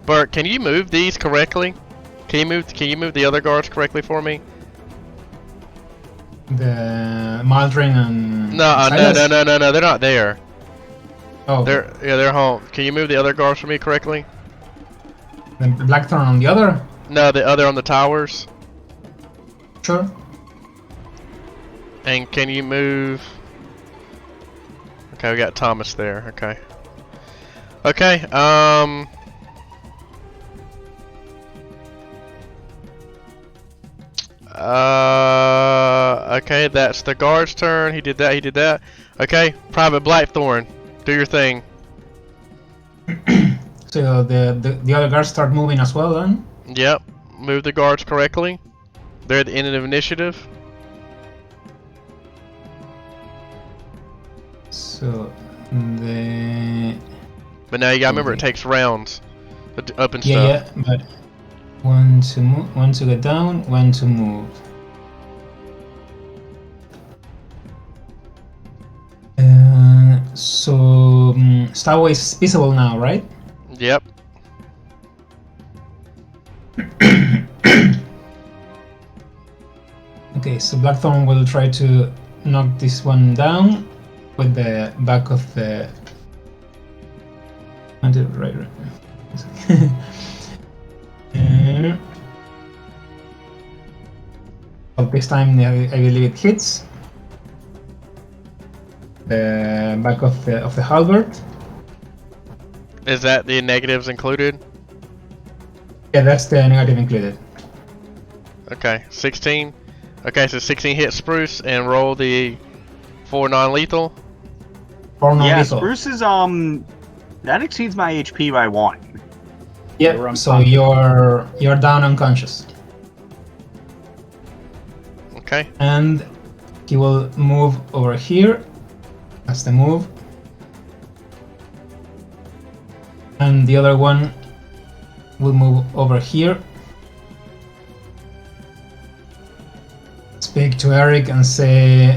Bert, can you move these correctly? Can you move the other guards correctly for me? The Maldrin and No, Silas? no, they're not there. Oh, They're home. Can you move the other guards for me correctly? the Blackthorn on the other? No, the other on the towers. Sure. And can you move? Okay, we got Thomas there. Okay. Okay. Okay, that's the guard's turn. He did that. Okay, Private Blackthorn, do your thing. So the other guards start moving as well then? Yep, move the guards correctly. They're at the end of initiative. So the... But now you gotta remember it takes rounds. Up and stuff. Yeah, but one to move, one to get down, one to move. So Starway is visible now, right? Yep. Okay, so Blackthorn will try to knock this one down with the back of the... Right. This time I believe it hits the back of the halberd. Is that the negatives included? Yeah, that's the negative included. Okay, 16. Okay, so 16 hit Spruce and roll the 4 non-lethal. 4 non-lethal. Yeah, Spruce is that exceeds my HP by 1. Yep. So you're down unconscious. Okay. And he will move over here. That's the move. And the other one will move over here. Speak to Eric and say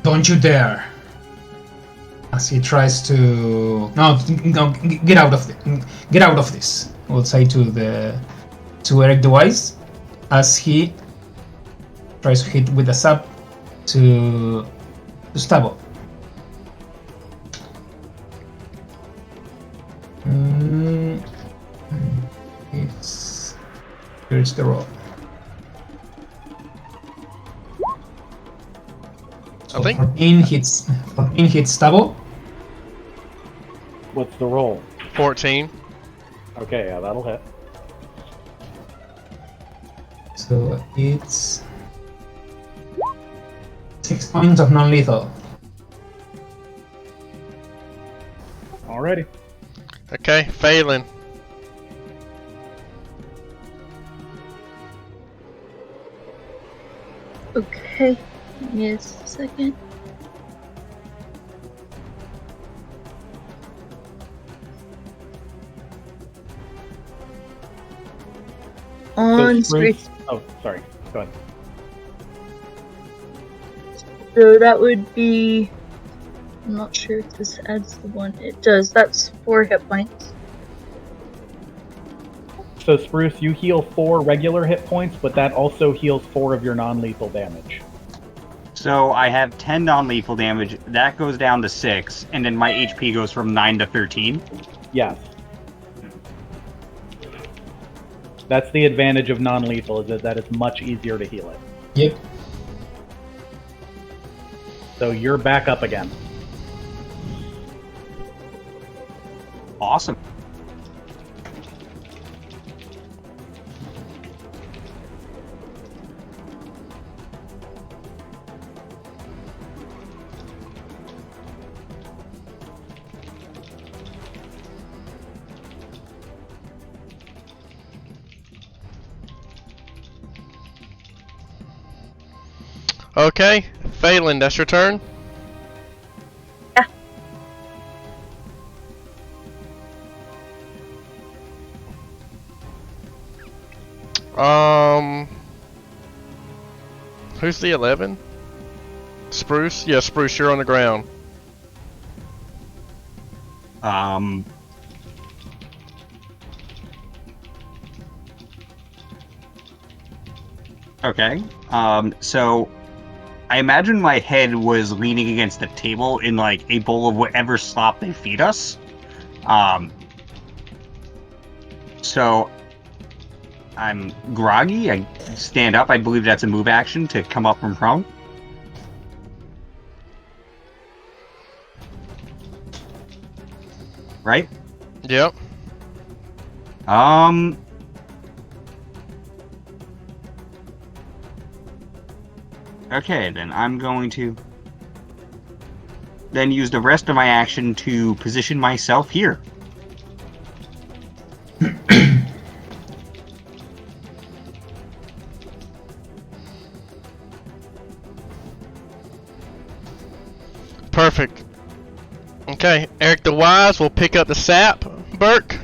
don't you dare! As he tries to get out of this. I will say to Eric the Wise as he tries to hit with the sap to Stabo. Here's the roll. So I think 14 hits Stabo. What's the roll? 14. Okay, yeah, that'll hit. So it's 6 points of non-lethal. Alrighty. Okay, Phelan. Okay, give me a second. On Spruce. Oh, sorry. Go ahead. So that would be. I'm not sure if this adds the one. It does. That's 4 hit points. So Spruce, you heal 4 regular hit points, but that also heals 4 of your non-lethal damage. So I have 10 non-lethal damage. That goes down to 6, and then my HP goes from 9 to 13. Yes. That's the advantage of non-lethal, is that it's much easier to heal it. Yep. So you're back up again. Awesome. Okay, Phelan, that's your turn. Yeah. Who's the 11? Spruce? Yeah, Spruce, you're on the ground. Okay. So I imagine my head was leaning against the table in like a bowl of whatever slop they feed us. So I'm groggy. I stand up. I believe that's a move action to come up from prone. Right? Yep. Okay, then I'm going to then use the rest of my action to position myself here. Perfect. Okay, Eric the Wise will pick up the sap, Burke.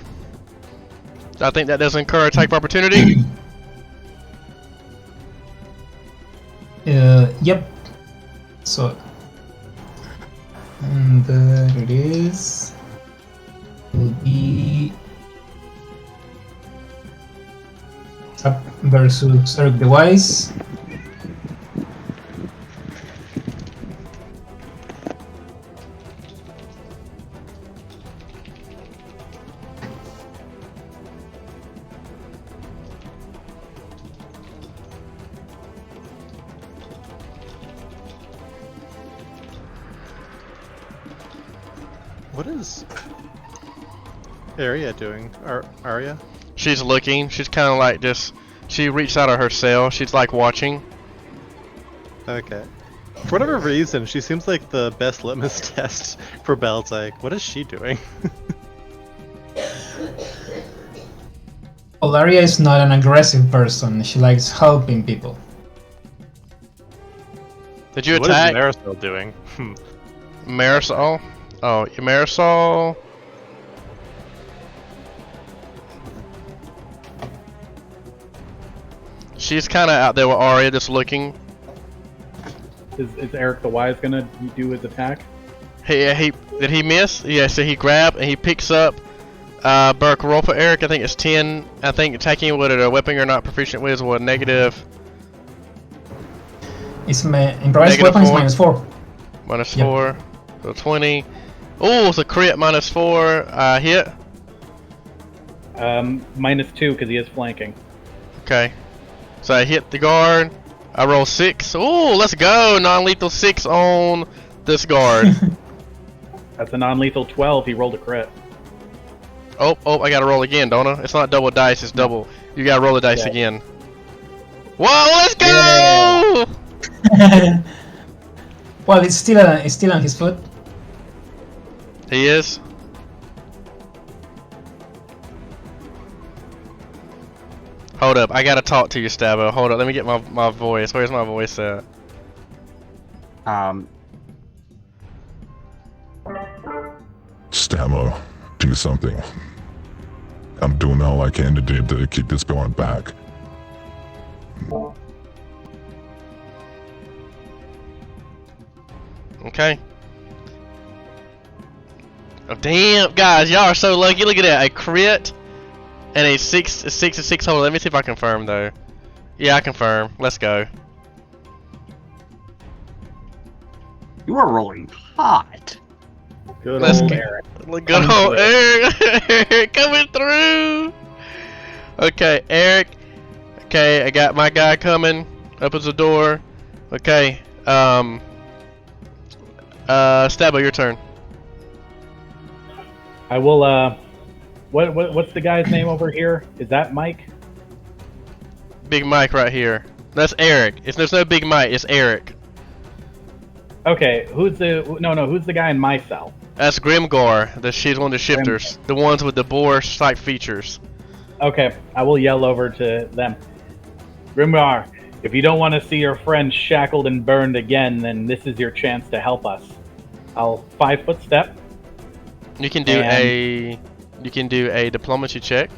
I think that does incur attack of opportunity. Yep. So, and there it is. Will be Sap versus Eric the Wise. What is Arya doing? Arya? She's looking. She's kind of like just. She reached out of her cell. She's like watching. Okay. For whatever reason, she seems like the best litmus test for Belzec. What is she doing? Olaria is not an aggressive person. She likes helping people. Did you What attack? is Marisol doing? Marisol? Oh, Marisol. She's kind of out there with Arya, just looking. Is Eric the Wise gonna do his attack? He did he miss? Yeah, so he grabbed and he picks up Burke. Roll for Eric. I think it's 10. I think attacking with a weapon you're not proficient with is what, negative. It's improvised Negative weapon is 4. -4. Minus Yep. 4. So 20. Oh, it's a crit. -4. Hit. -2 because he is flanking. Okay. So I hit the guard. I roll 6. Oh, let's go. Non-lethal 6 on this guard. That's a non-lethal 12. He rolled a crit. Oh, I gotta roll again, don't I? It's not double dice, it's double. You gotta roll the dice Yeah. again. Whoa, let's go! Well, it's still on his foot. He is. Hold up, I gotta talk to you, Stabo. Hold up, let me get my voice. Where's my voice at? Stamo, do something. I'm doing all I can to keep this going back. Okay. Oh, damn, guys, y'all are so lucky. Look at that, a crit and a 6 hold. Let me see if I confirm though. Yeah, I confirm. Let's go. You are rolling hot. Good Let's old get- Eric. Good old Eric coming through. Okay, Eric. Okay, I got my guy coming. Opens the door. Okay. Stabo, your turn. I will. What's the guy's name over here? Is that Mike? Big Mike right here. That's Eric. There's no Big Mike. It's Eric. Okay, who's the guy in my cell? That's Grimgar. She's one of the shifters. The ones with the boar-type features. Okay, I will yell over to them. Grimgar, if you don't want to see your friend shackled and burned again, then this is your chance to help us. I'll 5-foot step. You can do a diplomacy check.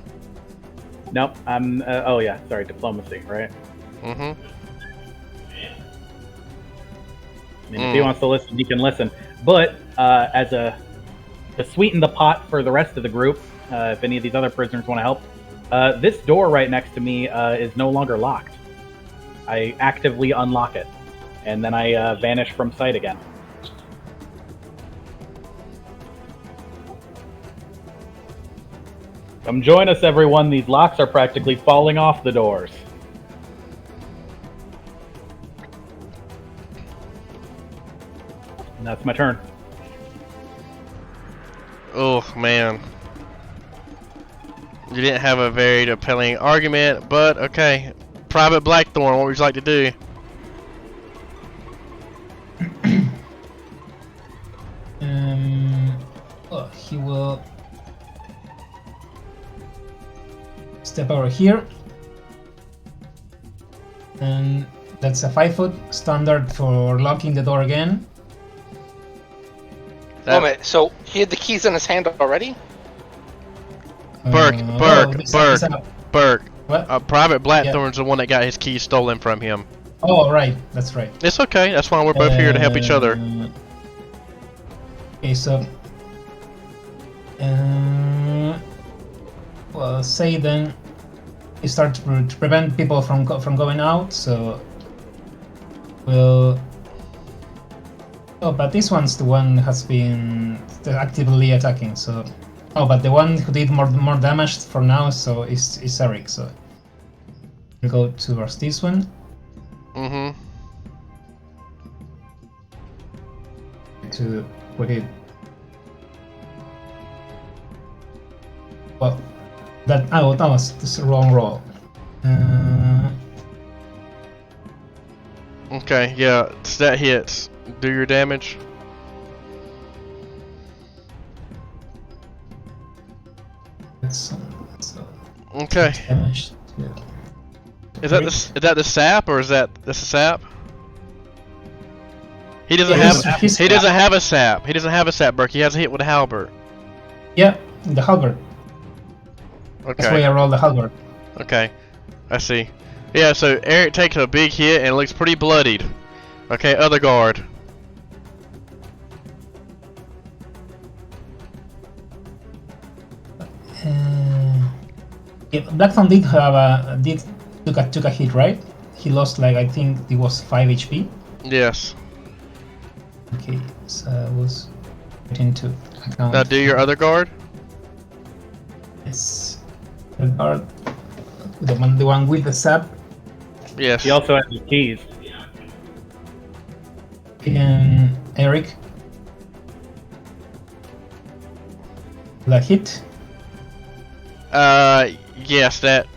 Nope, I'm. Oh yeah, sorry, diplomacy, right? Mm-hmm. I mean, if he wants to listen, he can listen. But to sweeten the pot for the rest of the group, if any of these other prisoners want to help, this door right next to me is no longer locked. I actively unlock it, and then I vanish from sight again. Come join us, everyone. These locks are practically falling off the doors. And that's my turn. Oh man. You didn't have a very appealing argument, but okay. Private Blackthorn, what would you like to do? Well, he will step over here, and that's a 5-foot standard for locking the door again. Moment, so he had the keys in his hand already? Burke. What? Private Blackthorn's the one that got his keys stolen from him. Oh, right, that's right. It's okay, that's why we're both here to help each other. Okay, so well, say then you start to prevent people from going out. So we'll. Oh, but this one's the one has been actively attacking. So, oh, but the one who did more damage for now, so is Eric. So we'll go towards this one. Mm-hmm. To put it. Well, that was the wrong roll. Okay, yeah, that hits. Do your damage. Okay. Damage. Is that the sap or is that the sap? He doesn't Yeah, have he's- he doesn't have a sap. He doesn't have a sap, Burke. He has a hit with a halberd. Yeah, the halberd. That's why Okay. I rolled the halberd. Okay. I see. Yeah, so Eric takes a big hit and looks pretty bloodied. Okay, other guard. Yeah, Blackthorn did have took a hit, right? He lost like I think it was 5 HP. Yes. Okay, so I was putting to account. Now do your other guard. Yes. The guard, the one with the sap. Yes. He also has his keys. And Eric. The hit. Yes, that.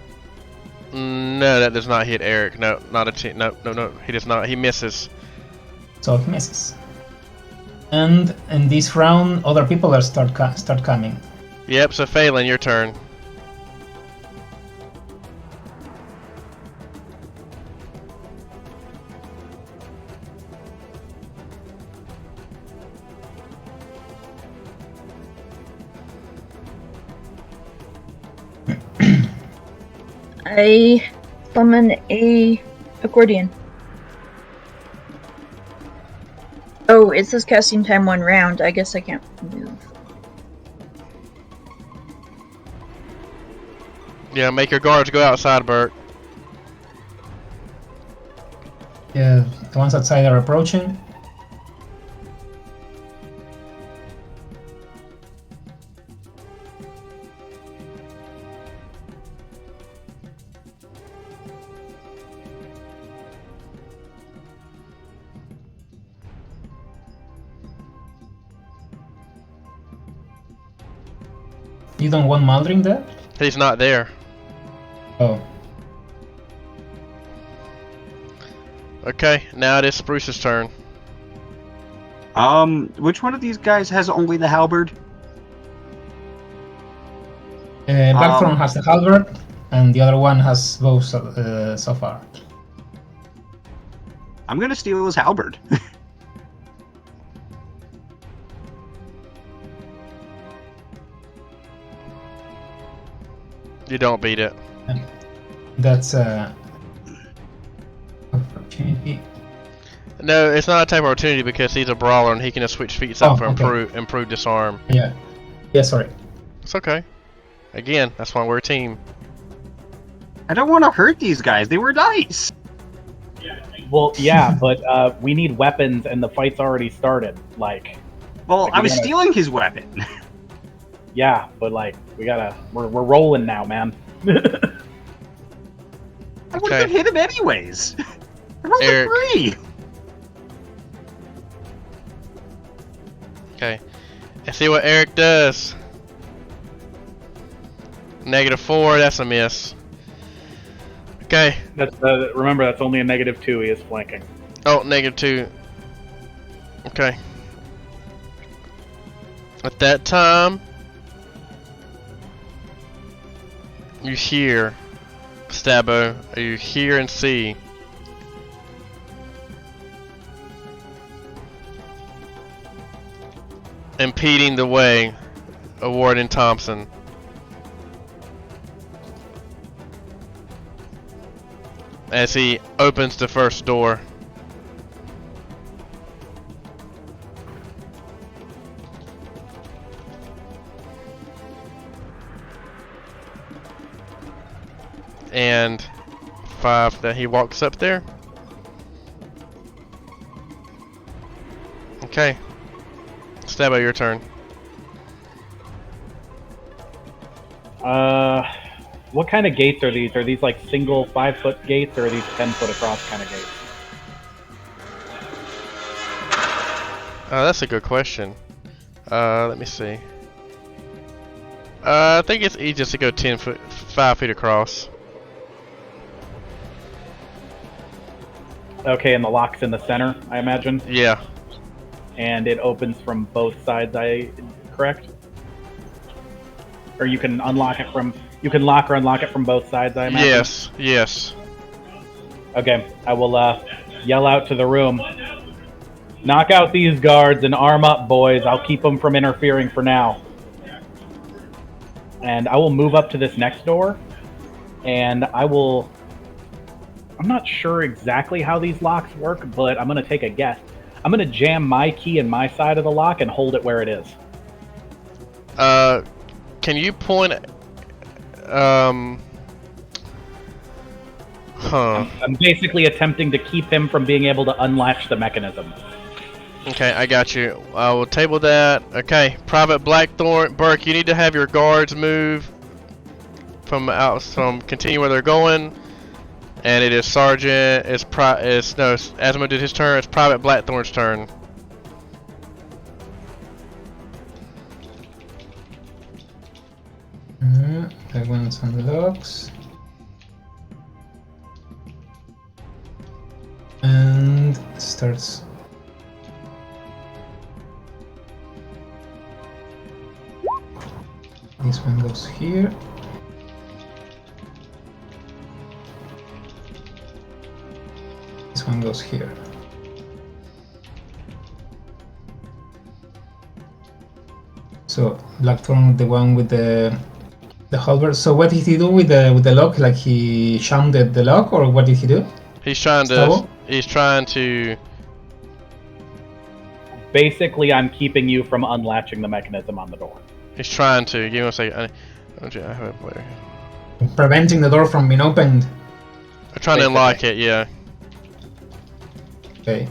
No, that does not hit Eric. No, not a t. No, he does not. He misses. So he misses. And in this round, other people are start coming. Yep. So Phelan, your turn. I summon a accordion. Oh, it says casting time 1 round. I guess I can't move. Yeah, make your guards go outside, Bert. Yeah, the ones outside are approaching. You don't want Maldring there? He's not there. Oh. Okay, now it is Spruce's turn. Which one of these guys has only the halberd? Blackthorn has the halberd, and the other one has both so far. I'm gonna steal his halberd. You don't beat it. That's opportunity. No, it's not a type of opportunity because he's a brawler and he can just switch feats up for improve disarm. Yeah. Yeah, sorry. It's okay. Again, that's why we're a team. I don't want to hurt these guys. They were nice. Well, yeah, but we need weapons, and the fight's already started. Well, I was stealing his weapon. Yeah, but we're rolling now, man. I would have hit him anyways. I rolled a 3. Okay. Let's see what Eric does. -4, that's a miss. Okay. That's remember, that's only a -2. He is flanking. Oh, -2. Okay. At that time, you hear, Stabbo, you hear and see impeding the way of Warden Thompson. As he opens the first door. And 5 that he walks up there. Okay. Stabbo, your turn. What kind of gates are these? Are these like single 5-foot gates, or are these 10-foot across kind of gates? That's a good question. Let me see. I think it's easiest to go 5 feet across. Okay, and the lock's in the center, I imagine? Yeah. And it opens from both sides, correct? Or you can unlock it from... You can lock or unlock it from both sides, I imagine? Yes, yes. Okay, I will yell out to the room. Knock out these guards and arm up, boys. I'll keep them from interfering for now. And I will move up to this next door. And I will... I'm not sure exactly how these locks work, but I'm going to take a guess. I'm going to jam my key in my side of the lock and hold it where it is. Can you point... I'm basically attempting to keep him from being able to unlatch the mechanism. Okay, I got you. I will table that. Okay, Private Blackthorn, Burke, you need to have your guards move from continue where they're going. And it is Sergeant. Azimuth did his turn. It's Private Blackthorn's turn. That one's on the logs. And starts. This one goes here. This one goes here. So Blackthorn, the one with the The halberd. So what did he do with the lock? Like he shammed the lock, or what did he do? He's trying Gustavo? to. Basically, I'm keeping you from unlatching the mechanism on the door. He's trying to. Give me a second. I have it there. Preventing the door from being opened. I'm trying to unlock it. Yeah. Okay.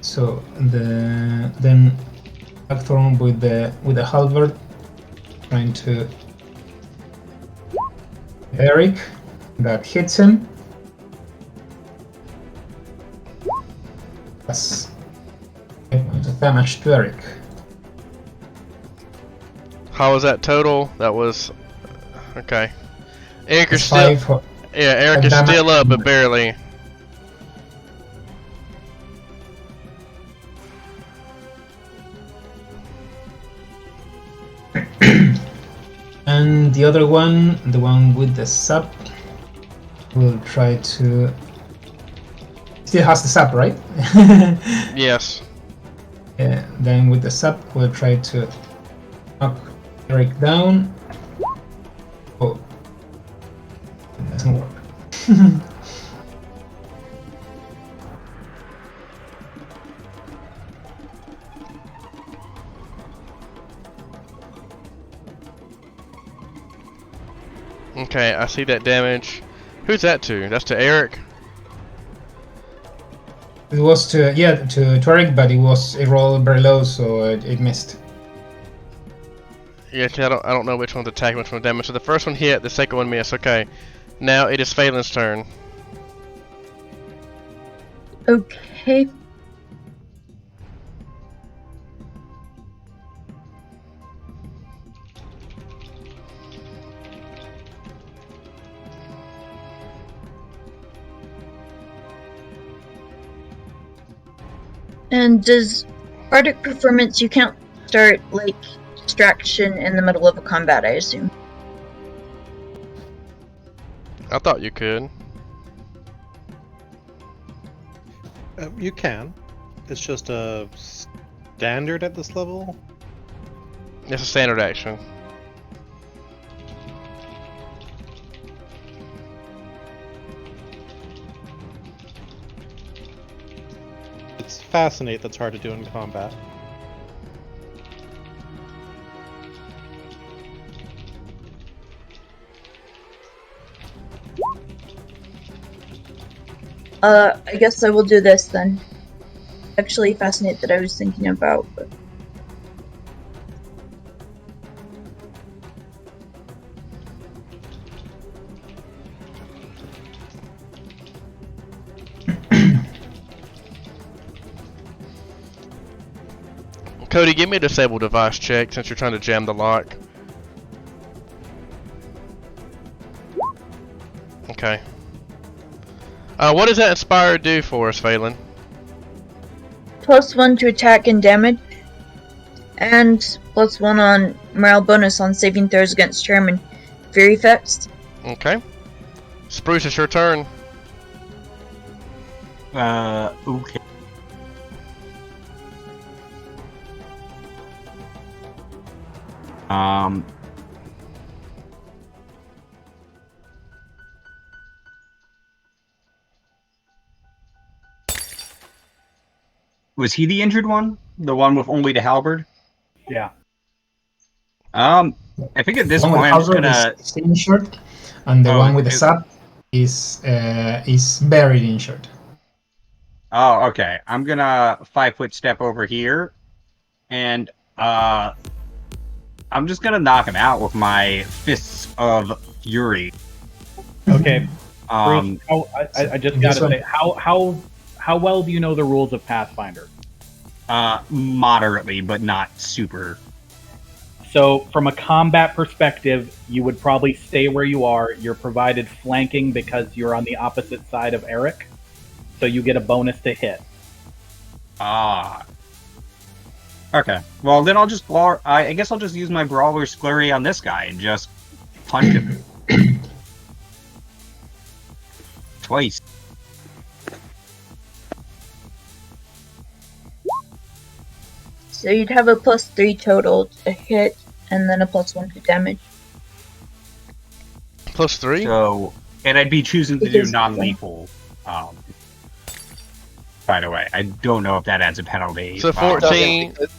So then Blackthorn with the halberd trying to Eric, that hits him. That's 5 points of damage to Eric. How was that total? That was okay. Eric is It's still. 5 Yeah, Eric is damage. still up, but barely. And the other one, the one with the sap, will try to. Still has the sap, right? Yes. Yeah, then with the sap, we'll try to knock Eric down. Oh, it doesn't work. Okay, I see that damage. Who's that to? That's to Eric. It was to Eric, but it rolled very low, so it missed. Yeah, 'cause I don't know which one's attack, which one's damage. So the first one hit, the second one missed. Okay, now it is Phelan's turn. Okay. And does Bardic Performance, you can't start, like, distraction in the middle of a combat, I assume? I thought you could. You can. It's just a standard at this level. It's a standard action. It's Fascinate that's hard to do in combat. I guess I will do this then. Actually, Fascinate that I was thinking about, but... Cody, give me a disable device check since you're trying to jam the lock. Okay. What does that Inspire do for us, Phelan? +1 to attack and damage, and +1 on morale bonus on saving throws against charm and fear effects. Okay. Spruce, it's your turn. Okay. Was he the injured one? The one with only the halberd? Yeah. I think at this The one with point I'm just halberd gonna. is injured, and the Oh, one with the is- sap is buried injured. Oh, okay. I'm gonna 5-foot step over here, and I'm just gonna knock him out with my fists of fury. Okay. Um, Bruce, I just This gotta one- say, how well do you know the rules of Pathfinder? moderately, but not super. So, from a combat perspective, you would probably stay where you are. You're provided flanking because you're on the opposite side of Eric, so you get a bonus to hit. Ah. Okay. Well, then I'll just I guess I'll just use my Brawler's Flurry on this guy and just punch him. twice. So you'd have a +3 total to hit, and then a +1 to damage. +3? So, and I'd be choosing to do non-lethal. By the way, I don't know if that adds a penalty. So 14. It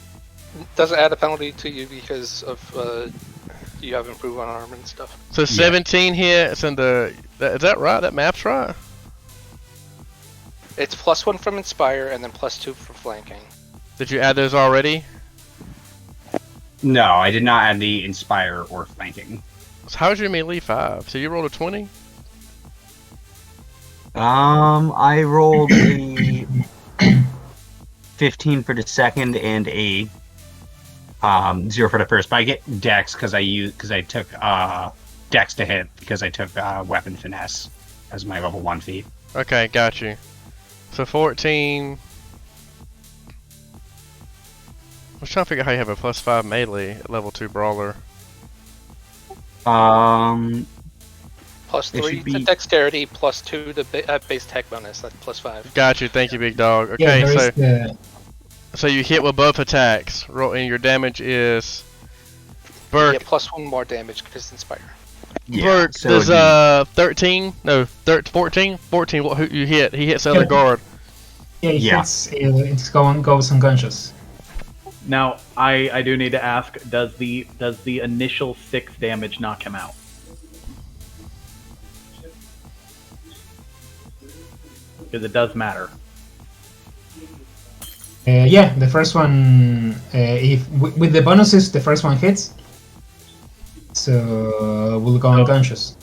doesn't add a penalty to you because of you have improved on armor and stuff. So 17 hits, and is that right? That map's right? It's +1 from Inspire and then +2 for flanking. Did you add those already? No, I did not add the Inspire or flanking. So how's your melee 5? So you rolled a 20? I rolled a 15 for the second and a 0 for the first. But I get Dex because I took Dex to hit because I took Weapon Finesse as my level 1 feat. Okay, got you. So 14. I was trying to figure out how you have a +5 melee at level 2 brawler. +3 be- to dexterity, +2 to base tech bonus. That's +5. Got you. Thank you, big dog. Yeah, Okay, there is so you hit with both attacks. Roll, and your damage is Burke. Yeah, +1 more damage because Inspire. Yeah, Burke so does 13? No, 14. 14. Who you hit? He hits the other guard. Yeah, it Yeah. hits, it goes unconscious. Now, I do need to ask: does the initial 6 damage knock him out? Because it does matter. Yeah, the first one, with the bonuses, the first one hits. So we'll go unconscious.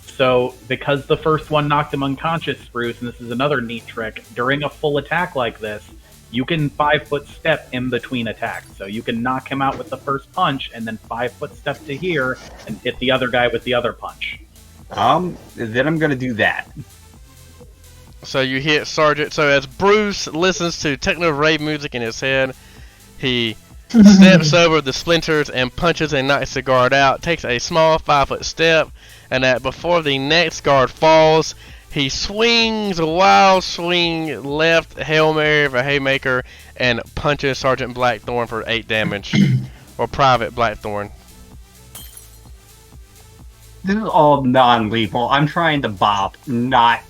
So, because the first one knocked him unconscious, Bruce, and this is another neat trick, during a full attack like this, you can 5-foot step in between attacks. So you can knock him out with the first punch, and then 5-foot step to here, and hit the other guy with the other punch. then I'm gonna do that. So you hit Sergeant. So as Bruce listens to techno rave music in his head, he steps over the splinters and punches and knocks the guard out. Takes a small 5-foot step, and that before the next guard falls, he swings a wild swing left Hail Mary for Haymaker and punches Sergeant Blackthorn for 8 damage, or Private Blackthorn. This is all non-lethal. I'm trying to bop, not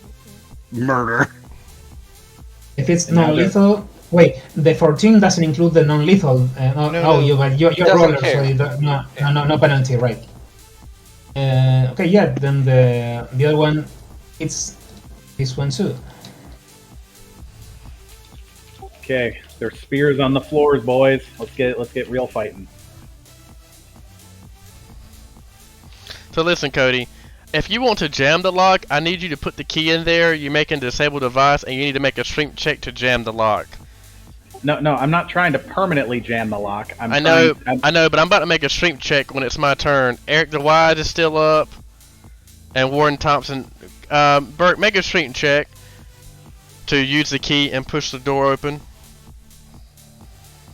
murder. If it's non-lethal, wait, the 14 doesn't include the non-lethal. No. You're Doesn't roller, care. so you don't, no penalty, right? Okay, yeah. Then the other one, it's this one too. Okay, there's spears on the floors, boys. Let's get real fighting. So listen, Cody. If you want to jam the lock, I need you to put the key in there. You make a disabled device, and you need to make a strength check to jam the lock. No, I'm not trying to permanently jam the lock. I know, but I'm about to make a strength check when it's my turn. Eric the Wise is still up, and Warren Thompson. Bert, make a strength check to use the key and push the door open.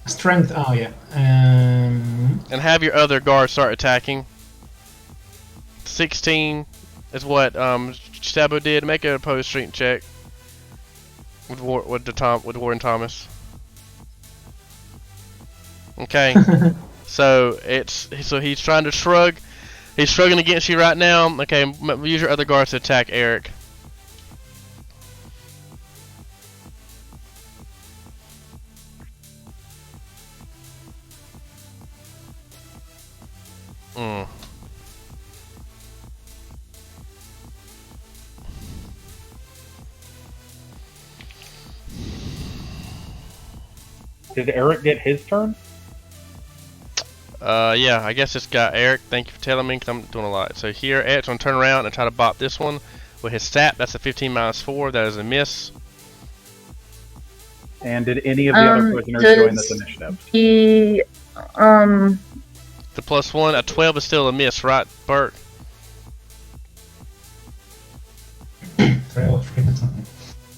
Strength. Oh yeah. And have your other guard start attacking. 16 is what Sabo did. Make an opposed strength check with Warren Thomas. Okay. So he's trying to shrug. He's shrugging against you right now. Okay, use your other guards to attack Eric. Did Eric get his turn? Yeah, I guess it's got Eric. Thank you for telling me, because I'm doing a lot. So here, Eric's going to turn around and try to bop this one with his stat. That's a 15 minus 4. That is a miss. And did any of the other prisoners join this initiative? The +1, a 12 is still a miss, right, Bert?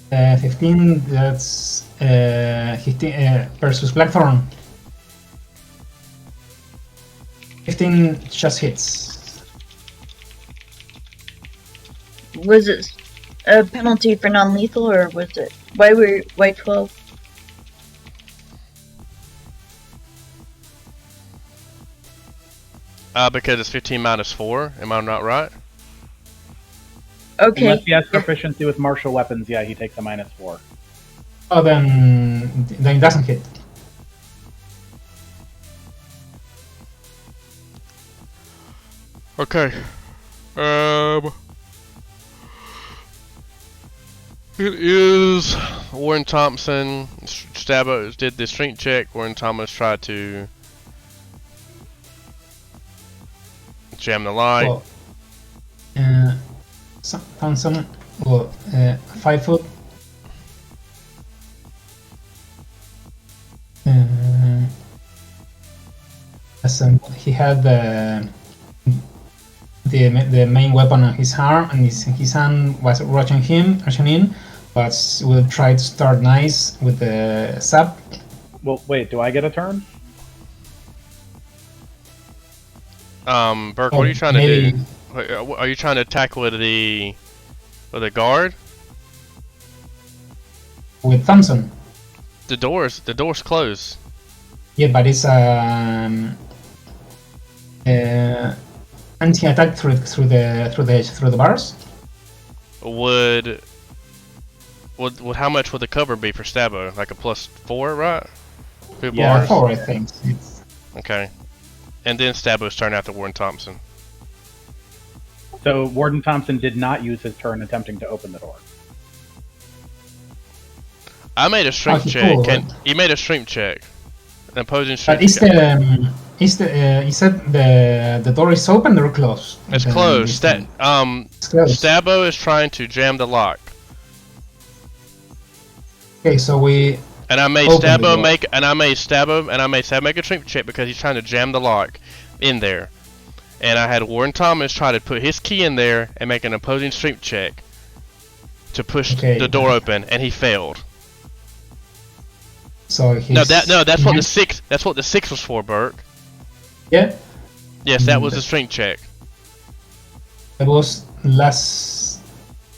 15. That's 15 versus Blackthorn. 15 just hits. Was it a penalty for non-lethal, or was it why 12? Because it's 15 minus 4. Am I not right? Okay. Unless he has proficiency with martial weapons, yeah, he takes a -4. Oh, then it doesn't hit. Okay. It is Warren Thompson. Stabbo did the strength check. Warren Thomas tried to jam the light. Well, Thompson, 5 foot. He had the main weapon on his arm, and his hand was rushing in, but we'll try to start nice with the sap. Well, wait, do I get a turn? Burke, what are you trying to do? Are you trying to attack with a guard? With Thompson. The door's closed. Yeah, but it's anti-attack through the bars. Would how much would the cover be for Stabbo? Like a +4, right? 2 Yeah, bars? 4, I think. Okay. And then Stabbo's turn after Warren Thompson. So Warden Thompson did not use his turn attempting to open the door. I made a strength check. You made a strength check. An opposing strength But check. you said the door is open or closed? It's closed. It's closed. Stabbo is trying to jam the lock. Okay, so we. And I made open the Stabbo door. make make a strength check because he's trying to jam the lock in there. And I had Warren Thomas try to put his key in there and make an opposing strength check to push the door open, and he failed. So he's, that's what the 6. That's what the 6 was for, Burke. Yeah. Yes, that was the strength check. It was last.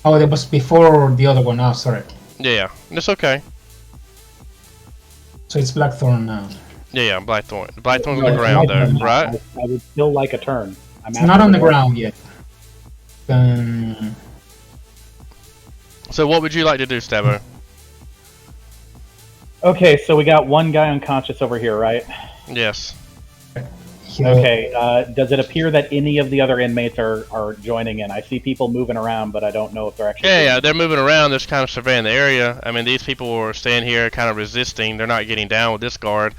Oh, that was before the other one. Oh, sorry. Yeah, it's okay. So it's Blackthorn now. Yeah, Blackthorn. Blackthorn's on the ground though, right? I would still like a turn. It's not on the ground yet. So what would you like to do, Stabbo? Okay, so we got one guy unconscious over here, right? Yes. Okay, does it appear that any of the other inmates are joining in? I see people moving around, but I don't know if they're actually... Yeah, they're moving around. They're just kind of surveying the area. I mean, these people are staying here kind of resisting. They're not getting down with this guard.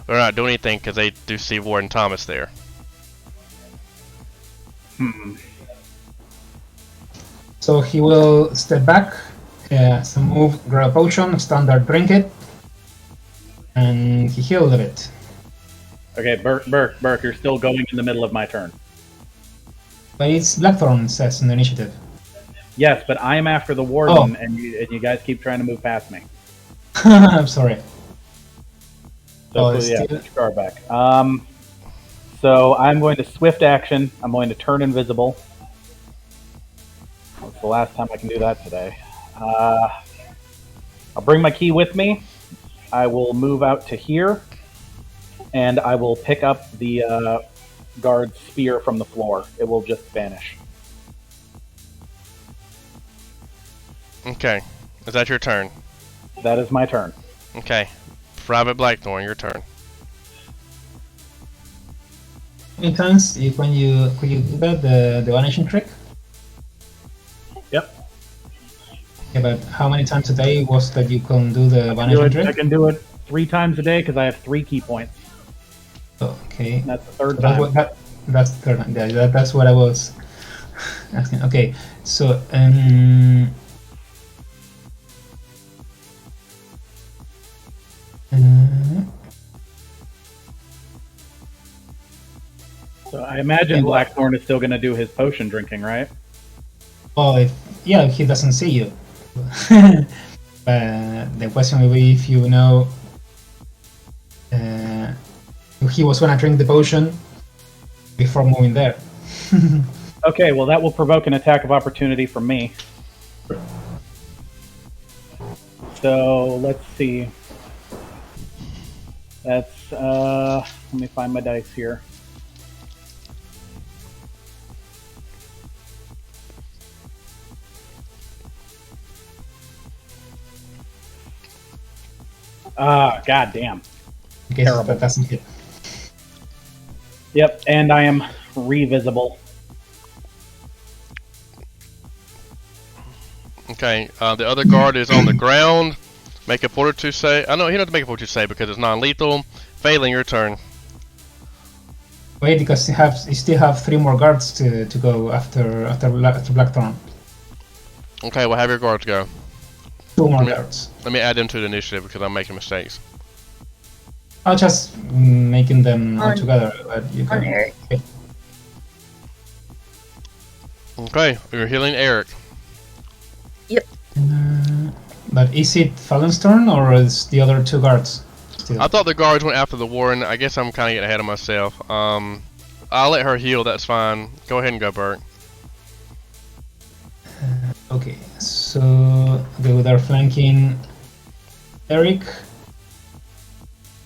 They're not doing anything because they do see Warden Thomas there. So he will step back, so move, grab a potion, standard drink it, and he healed a bit. Okay, Burke, you're still going in the middle of my turn. But it's Blackthorn, says in the initiative. Yes, but I'm after the warden, and you guys keep trying to move past me. I'm sorry. So yeah, put your guard back. So I'm going to swift action. I'm going to turn invisible. It's the last time I can do that today. I'll bring my key with me. I will move out to here, and I will pick up the guard's spear from the floor. It will just vanish. Okay. Is that your turn? That is my turn. Okay. Private Blackthorn, your turn. Many times, could you do that, the vanishing trick? Yep. Yeah, but how many times a day was that you can do the vanishing trick? I can do it 3 times a day because I have 3 key points. Okay. And that's the third time. That's the third time. Yeah, that's what I was asking. Okay, so So I imagine Blackthorn is still going to do his potion drinking, right? well, if he doesn't see you. The question will be if you know if he was gonna drink the potion before moving there. Okay, well that will provoke an attack of opportunity from me. So let's see. That's let me find my dice here. God damn. Okay, Terrible. that doesn't hit. Yep, and I am revisible. Okay, the other guard is on the ground. Make a fortitude save. I know he doesn't make a fortitude save because it's non-lethal. Failing, your turn. Wait, because you still have 3 more guards to go after Blackthorn. Okay, well have your guards go. 2 more guards. Let me add them to the initiative because I'm making mistakes. I'll just making them all together. But you On can... Eric. Okay, you're healing Eric. But is it Fallen's turn or is the other 2 guards still? I thought the guards went after the warden. I guess I'm kind of getting ahead of myself. I'll let her heal. That's fine. Go ahead and go, Bert. Okay, so they're flanking Eric.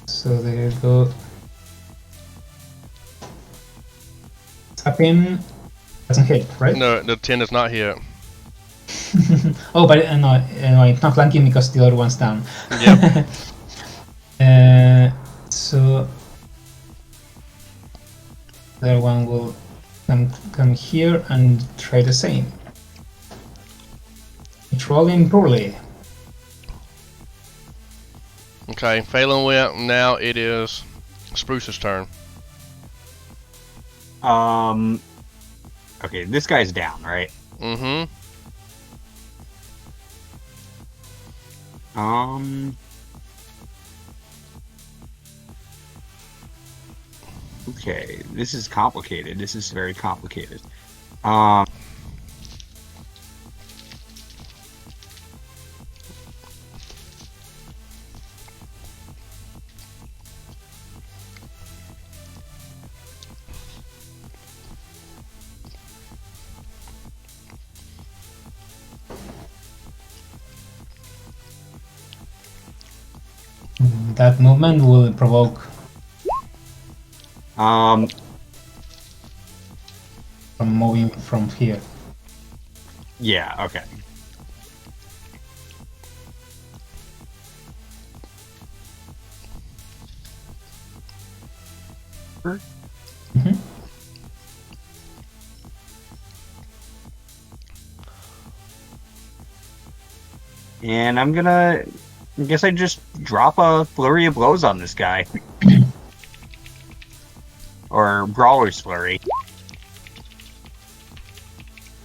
So they go tap him. Doesn't hit, right? No, the 10 is not hit. Oh, but no, it's not flanking because the other one's down. Yep. So the other one will come here and try the same. It's rolling poorly. Okay, Phelan went. Now it is Spruce's turn. Okay, this guy's down, right? Mm-hmm. Okay, this is complicated. This is very complicated. That movement will provoke from moving from here. Yeah, okay. Mm-hmm. And I'm gonna... I guess I just drop a flurry of blows on this guy. Or Brawler's Flurry.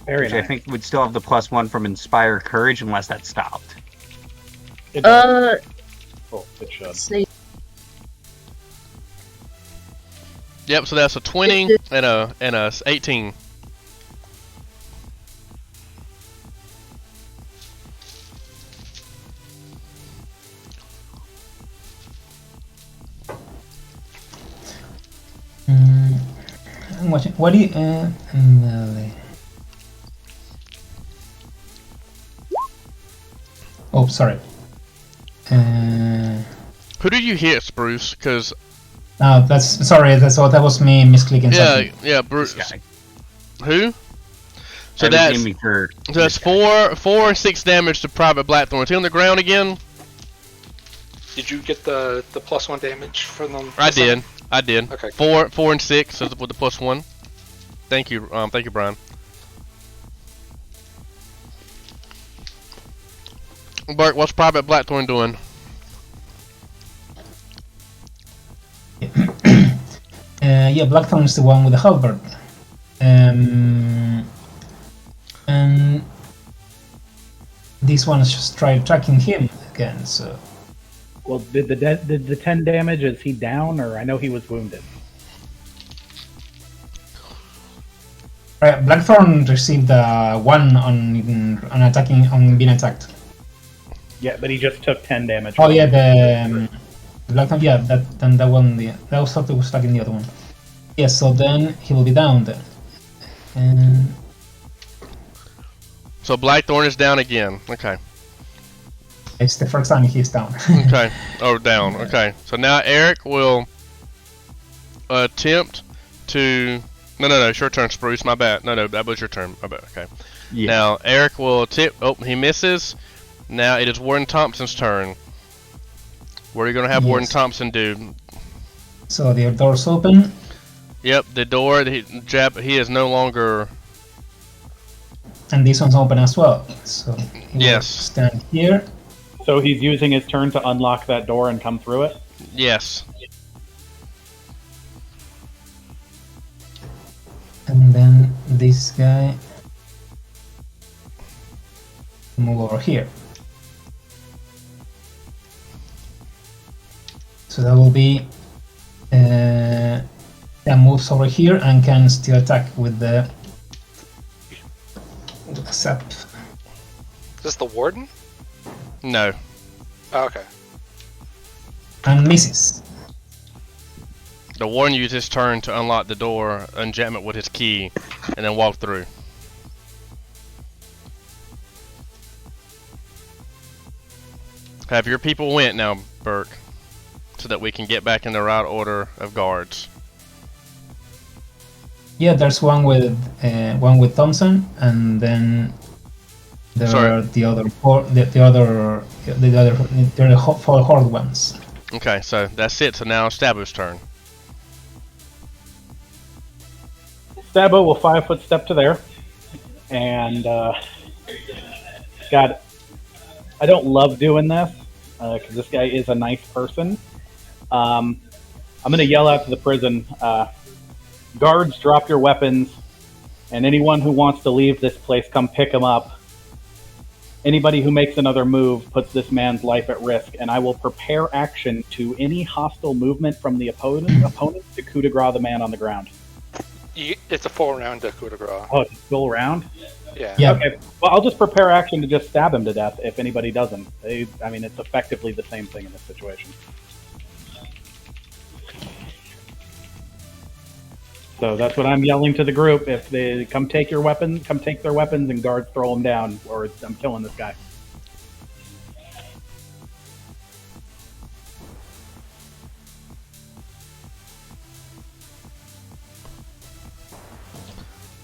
Very Which nice. I think would still have the +1 from Inspire Courage unless that stopped. It does. Oh, it should. See. Yep. So that's a 20 and a 18. I'm watching. What do you? Melee. Oh, sorry. Who do you hit, Spruce? Because That's sorry. That was me misclicking. something. yeah, Bruce. This guy. Who? So I was that's aiming for so that's this guy. 4 and 6 damage to Private Blackthorn. Is he on the ground again? Did you get the +1 damage from them? I did. Okay. 4 and 6 with the +1. Thank you, Brian. Bert, what's Private Blackthorn doing? Yeah, Blackthorn is the one with the halberd. And this one is just try attacking him again. So. Well, did the 10 damage? Is he down, or I know he was wounded? Right, Blackthorn received 1 on attacking on being attacked. Yeah, but he just took 10 damage. Oh yeah, the Blackthorn. Yeah, that one. Yeah, that was thought it was attacking the other one. Yeah, so then he will be down there. And So Blackthorn is down again. Okay. It's the first time he's down. Okay. Oh, down. Okay. So now Eric will attempt to. No. It's your turn, Spruce. My bad. No. That was your turn. My bad. Okay. Yeah. Now Eric will attempt. Oh, he misses. Now it is Warden Thompson's turn. What are you gonna have Warden Yes. Thompson do? So the door's open, Yep, the door. He is no longer. and this one's open as well. So he will Yes. stand here. So he's using his turn to unlock that door and come through it? Yes. And then this guy move over here. So that will be that moves over here and can still attack with the zap. Is this the warden? No. Oh, okay. And misses. The warden used his turn to unlock the door, unjam it with his key, and then walk through. Have your people went now, Burke, so that we can get back in the right order of guards. Yeah, there's one with Thompson, and then there Sorry. are the other four, the other four horde ones. Okay, so that's it. So now Stabo's turn. Stabo will 5-foot step to there. And, God, I don't love doing this, because this guy is a nice person. I'm going to yell out to the prison, guards, drop your weapons, and anyone who wants to leave this place, come pick him up. Anybody who makes another move puts this man's life at risk, and I will prepare action to any hostile movement from the opponent to coup de grace the man on the ground. It's a 4-round coup de grace. Oh, it's a full round? Yeah. Yeah. Okay, well, I'll just prepare action to just stab him to death if anybody doesn't. I mean, it's effectively the same thing in this situation. So that's what I'm yelling to the group. If they come take their weapons, and guards throw them down, or I'm killing this guy.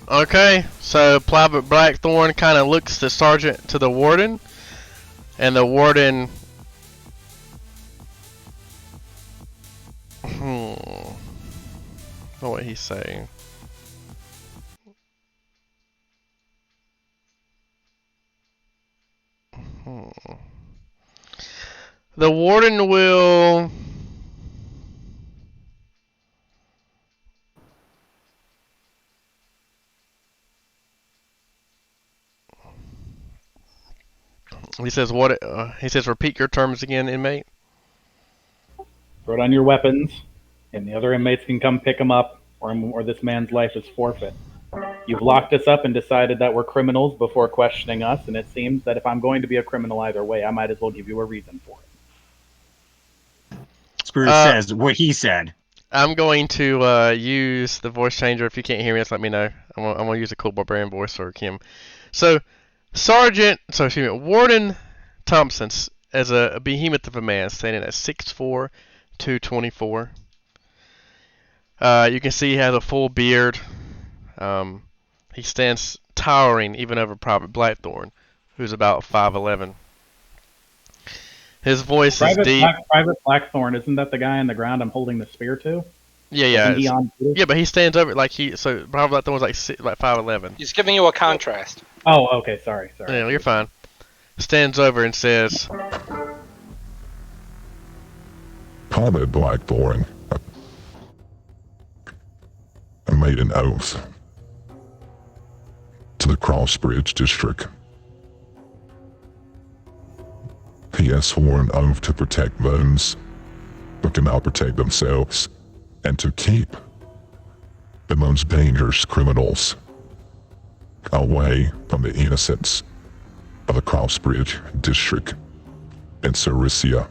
Okay, so Private Blackthorn kind of looks the sergeant to the warden, and the warden. What he's saying. The warden will. He says what? He says repeat your terms again, inmate. Throw down your weapons, and the other inmates can come pick them up, or this man's life is forfeit. You've locked us up and decided that we're criminals before questioning us, and it seems that if I'm going to be a criminal either way, I might as well give you a reason for it. Spruce says what he said. I'm going to use the voice changer. If you can't hear me, just let me know. I'm gonna use a cool barbarian voice or Kim. So, Warden Thompson, as a behemoth of a man, standing at 6'4", 224. You can see he has a full beard. He stands towering even over Private Blackthorn, who's about 5'11". His voice is deep. Private Blackthorn, isn't that the guy on the ground I'm holding the spear to? Yeah. Yeah, but he stands over so Private Blackthorn's like 5'11". He's giving you a contrast. Oh, okay, sorry. Yeah, you're fine. Stands over and says, Private Blackthorn, I made an oath to the Crossbridge District. He has sworn an oath to protect those who cannot protect themselves, and to keep the most dangerous criminals away from the innocents of the Crossbridge District in Cericia.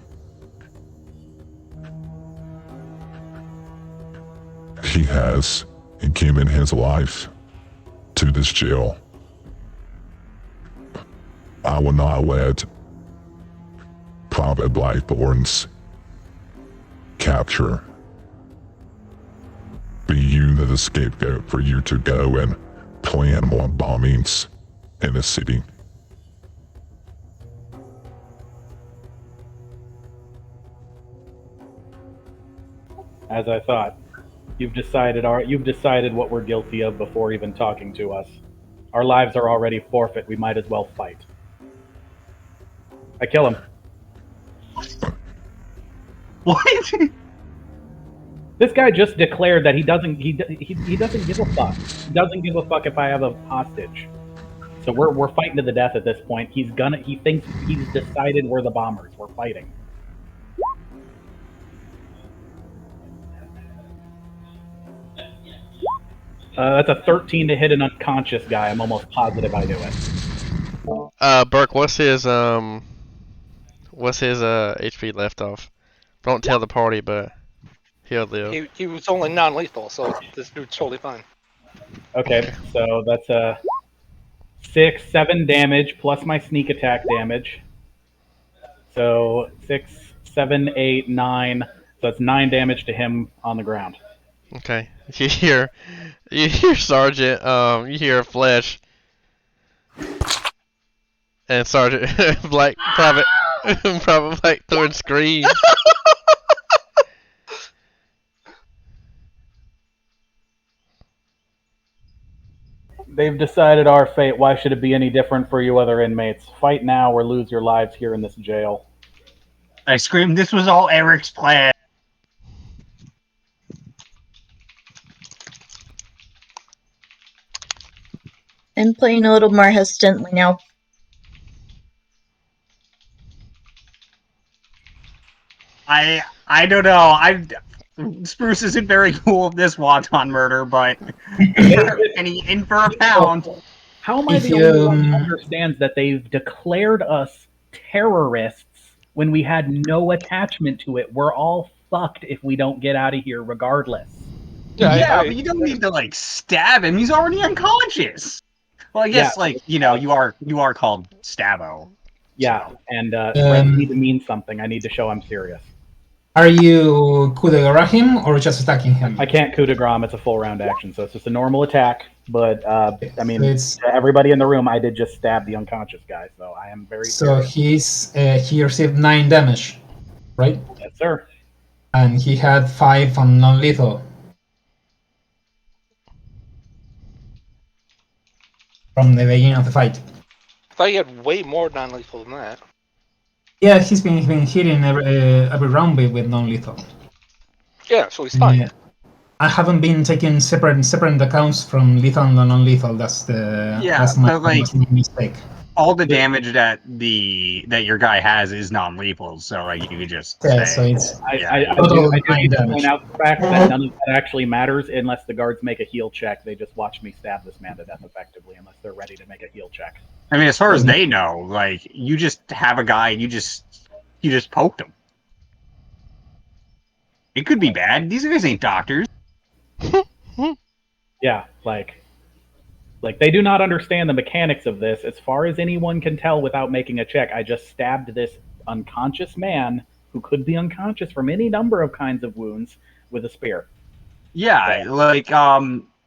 He has given his life to this jail. I will not let Private Blackthorn's capture. Be you the scapegoat for you to go and plan more bombings in the city. As I thought, you've decided what we're guilty of before even talking to us. Our lives are already forfeit. We might as well fight. I kill him. What? This guy just declared that he doesn't give a fuck. He doesn't give a fuck if I have a hostage. So we're fighting to the death at this point. He thinks he's decided we're the bombers. We're fighting. That's a 13 to hit an unconscious guy. I'm almost positive I do it. Burke, what's his HP left off? Don't tell the party, but he'll live. He was only non-lethal, so this dude's totally fine. Okay, so that's 7 damage plus my sneak attack damage. So 6, 7, 8, 9. So that's 9 damage to him on the ground. Okay. You hear Sergeant, you hear Flesh and Sergeant Private Blackthorn scream. They've decided our fate. Why should it be any different for you other inmates? Fight now or lose your lives here in this jail. I screamed, this was all Eric's plan. I'm playing a little more hesitantly now. I don't know. Spruce isn't very cool with this wonton murder, but in for a pound. How am I the only one who understands that they've declared us terrorists when we had no attachment to it? We're all fucked if we don't get out of here regardless. Yeah, but you don't need to stab him. He's already unconscious. Well, I guess you are called Stabbo. Yeah, and friends need to mean something. I need to show I'm serious. Are you coup de grace him or just attacking him? I can't coup de grace him. It's a full round action, so it's just a normal attack. But I mean, It's- everybody in the room, I did just stab the unconscious guy, so I am very. So serious. he received 9 damage, right? Yes, sir. And he had 5 on non-lethal. From the beginning of the fight. I thought you had way more non-lethal than that. Yeah, he's been hitting every round with non-lethal. Yeah, so he's fine. Yeah. I haven't been taking separate accounts from lethal and non-lethal. That's my mistake. All the damage that your guy has is non-lethal, so you could just say. So it's I do need to point out the fact that none of that actually matters unless the guards make a heal check. They just watch me stab this man to death effectively unless they're ready to make a heal check. I mean, as far as they know, you just have a guy, you just poked him. It could be bad. These guys ain't doctors. Yeah, they do not understand the mechanics of this. As far as anyone can tell without making a check, I just stabbed this unconscious man who could be unconscious from any number of kinds of wounds with a spear. Yeah,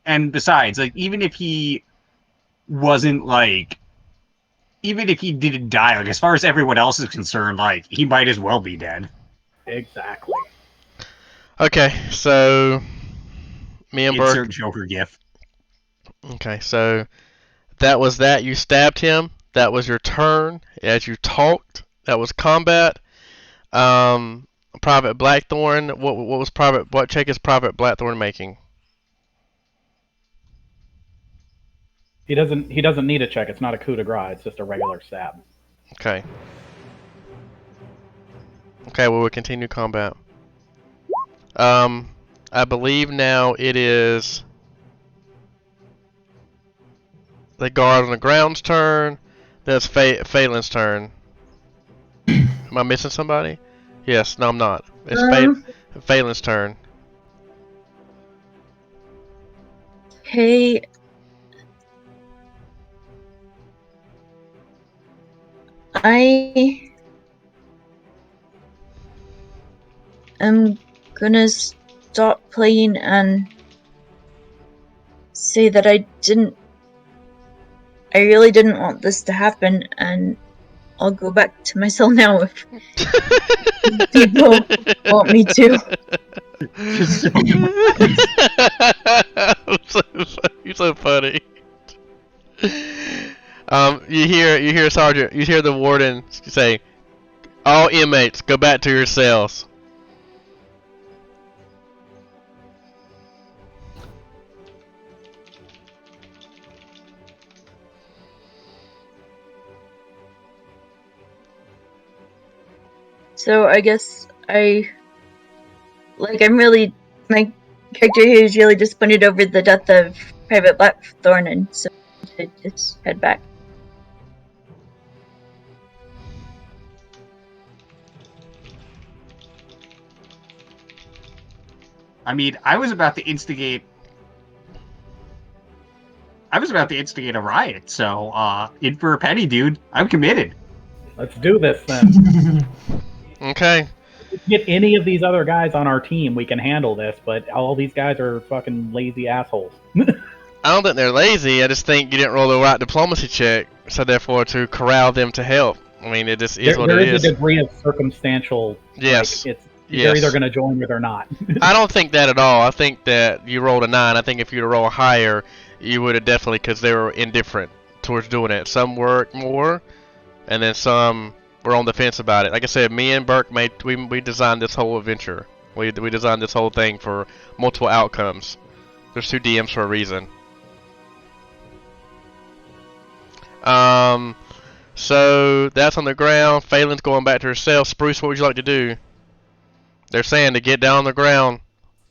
and besides, even if he wasn't even if he didn't die, as far as everyone else is concerned, he might as well be dead. Exactly. Okay, so me and Burke. Insert Joker gif. Okay, so that was that. You stabbed him. That was your turn. As you talked, that was combat. Private Blackthorn. What check is Private Blackthorn making? He doesn't need a check. It's not a coup de grace. It's just a regular stab. Okay. Okay, well, we'll continue combat. I believe now it is the guard on the ground's turn. That's Phelan's turn. Am I missing somebody? Yes, no, I'm not. It's Phelan's turn. Okay. am gonna stop playing and say that I really didn't want this to happen, and I'll go back to my cell now if people want me to. You're so funny. You hear Sergeant, you hear the warden say, "All inmates, go back to your cells." So I guess I'm really, my character here is really disappointed over the death of Private Blackthorn, and so I just head back. I mean, I was about to instigate a riot, so in for a penny, dude. I'm committed. Let's do this then. Okay. If we get any of these other guys on our team, we can handle this, but all these guys are fucking lazy assholes. I don't think they're lazy. I just think you didn't roll the right diplomacy check, so therefore to corral them to help. I mean, it just is what it is. There is a degree of circumstantial. Yes. Like, they're either going to join or they're not. I don't think that at all. I think that you rolled a 9. I think if you were to roll higher, you would have definitely, because they were indifferent towards doing it. Some worked more, and then some were on the fence about it. Like I said, me and Burke we designed this whole adventure. We designed this whole thing for multiple outcomes. There's 2 DMs for a reason. So that's on the ground. Phelan's going back to her cell. Spruce, what would you like to do? They're saying to get down on the ground.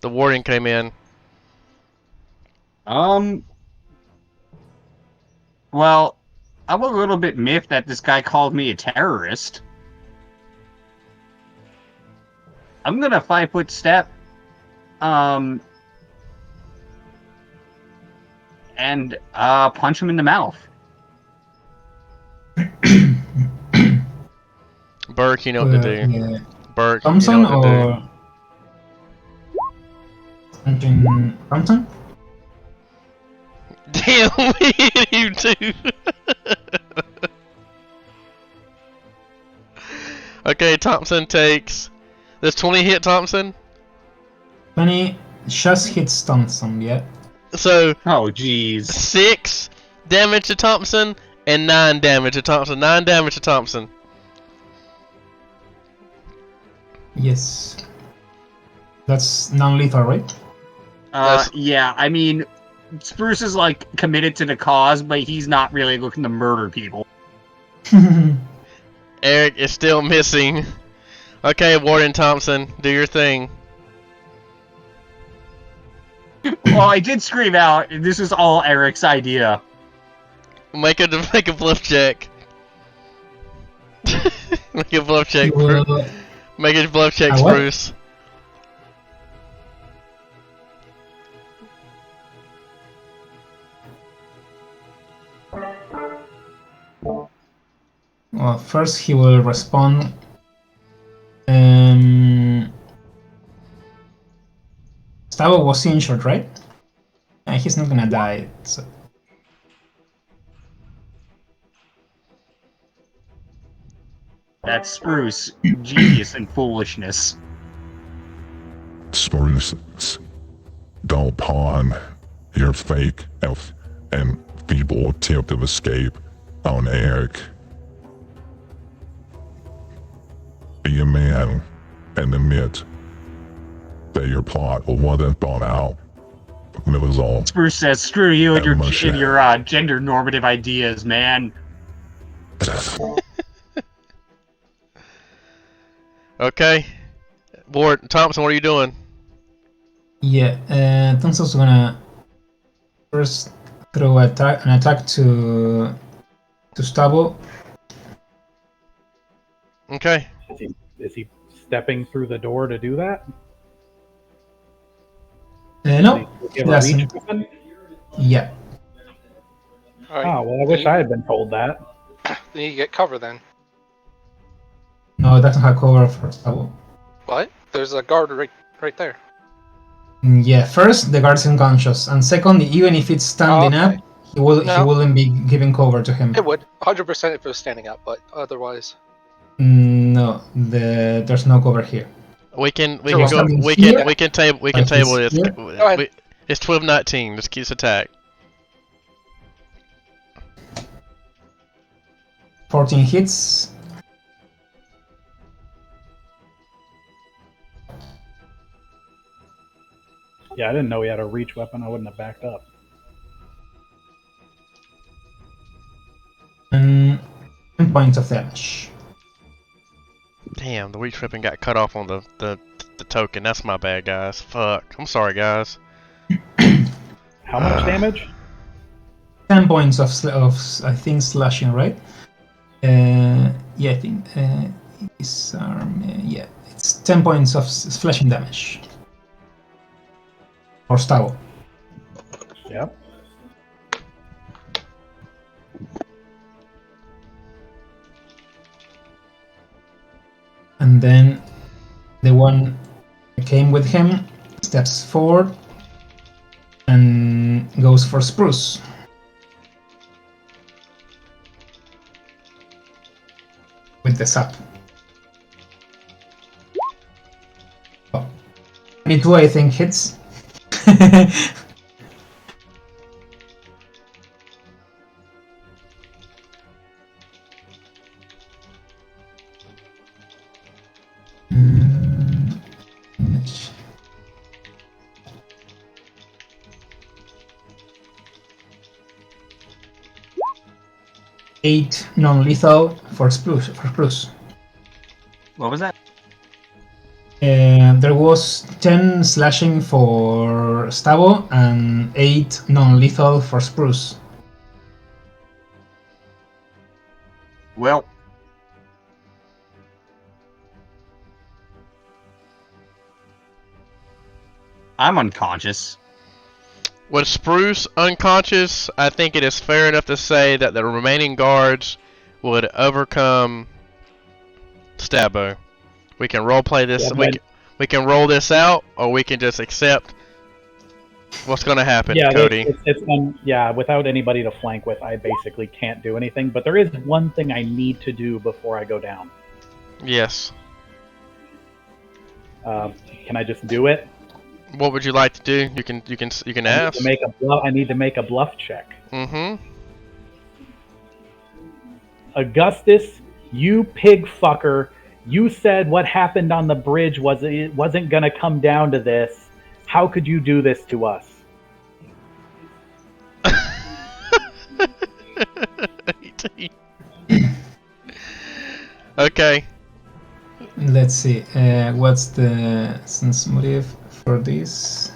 The warden came in. Well, I'm a little bit miffed that this guy called me a terrorist. I'm gonna 5-foot step, and punch him in the mouth. Burke, you know what to do. Yeah. Burke, Thompson you know what to or something? Thompson? do. Damn, we hit you too. Okay, Thompson takes. Does 20 hit Thompson? 20 just hits Thompson, yeah. So, Oh, jeez. 6 damage to Thompson and 9 damage to Thompson. 9 damage to Thompson. Yes. That's non-lethal, right? Yeah, I mean, Spruce is, like, committed to the cause, but he's not really looking to murder people. Eric is still missing. Okay, Warden Thompson, do your thing. Well, I did scream out, this is all Eric's idea. Make a bluff check. Make a bluff check, Make a bluff check, Spruce. Well, first he will respond. Stavo was injured, right? And he's not gonna die, so... That's Spruce. Genius and foolishness. Spruce, don't pawn your fake elf and feeble attempt of escape on Eric. Be a man and admit that your plot wasn't thought out. It was all. Spruce says, "Screw you and your gender normative ideas, man." Okay. Ward Thompson, what are you doing? Yeah, Thompson's gonna first throw an attack to Stavo. Okay. Is he stepping through the door to do that? No. Does he Doesn't. Yeah. Alright. Oh, well, I wish I had been told that. Then you get cover then. No, it doesn't have cover for Stavo. What? there's a guard right there. Yeah, first the guard's unconscious, and second, even if it's standing Okay. up, he wouldn't be giving cover to him. It would 100% if it was standing up, but otherwise. No, there's no cover here. We can Sure, well, table Like table this this. here. Go ahead. It's 12-19. Let's keep attack. 14 hits. Yeah, I didn't know he had a reach weapon. I wouldn't have backed up. And 10 points of damage. Damn, the reach weapon got cut off on the token. That's my bad, guys. Fuck. I'm sorry, guys. How much damage? 10 points of I think slashing, right? Yeah, I think yeah, it's 10 points of slashing damage. Or stab. Yep. And then the one that came with him steps forward and goes for Spruce. With the sap. Oh. 22, I think, hits. Damage. 8 non-lethal for Spruce. What was that? There was 10 slashing for Stavo and 8 non-lethal for Spruce. Well, I'm unconscious. With Spruce unconscious, I think it is fair enough to say that the remaining guards would overcome Stabo. We can roleplay this. Yeah, we can roll this out, or we can just accept what's going to happen, Yeah, Cody. yeah, without anybody to flank with, I basically can't do anything. But there is one thing I need to do before I go down. Yes. Can I just do it? What would you like to do? You can ask. I need to make a bluff check. Mm-hmm. Augustus, you pig fucker. You said what happened on the bridge wasn't going to come down to this. How could you do this to us? Okay. Let's see. What's the sense motive for this?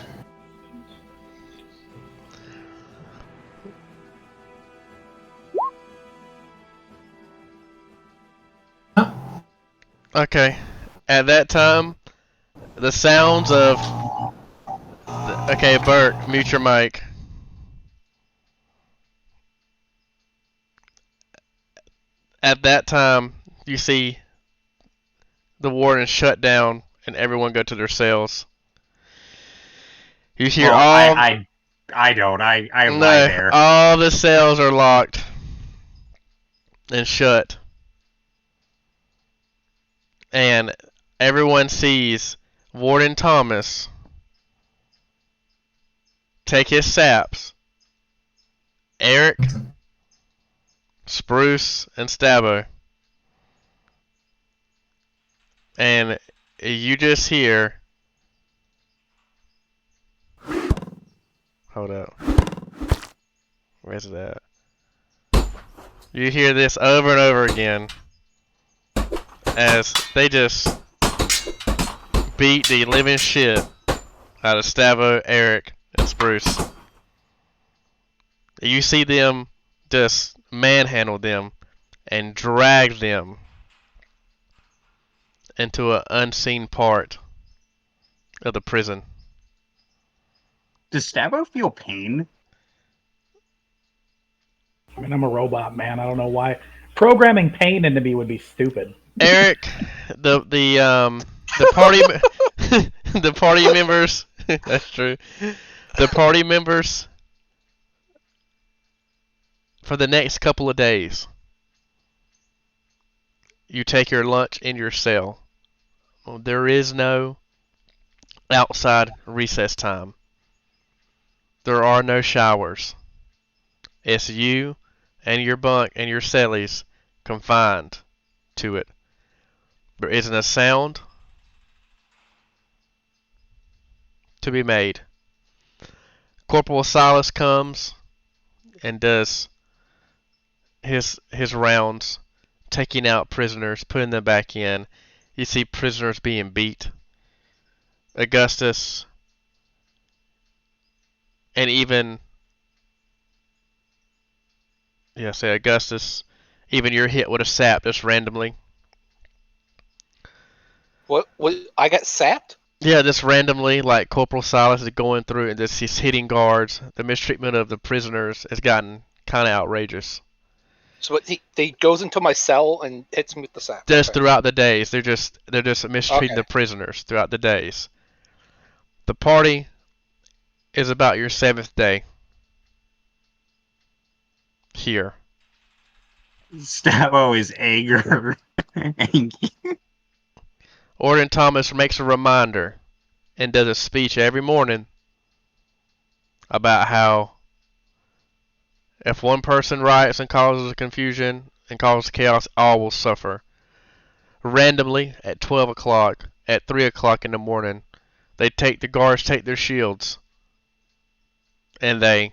Okay. At that time, the sounds of... Okay, Bert, mute your mic. At that time, you see the warden shut down and everyone go to their cells. You hear all... I don't. I lie there. All the cells are locked and shut. And everyone sees Warden Thomas take his saps, Eric, Spruce, and Stabo. And you just hear... Hold up. Where's it at? You hear this over and over again as they just beat the living shit out of Stavo, Eric, and Spruce. You see them just manhandle them and drag them into an unseen part of the prison. Does Stabo feel pain? I mean, I'm a robot, man. I don't know why. Programming pain into me would be stupid. Eric, the party The party members. That's true. The party members for the next couple of days. You take your lunch in your cell. Well, there is no outside recess time. There are no showers. It's you and your bunk and your cellies confined to it. There isn't a sound to be made. Corporal Silas comes and does his rounds, taking out prisoners, putting them back in. You see prisoners being beat. Augustus and even say Augustus, even you're hit with a sap just randomly. What? I got sapped? Yeah, just randomly, like Corporal Silas is going through and just he's hitting guards. The mistreatment of the prisoners has gotten kind of outrageous. So he goes into my cell and hits me with the sap. Just Okay. throughout the days, they're just mistreating the prisoners throughout the days. The party is about your 7th day here. Stavo is anger. Orton Thomas makes a reminder and does a speech every morning about how if one person riots and causes confusion and causes chaos, all will suffer. Randomly, at 12 o'clock, at 3 o'clock in the morning, the guards take their shields and they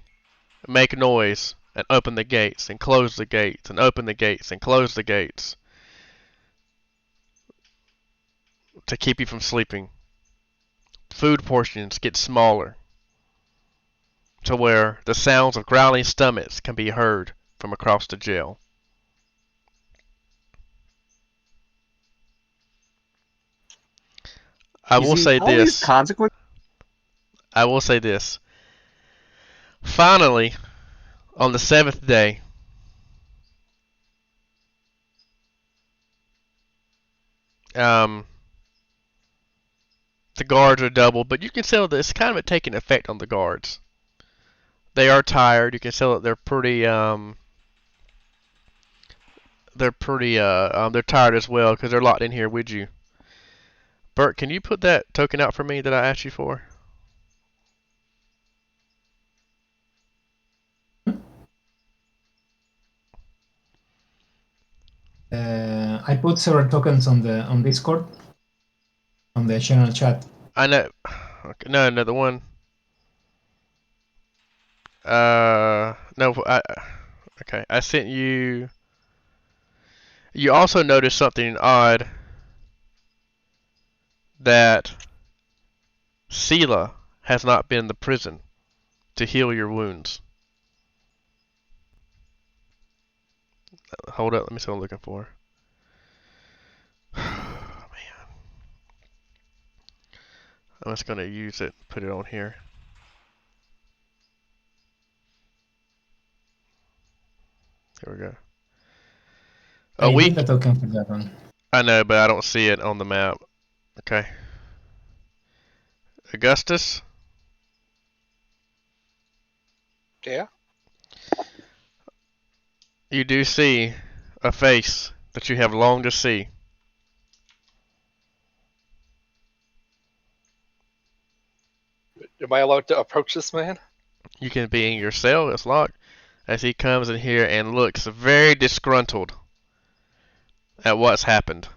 make noise and open the gates and close the gates and open the gates and close the gates to keep you from sleeping. Food portions get smaller to where the sounds of growling stomachs can be heard from across the jail. I will say this. I will say this. Finally, on the 7th day, the guards are doubled, but you can tell that it's kind of taking effect on the guards. They are tired. You can tell that they're tired as well because they're locked in here with you. Bert, can you put that token out for me that I asked you for? I put several tokens on Discord, on the channel chat. I know. Okay, no, another one. No. Okay. I sent you. You also noticed something odd. That Sela has not been in the prison to heal your wounds. Hold up, let me see what I'm looking for. Man. I'm just going to use it, put it on here. Here we go. I need the token for that one. I know, but I don't see it on the map. Okay. Augustus? Yeah? You do see a face that you have longed to see. Am I allowed to approach this man? You can be in your cell, it's locked, as he comes in here and looks very disgruntled at what's happened.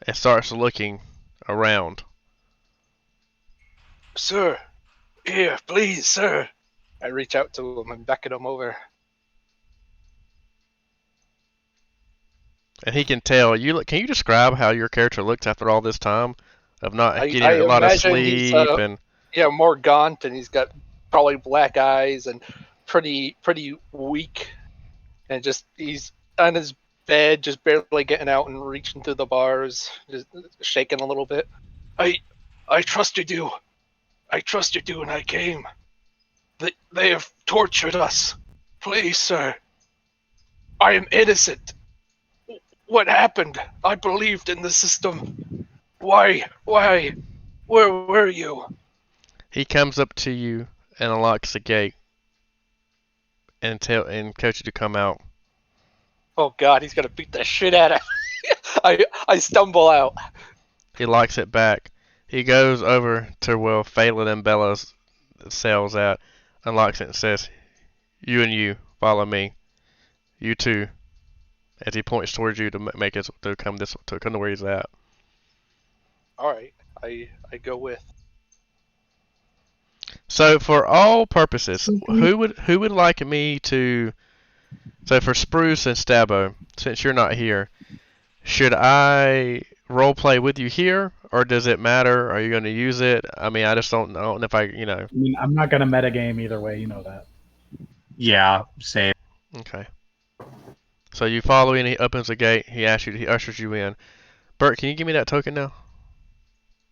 And starts looking around. Sir, here, please, sir. I reach out to him and beckon him over. And he can tell you. Can you describe how your character looks after all this time of not getting a lot of sleep and? Yeah, more gaunt, and he's got probably black eyes and pretty weak, and just he's on his bed, just barely getting out and reaching through the bars, just shaking a little bit. I trusted you. I trusted you, and I came. They have tortured us. Please, sir. I am innocent. What happened? I believed in the system. Why? Where were you? He comes up to you and unlocks the gate and tells you to come out. Oh God, he's gonna beat the shit out of me. I stumble out. He locks it back. He goes over to where Phelan and Bella's cells at, unlocks it and says, "You and you, follow me. You too." As he points towards you to make it to come to where he's at. All right, I go with. So for all purposes, Mhm. who would like me to? So for Spruce and Stabo, since you're not here, should I role play with you here, or does it matter? Are you going to use it? I mean, I just don't know if I. I mean, I'm not going to metagame either way. You know that. Yeah, same. Okay. So you follow in. He opens the gate. He ushers you in. Bert, can you give me that token now?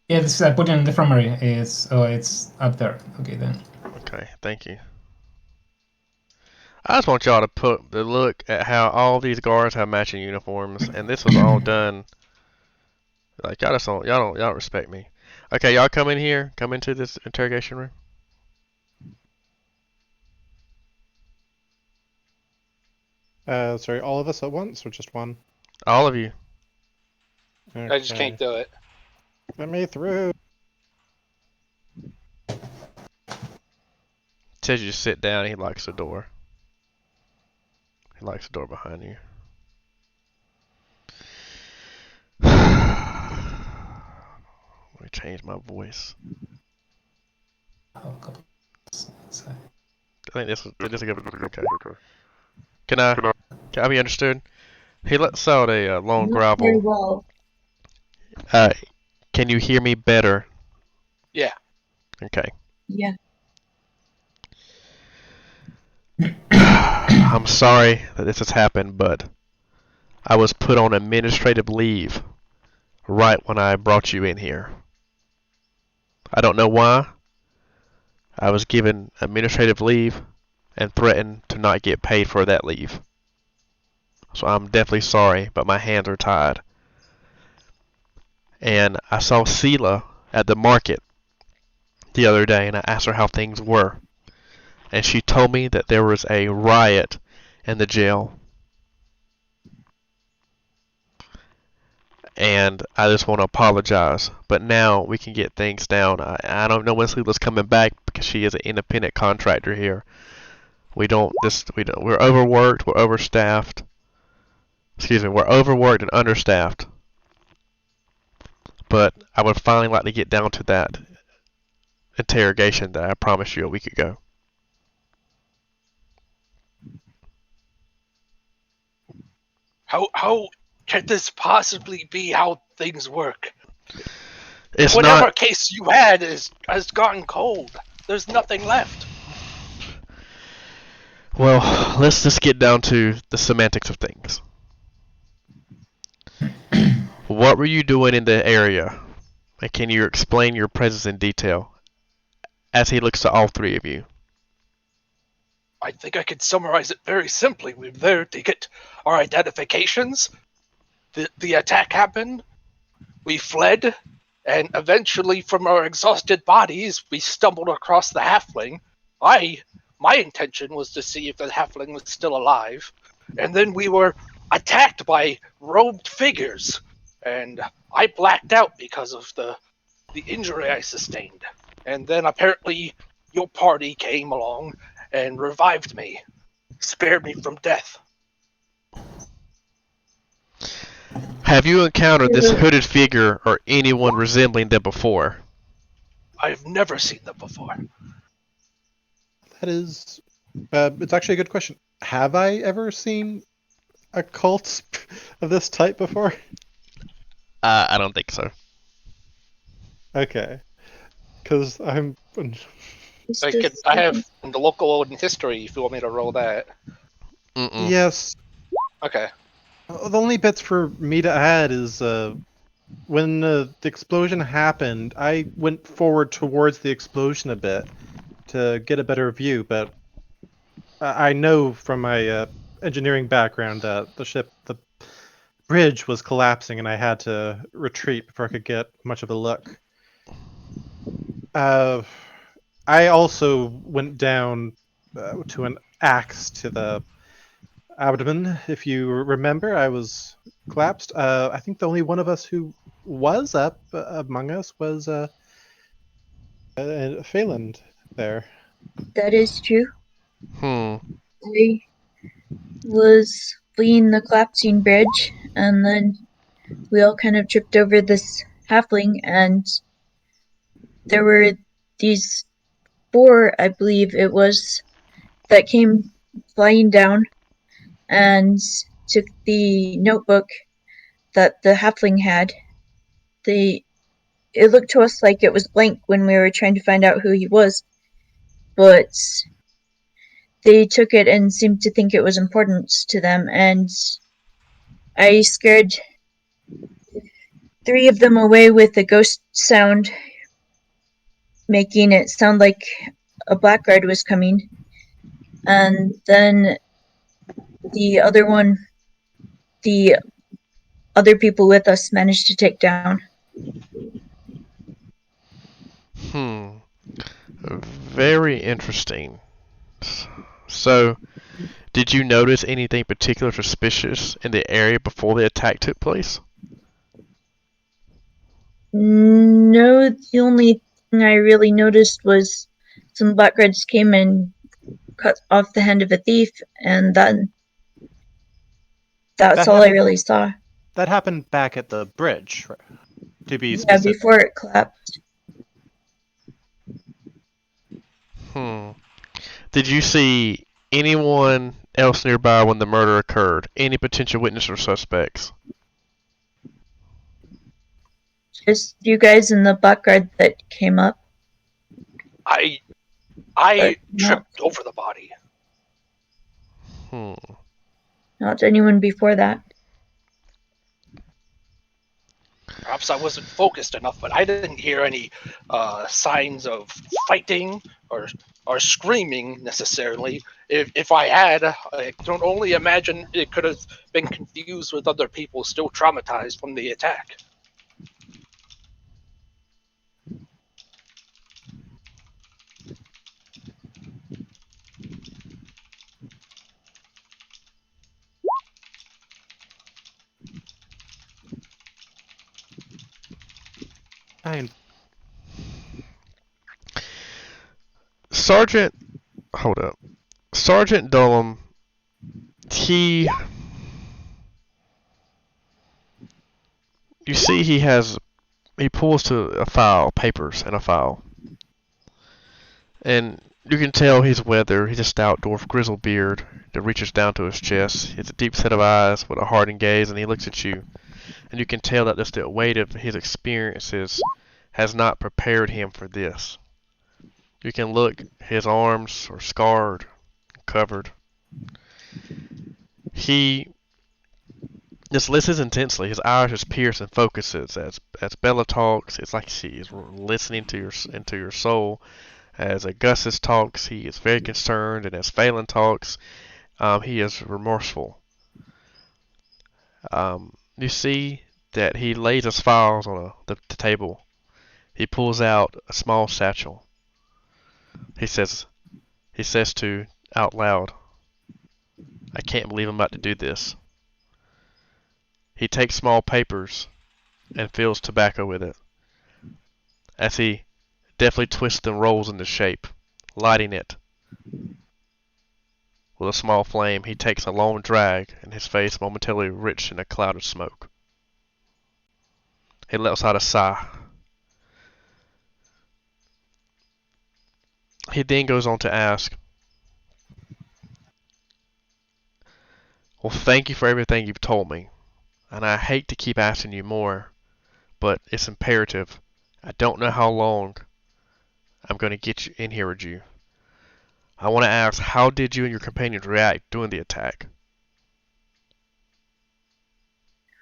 Yeah, this I put in the infirmary. It's up there. Okay then. Okay, thank you. I just want y'all to look at how all these guards have matching uniforms, and this was all done. Like y'all don't respect me. Okay, y'all come in here. Come into this interrogation room. Sorry, all of us at once or just one? All of you. I just can't do it. Let me through. Says you to sit down. He locks the door. He locks the door behind you. Let me change my voice. Oh, God. I think this is a good. Okay. Can I be understood? He lets out a long Not very growl. well. Can you hear me better? Yeah. Okay. Yeah. I'm sorry that this has happened, but I was put on administrative leave right when I brought you in here. I don't know why. I was given administrative leave and threatened to not get paid for that leave. So I'm definitely sorry, but my hands are tied. And I saw Sela at the market the other day, and I asked her how things were. And she told me that there was a riot in the jail. And I just want to apologize. But now we can get things down. I don't know when Sela's coming back because she is an independent contractor here. We're overworked, we're overstaffed. Excuse me, we're overworked and understaffed. But I would finally like to get down to that interrogation that I promised you a week ago. How can this possibly be how things work? It's Whatever not. case you had has gotten cold. There's nothing left. Well, let's just get down to the semantics of things. What were you doing in the area? And can you explain your presence in detail? As he looks to all three of you. I think I could summarize it very simply. We were there to get our identifications. The attack happened. We fled, and eventually, from our exhausted bodies, we stumbled across the halfling. My intention was to see if the halfling was still alive, and then we were attacked by robed figures, and I blacked out because of the injury I sustained. And then apparently your party came along and revived me, spared me from death. Have you encountered this hooded figure or anyone resembling them before? I've never seen them before. That is, it's actually a good question. Have I ever seen a cult of this type before? I don't think so. Okay, because I'm. I have in the local in history if you want me to roll that. Mm-mm. Yes. Okay. The only bits for me to add is when the explosion happened, I went forward towards the explosion a bit to get a better view, but I know from my engineering background that the bridge was collapsing and I had to retreat before I could get much of a look. I also went down to an axe to the abdomen. If you remember, I was collapsed. I think the only one of us who was up among us was Phelan there. That is true. Hmm. I was fleeing the collapsing bridge, and then we all kind of tripped over this halfling, and there were these 4, I believe it was, that came flying down and took the notebook that the halfling had. It looked to us like it was blank when we were trying to find out who he was, but they took it and seemed to think it was important to them, and I scared 3 of them away with a ghost sound, making it sound like a blackguard was coming. And then the other people with us managed to take down. Hmm. Very interesting. So, did you notice anything particular suspicious in the area before the attack took place? No, the only thing I really noticed was some blackguards came and cut off the hand of a thief, and then that's all I really saw. That happened back at the bridge, to be Yeah, specific. before it collapsed. Hmm. Did you see anyone else nearby when the murder occurred? Any potential witness or suspects? Just you guys and the blackguard that came up. I But tripped over the body. not anyone before that. Perhaps I wasn't focused enough, but I didn't hear any signs of fighting or screaming necessarily. If I had, I can only imagine it could have been confused with other people still traumatized from the attack. Sergeant, hold up. Sergeant Dullum, you see he pulls to a file, papers and a file. And you can tell he's weathered. He's a stout dwarf, grizzled beard that reaches down to his chest. He has a deep set of eyes with a hardened gaze, and he looks at you. And you can tell that just the weight of his experiences has not prepared him for this. You can look, his arms are scarred, covered. He just listens intensely. His eyes just pierce and focuses as Bella talks. It's like she is listening to into your soul. As Augustus talks, he is very concerned, and as Phelan talks, he is remorseful. You see that he lays his files on the table. He pulls out a small satchel. He says to out loud, "I can't believe I'm about to do this." He takes small papers and fills tobacco with it. As he deftly twists and rolls into shape, lighting it with a small flame, he takes a long drag, and his face momentarily rich in a cloud of smoke. He lets out a sigh. He then goes on to ask, "Well, thank you for everything you've told me, and I hate to keep asking you more, but it's imperative. I don't know how long I'm going to get you in here with you. I want to ask, how did you and your companions react during the attack?"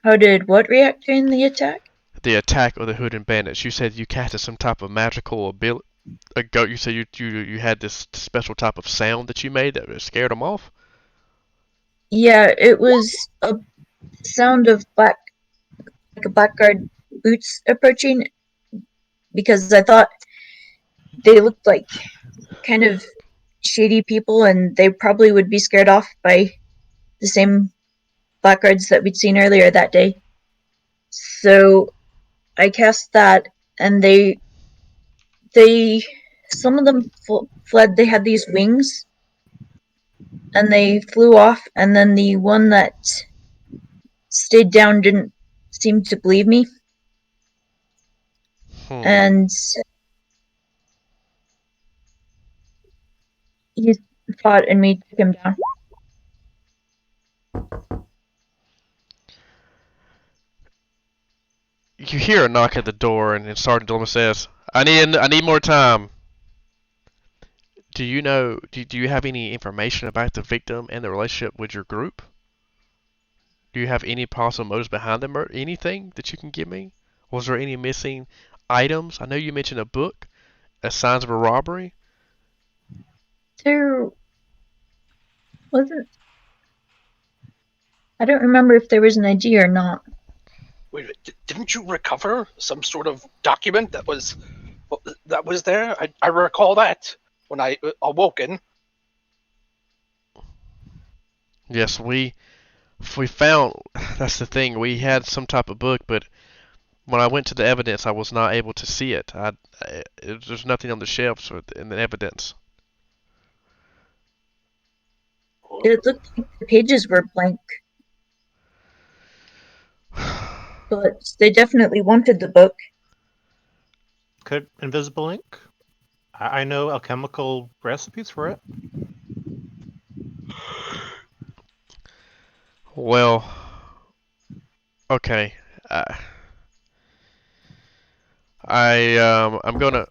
How did what react during the attack? The attack of the Hood and Bandits. You said you casted some type of magical ability. You said you had this special type of sound that you made that scared them off. Yeah, it was a sound of like a blackguard boots approaching, because I thought they looked like kind of shady people, and they probably would be scared off by the same blackguards that we'd seen earlier that day. So I cast that, and some of them fled. They had these wings, and they flew off, and then the one that stayed down didn't seem to believe me, and he fought and we took him down. You hear a knock at the door, and Sergeant Dillman says, I need more time. Do you know, do you have any information about the victim and the relationship with your group? Do you have any possible motives behind them or anything that you can give me? Was there any missing items? I know you mentioned a book as signs of a robbery. There wasn't. I don't remember if there was an ID or not. Wait, didn't you recover some sort of document that was there? I recall that when I awoken. Yes, we found. That's the thing. We had some type of book, but when I went to the evidence, I was not able to see it. There's nothing on the shelves in the evidence. It looked like the pages were blank, but they definitely wanted the book. Could invisible ink? I know alchemical recipes for it. Well, okay. I'm gonna.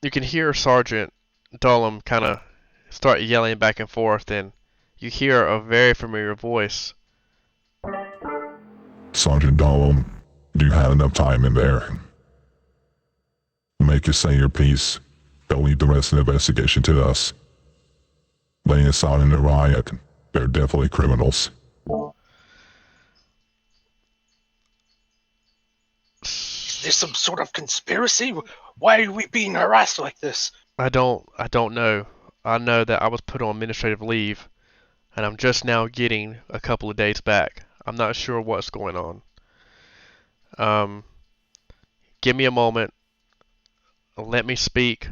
You can hear Sergeant Dullum kind of start yelling back and forth, and you hear a very familiar voice. Sergeant Dollum, do you have enough time in there? Make you say your piece. Don't leave the rest of the investigation to us. Laying aside in the riot, they're definitely criminals. Is there some sort of conspiracy? Why are we being harassed like this? I don't know. I know that I was put on administrative leave, and I'm just now getting a couple of days back. I'm not sure what's going on. Give me a moment. Let me speak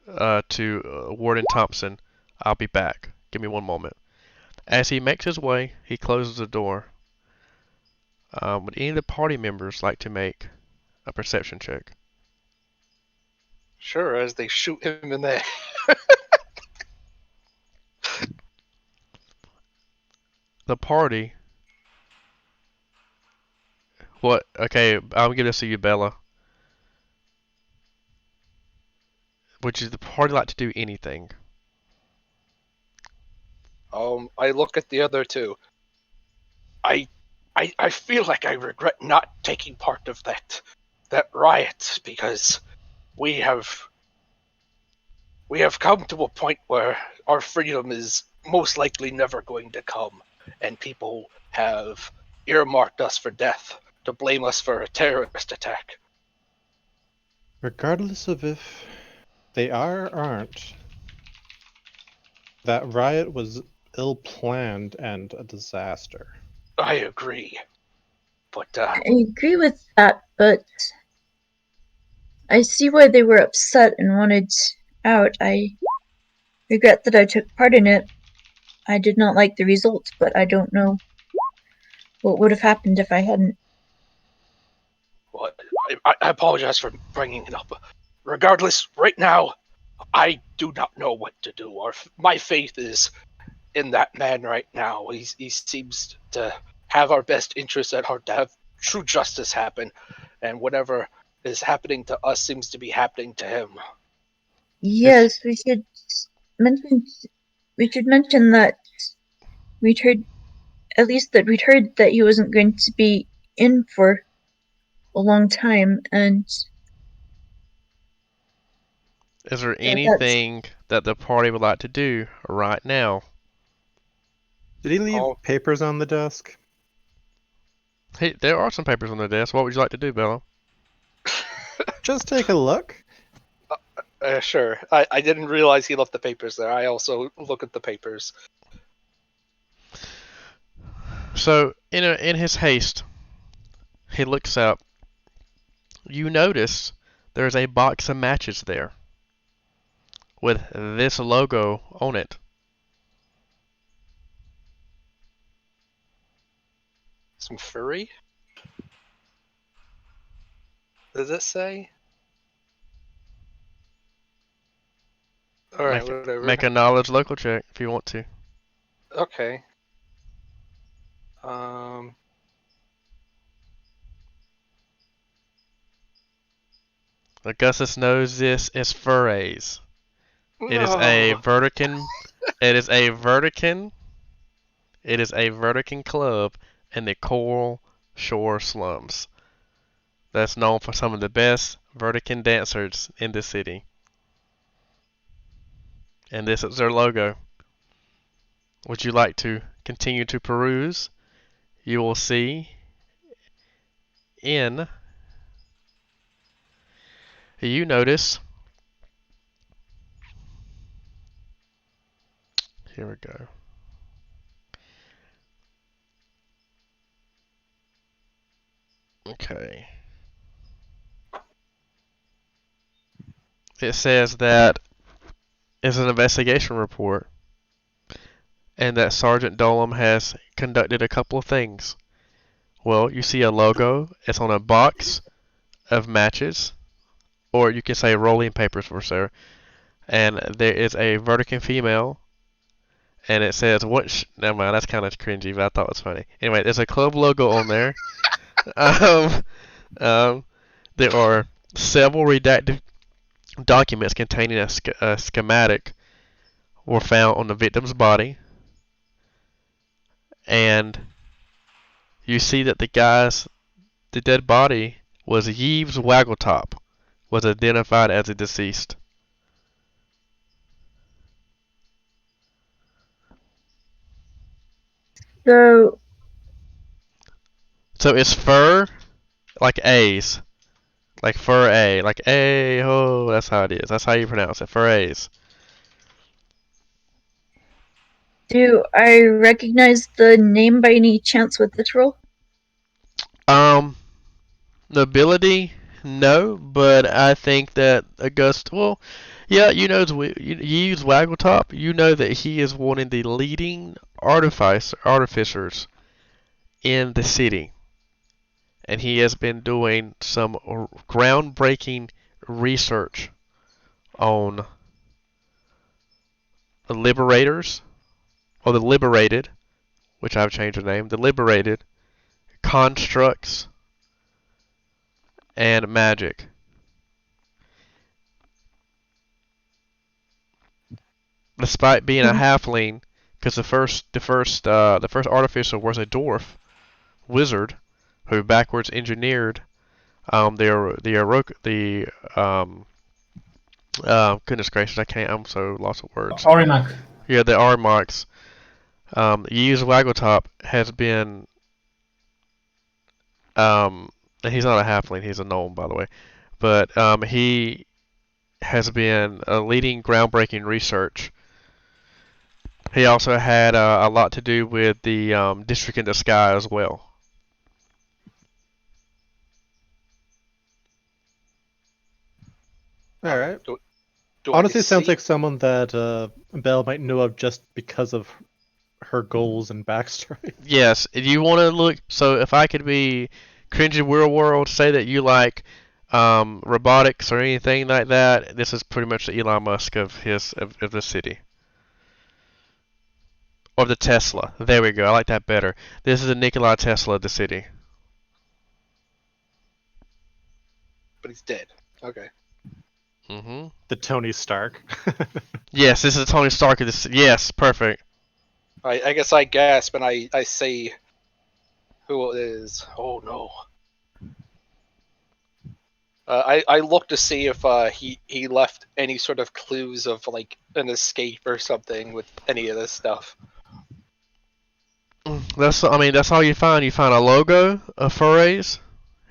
to Warden Thompson. I'll be back. Give me one moment. As he makes his way, he closes the door. Would any of the party members like to make a perception check? Sure, as they shoot him in the The party. What? Okay, I'll give this to you, Bella. Would you the party like to do anything? I look at the other two. I feel like I regret not taking part of that riot because we have come to a point where our freedom is most likely never going to come, and people have earmarked us for death to blame us for a terrorist attack. Regardless of if they are or aren't, that riot was ill-planned and a disaster. I agree. But I agree with that, but I see why they were upset and wanted out. I regret that I took part in it. I did not like the results, but I don't know what would have happened if I hadn't. well, I apologize for bringing it up. Regardless, right now, I do not know what to do. My faith is in that man right now. He seems to have our best interests at heart, to have true justice happen, and whatever is happening to us seems to be happening to him. Yes, we should mention that we'd heard that he wasn't going to be in for a long time, and Is there Yeah, anything that the party would like to do right now? Did he leave Oh. papers on the desk? Hey, there are some papers on the desk. What would you like to do, Bella? Just take a look. Sure. I didn't realize he left the papers there. I also look at the papers. So, in his haste, he looks up. You notice there's a box of matches there with this logo on it. Some furry? Does it say? Alright, whatever. Make a knowledge local check if you want to. Okay. Augustus knows this is furries. It is no. a Vertican. It is a Vertican. It is a Vertican club in the Coral Shore slums. That's known for some of the best Vertican dancers in the city. And this is their logo. Would you like to continue to peruse? You will see in. You notice. Here we go. Okay. It says that it's an investigation report and that Sergeant Dolam has conducted a couple of things. Well, you see a logo. It's on a box of matches, or you can say rolling papers for sure. And there is a Vertican female, and it says what? Never mind, that's kind of cringy, but I thought it was funny. Anyway, there's a club logo on there. um, there are several redacted documents containing a schematic were found on the victim's body, and you see that the dead body was Yves Waggletop, was identified as a deceased. So So it's fur, like A's, like fur A, like A ho. That's how it is. That's how you pronounce it. Fur A's. do I recognize the name by any chance with this roll? Nobility, no, but I think that well, yeah, you use Waggletop. You know that he is one of the leading artificers in the city, and he has been doing some groundbreaking research on the Liberators, or the Liberated, which I've changed the name, the Liberated, constructs, and magic. Despite being a halfling, because the first artificer was a dwarf wizard who backwards engineered goodness gracious, I'm so lost of words. Orimac. Yeah, the Armarks. Use Waggletop has been and he's not a halfling, he's a gnome by the way, but he has been leading groundbreaking research. He also had a lot to do with the District in the Sky as well. All right. Do I Honestly, sounds see- like someone that Belle might know of just because of her goals and backstory. Yes, if you want to look, so if I could be cringy real world, say that you like robotics or anything like that, this is pretty much the Elon Musk of the city. Or the Tesla. There we go. I like that better. This is the Nikola Tesla of the city. But he's dead. Okay. Mm-hmm. The Tony Stark. Yes, this is Tony Stark of the city. Yes, perfect. I guess I gasp and I say who it is. Oh no. I looked to see if he left any sort of clues of like an escape or something with any of this stuff. That's all you find. You find a logo of Furries.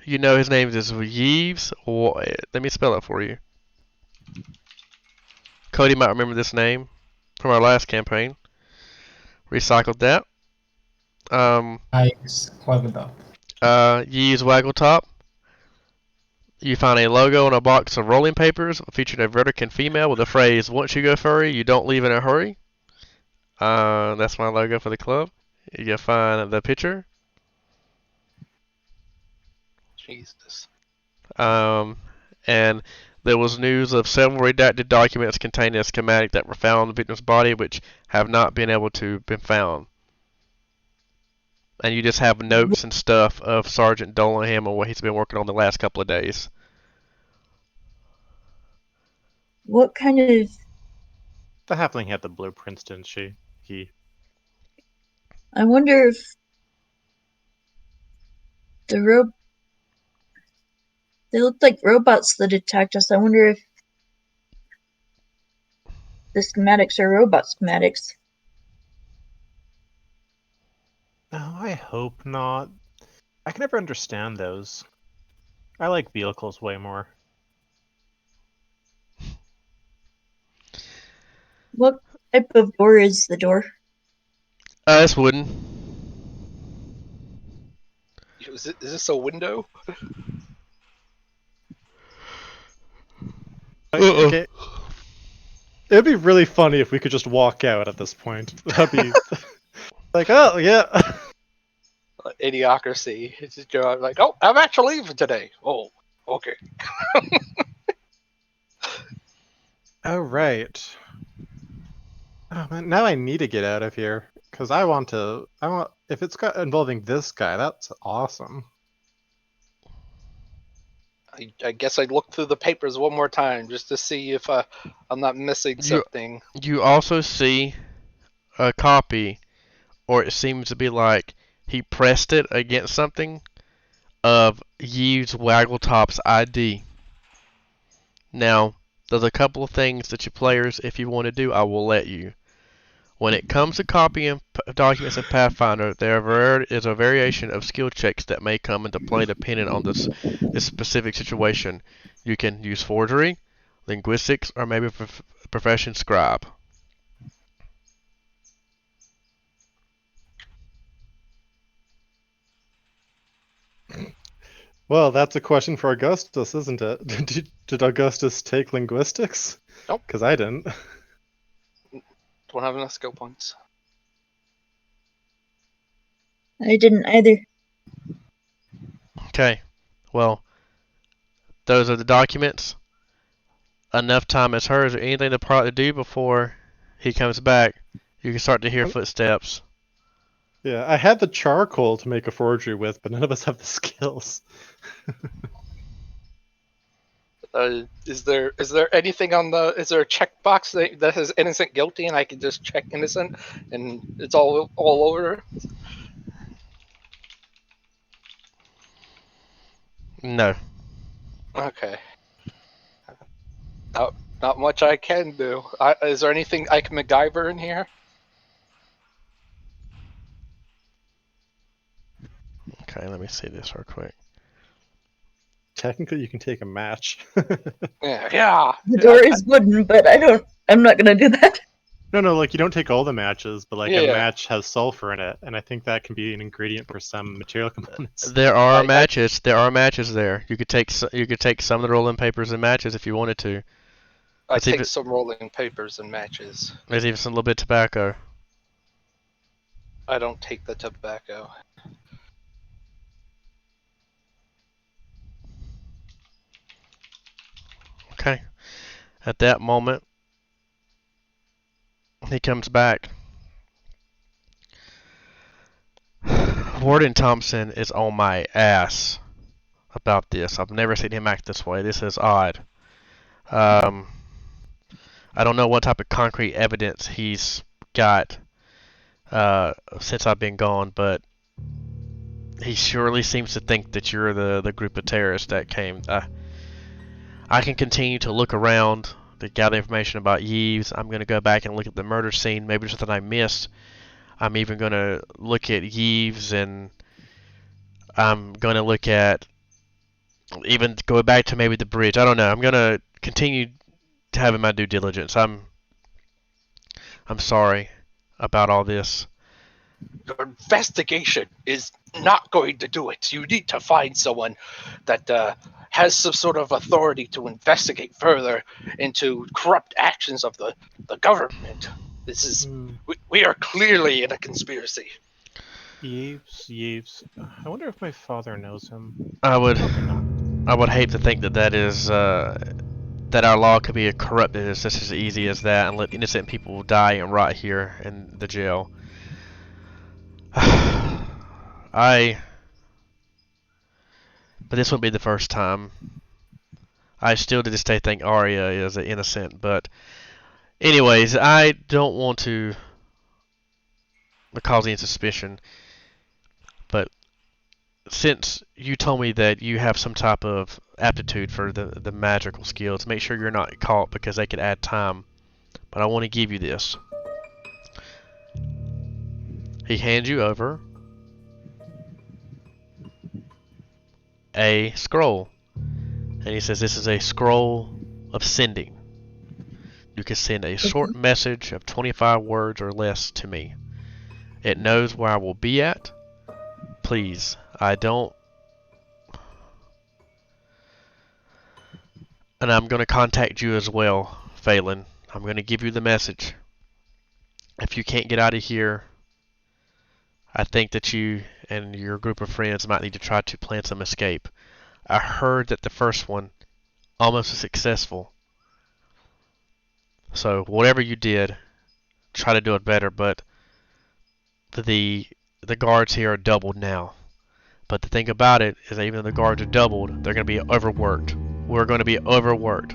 You know his name is Yves. Let me spell it for you. Cody might remember this name from our last campaign. Recycled that. Nice. What with that? Yves Waggletop. You find a logo on a box of rolling papers featuring a Vertican female with the phrase, "Once you go furry, you don't leave in a hurry." That's my logo for the club. You find the picture. Jesus. And there was news of several redacted documents containing a schematic that were found on the victim's body, which have not been able to be found. And you just have notes and stuff of Sergeant Dolinham and what he's been working on the last couple of days. What kind of... The halfling had the blueprints, didn't she? I wonder if the they looked like robots that attacked us. I wonder if the schematics are robot schematics. No, I hope not. I can never understand those. I like vehicles way more. What type of door is the door? It's wooden. Is this a window? Okay. It'd be really funny if we could just walk out at this point. That'd be like, oh yeah. Idiocracy. It's just like, oh, I'm actually leaving today. Oh, okay. Oh right. Oh man, now I need to get out of here because I want. If it's got involving this guy, that's awesome. I guess I'd look through the papers one more time just to see if I'm not missing something. You also see a copy, or it seems to be like he pressed it against something, of Yves Waggletop's ID. Now, there's a couple of things that you players, if you want to do, I will let you. When it comes to copying documents in Pathfinder, there is a variation of skill checks that may come into play depending on this specific situation. You can use forgery, linguistics, or maybe profession scribe. Well, that's a question for Augustus, isn't it? Did Augustus take linguistics? Nope. Because I didn't. Don't have enough skill points. I didn't either. Okay, well, those are the documents. Enough time is hers. Is there anything to probably do before he comes back? You can start to hear footsteps. Yeah, I had the charcoal to make a forgery with, but none of us have the skills. Is there anything on the? Is there a checkbox that has innocent guilty, and I can just check innocent, and it's all over? No. Okay. Not much I can do. Is there anything I can MacGyver in here? Okay, let me see this real quick. Technically, you can take a match. Yeah. The door is wooden, but I'm not gonna do that. No, like you don't take all the matches, but like Yeah. a match has sulfur in it, and I think that can be an ingredient for some material components. There are matches. There are matches there. You could take some of the rolling papers and matches if you wanted to. I take some rolling papers and matches. There's even some little bit of tobacco. I don't take the tobacco. Okay. At that moment, he comes back. Warden Thompson is on my ass about this. I've never seen him act this way. This is odd. I don't know what type of concrete evidence he's got since I've been gone, but he surely seems to think that you're the group of terrorists that came. I can continue to look around to gather information about Yves. I'm going to go back and look at the murder scene. Maybe there's something I missed. I'm even going to look at Yves, and I'm going to look at even go back to maybe the bridge. I don't know. I'm going to continue to having my due diligence. I'm sorry about all this. Your investigation is not going to do it. You need to find someone that has some sort of authority to investigate further into corrupt actions of the government. This is we are clearly in a conspiracy. Yves. I wonder if my father knows him. I would Probably not. I would hate to think that is that our law could be corrupted as just as easy as that, and let innocent people die and rot here in the jail. But this wouldn't be the first time. I still to this day think Arya is innocent, but anyways, I don't want to cause any suspicion. But since you told me that you have some type of aptitude for the magical skills, make sure you're not caught because they could add time. But I want to give you this. He hands you over a scroll. And he says this is a scroll of sending. You can send a short message of 25 words or less to me. It knows where I will be at. Please, and I'm going to contact you as well, Phelan. I'm going to give you the message. If you can't get out of here, I think that you and your group of friends might need to try to plan some escape. I heard that the first one almost was successful. So whatever you did, try to do it better. But the guards here are doubled now. But the thing about it is that even though the guards are doubled, they're going to be overworked. We're going to be overworked.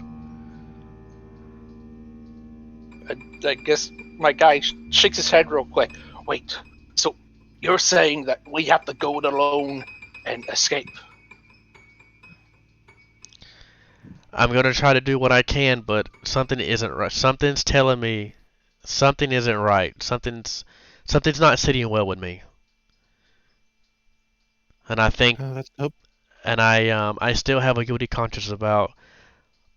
I guess my guy shakes his head real quick. Wait, so you're saying that we have to go it alone and escape? I'm going to try to do what I can, but something isn't right. Something's telling me something isn't right. Something's not sitting well with me. And I think, Let's hope. and I still have a guilty conscience about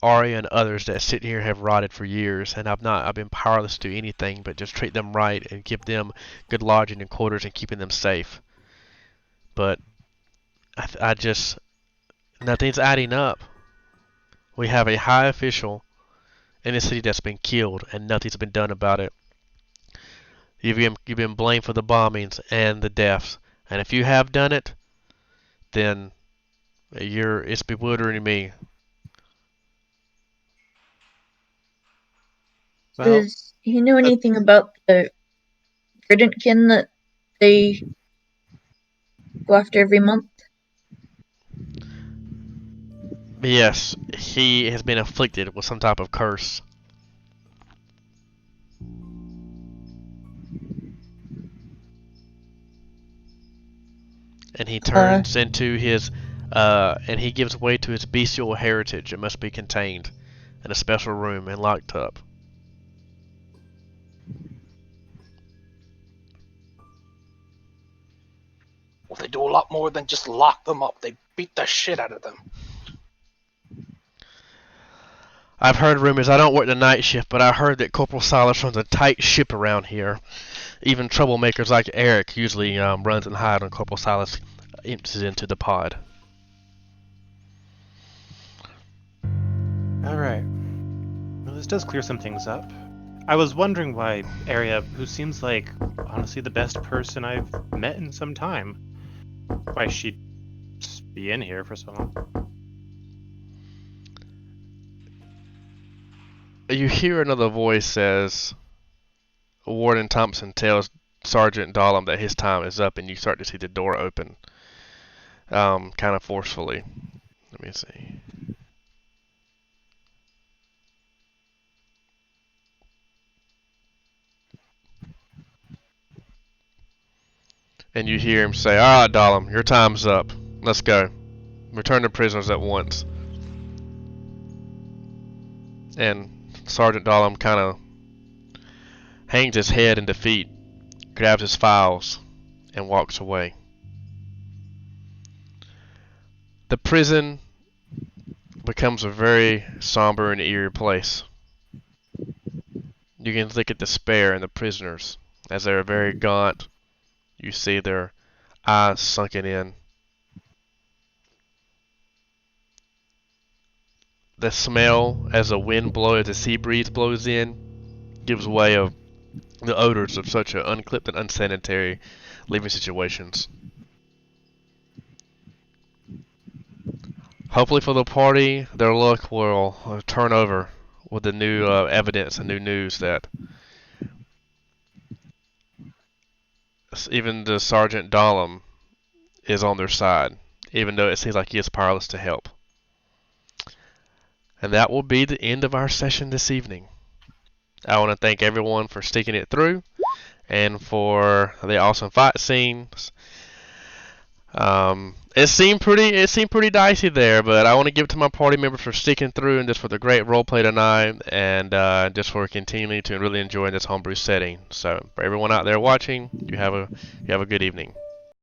Arya and others that sit here have rotted for years, and I've been powerless to do anything but just treat them right and give them good lodging and quarters and keeping them safe. But I just nothing's adding up. We have a high official in the city that's been killed, and nothing's been done about it. You've been blamed for the bombings and the deaths, and if you have done it, then it's bewildering me. Well, Does he know anything about the Verdantkin that they go after every month? Yes, he has been afflicted with some type of curse. And he turns into his, and he gives way to his bestial heritage. It must be contained in a special room and locked up. Well, they do a lot more than just lock them up. They beat the shit out of them. I've heard rumors. I don't work the night shift, but I heard that Corporal Silas runs a tight ship around here. Even troublemakers like Eric usually runs and hides when Corporal Silas empties into the pod. All right. Well, this does clear some things up. I was wondering why Arya, who seems like honestly the best person I've met in some time, why she'd be in here for so long. You hear another voice says, Warden Thompson tells Sergeant Dahlem that his time is up, and you start to see the door open, kind of forcefully. Let me see. And you hear him say, "All right, Dahlem, your time's up. Let's go. Return the prisoners at once." And Sergeant Dahlem kind of hangs his head in defeat, grabs his files, and walks away. The prison becomes a very somber and eerie place. You can look at despair in the prisoners as they're very gaunt. You see their eyes sunken in. The smell as the wind blows, as the sea breeze blows in, gives way of the odors of such unclipped and unsanitary living situations. Hopefully for the party, their luck will turn over with the new evidence and new news that even the Sergeant Dahlem is on their side, even though it seems like he is powerless to help. And that will be the end of our session this evening. I want to thank everyone for sticking it through and for the awesome fight scenes. It seemed pretty dicey there, but I want to give it to my party members for sticking through and just for the great roleplay tonight, and just for continuing to really enjoy this homebrew setting. So for everyone out there watching, you have a good evening.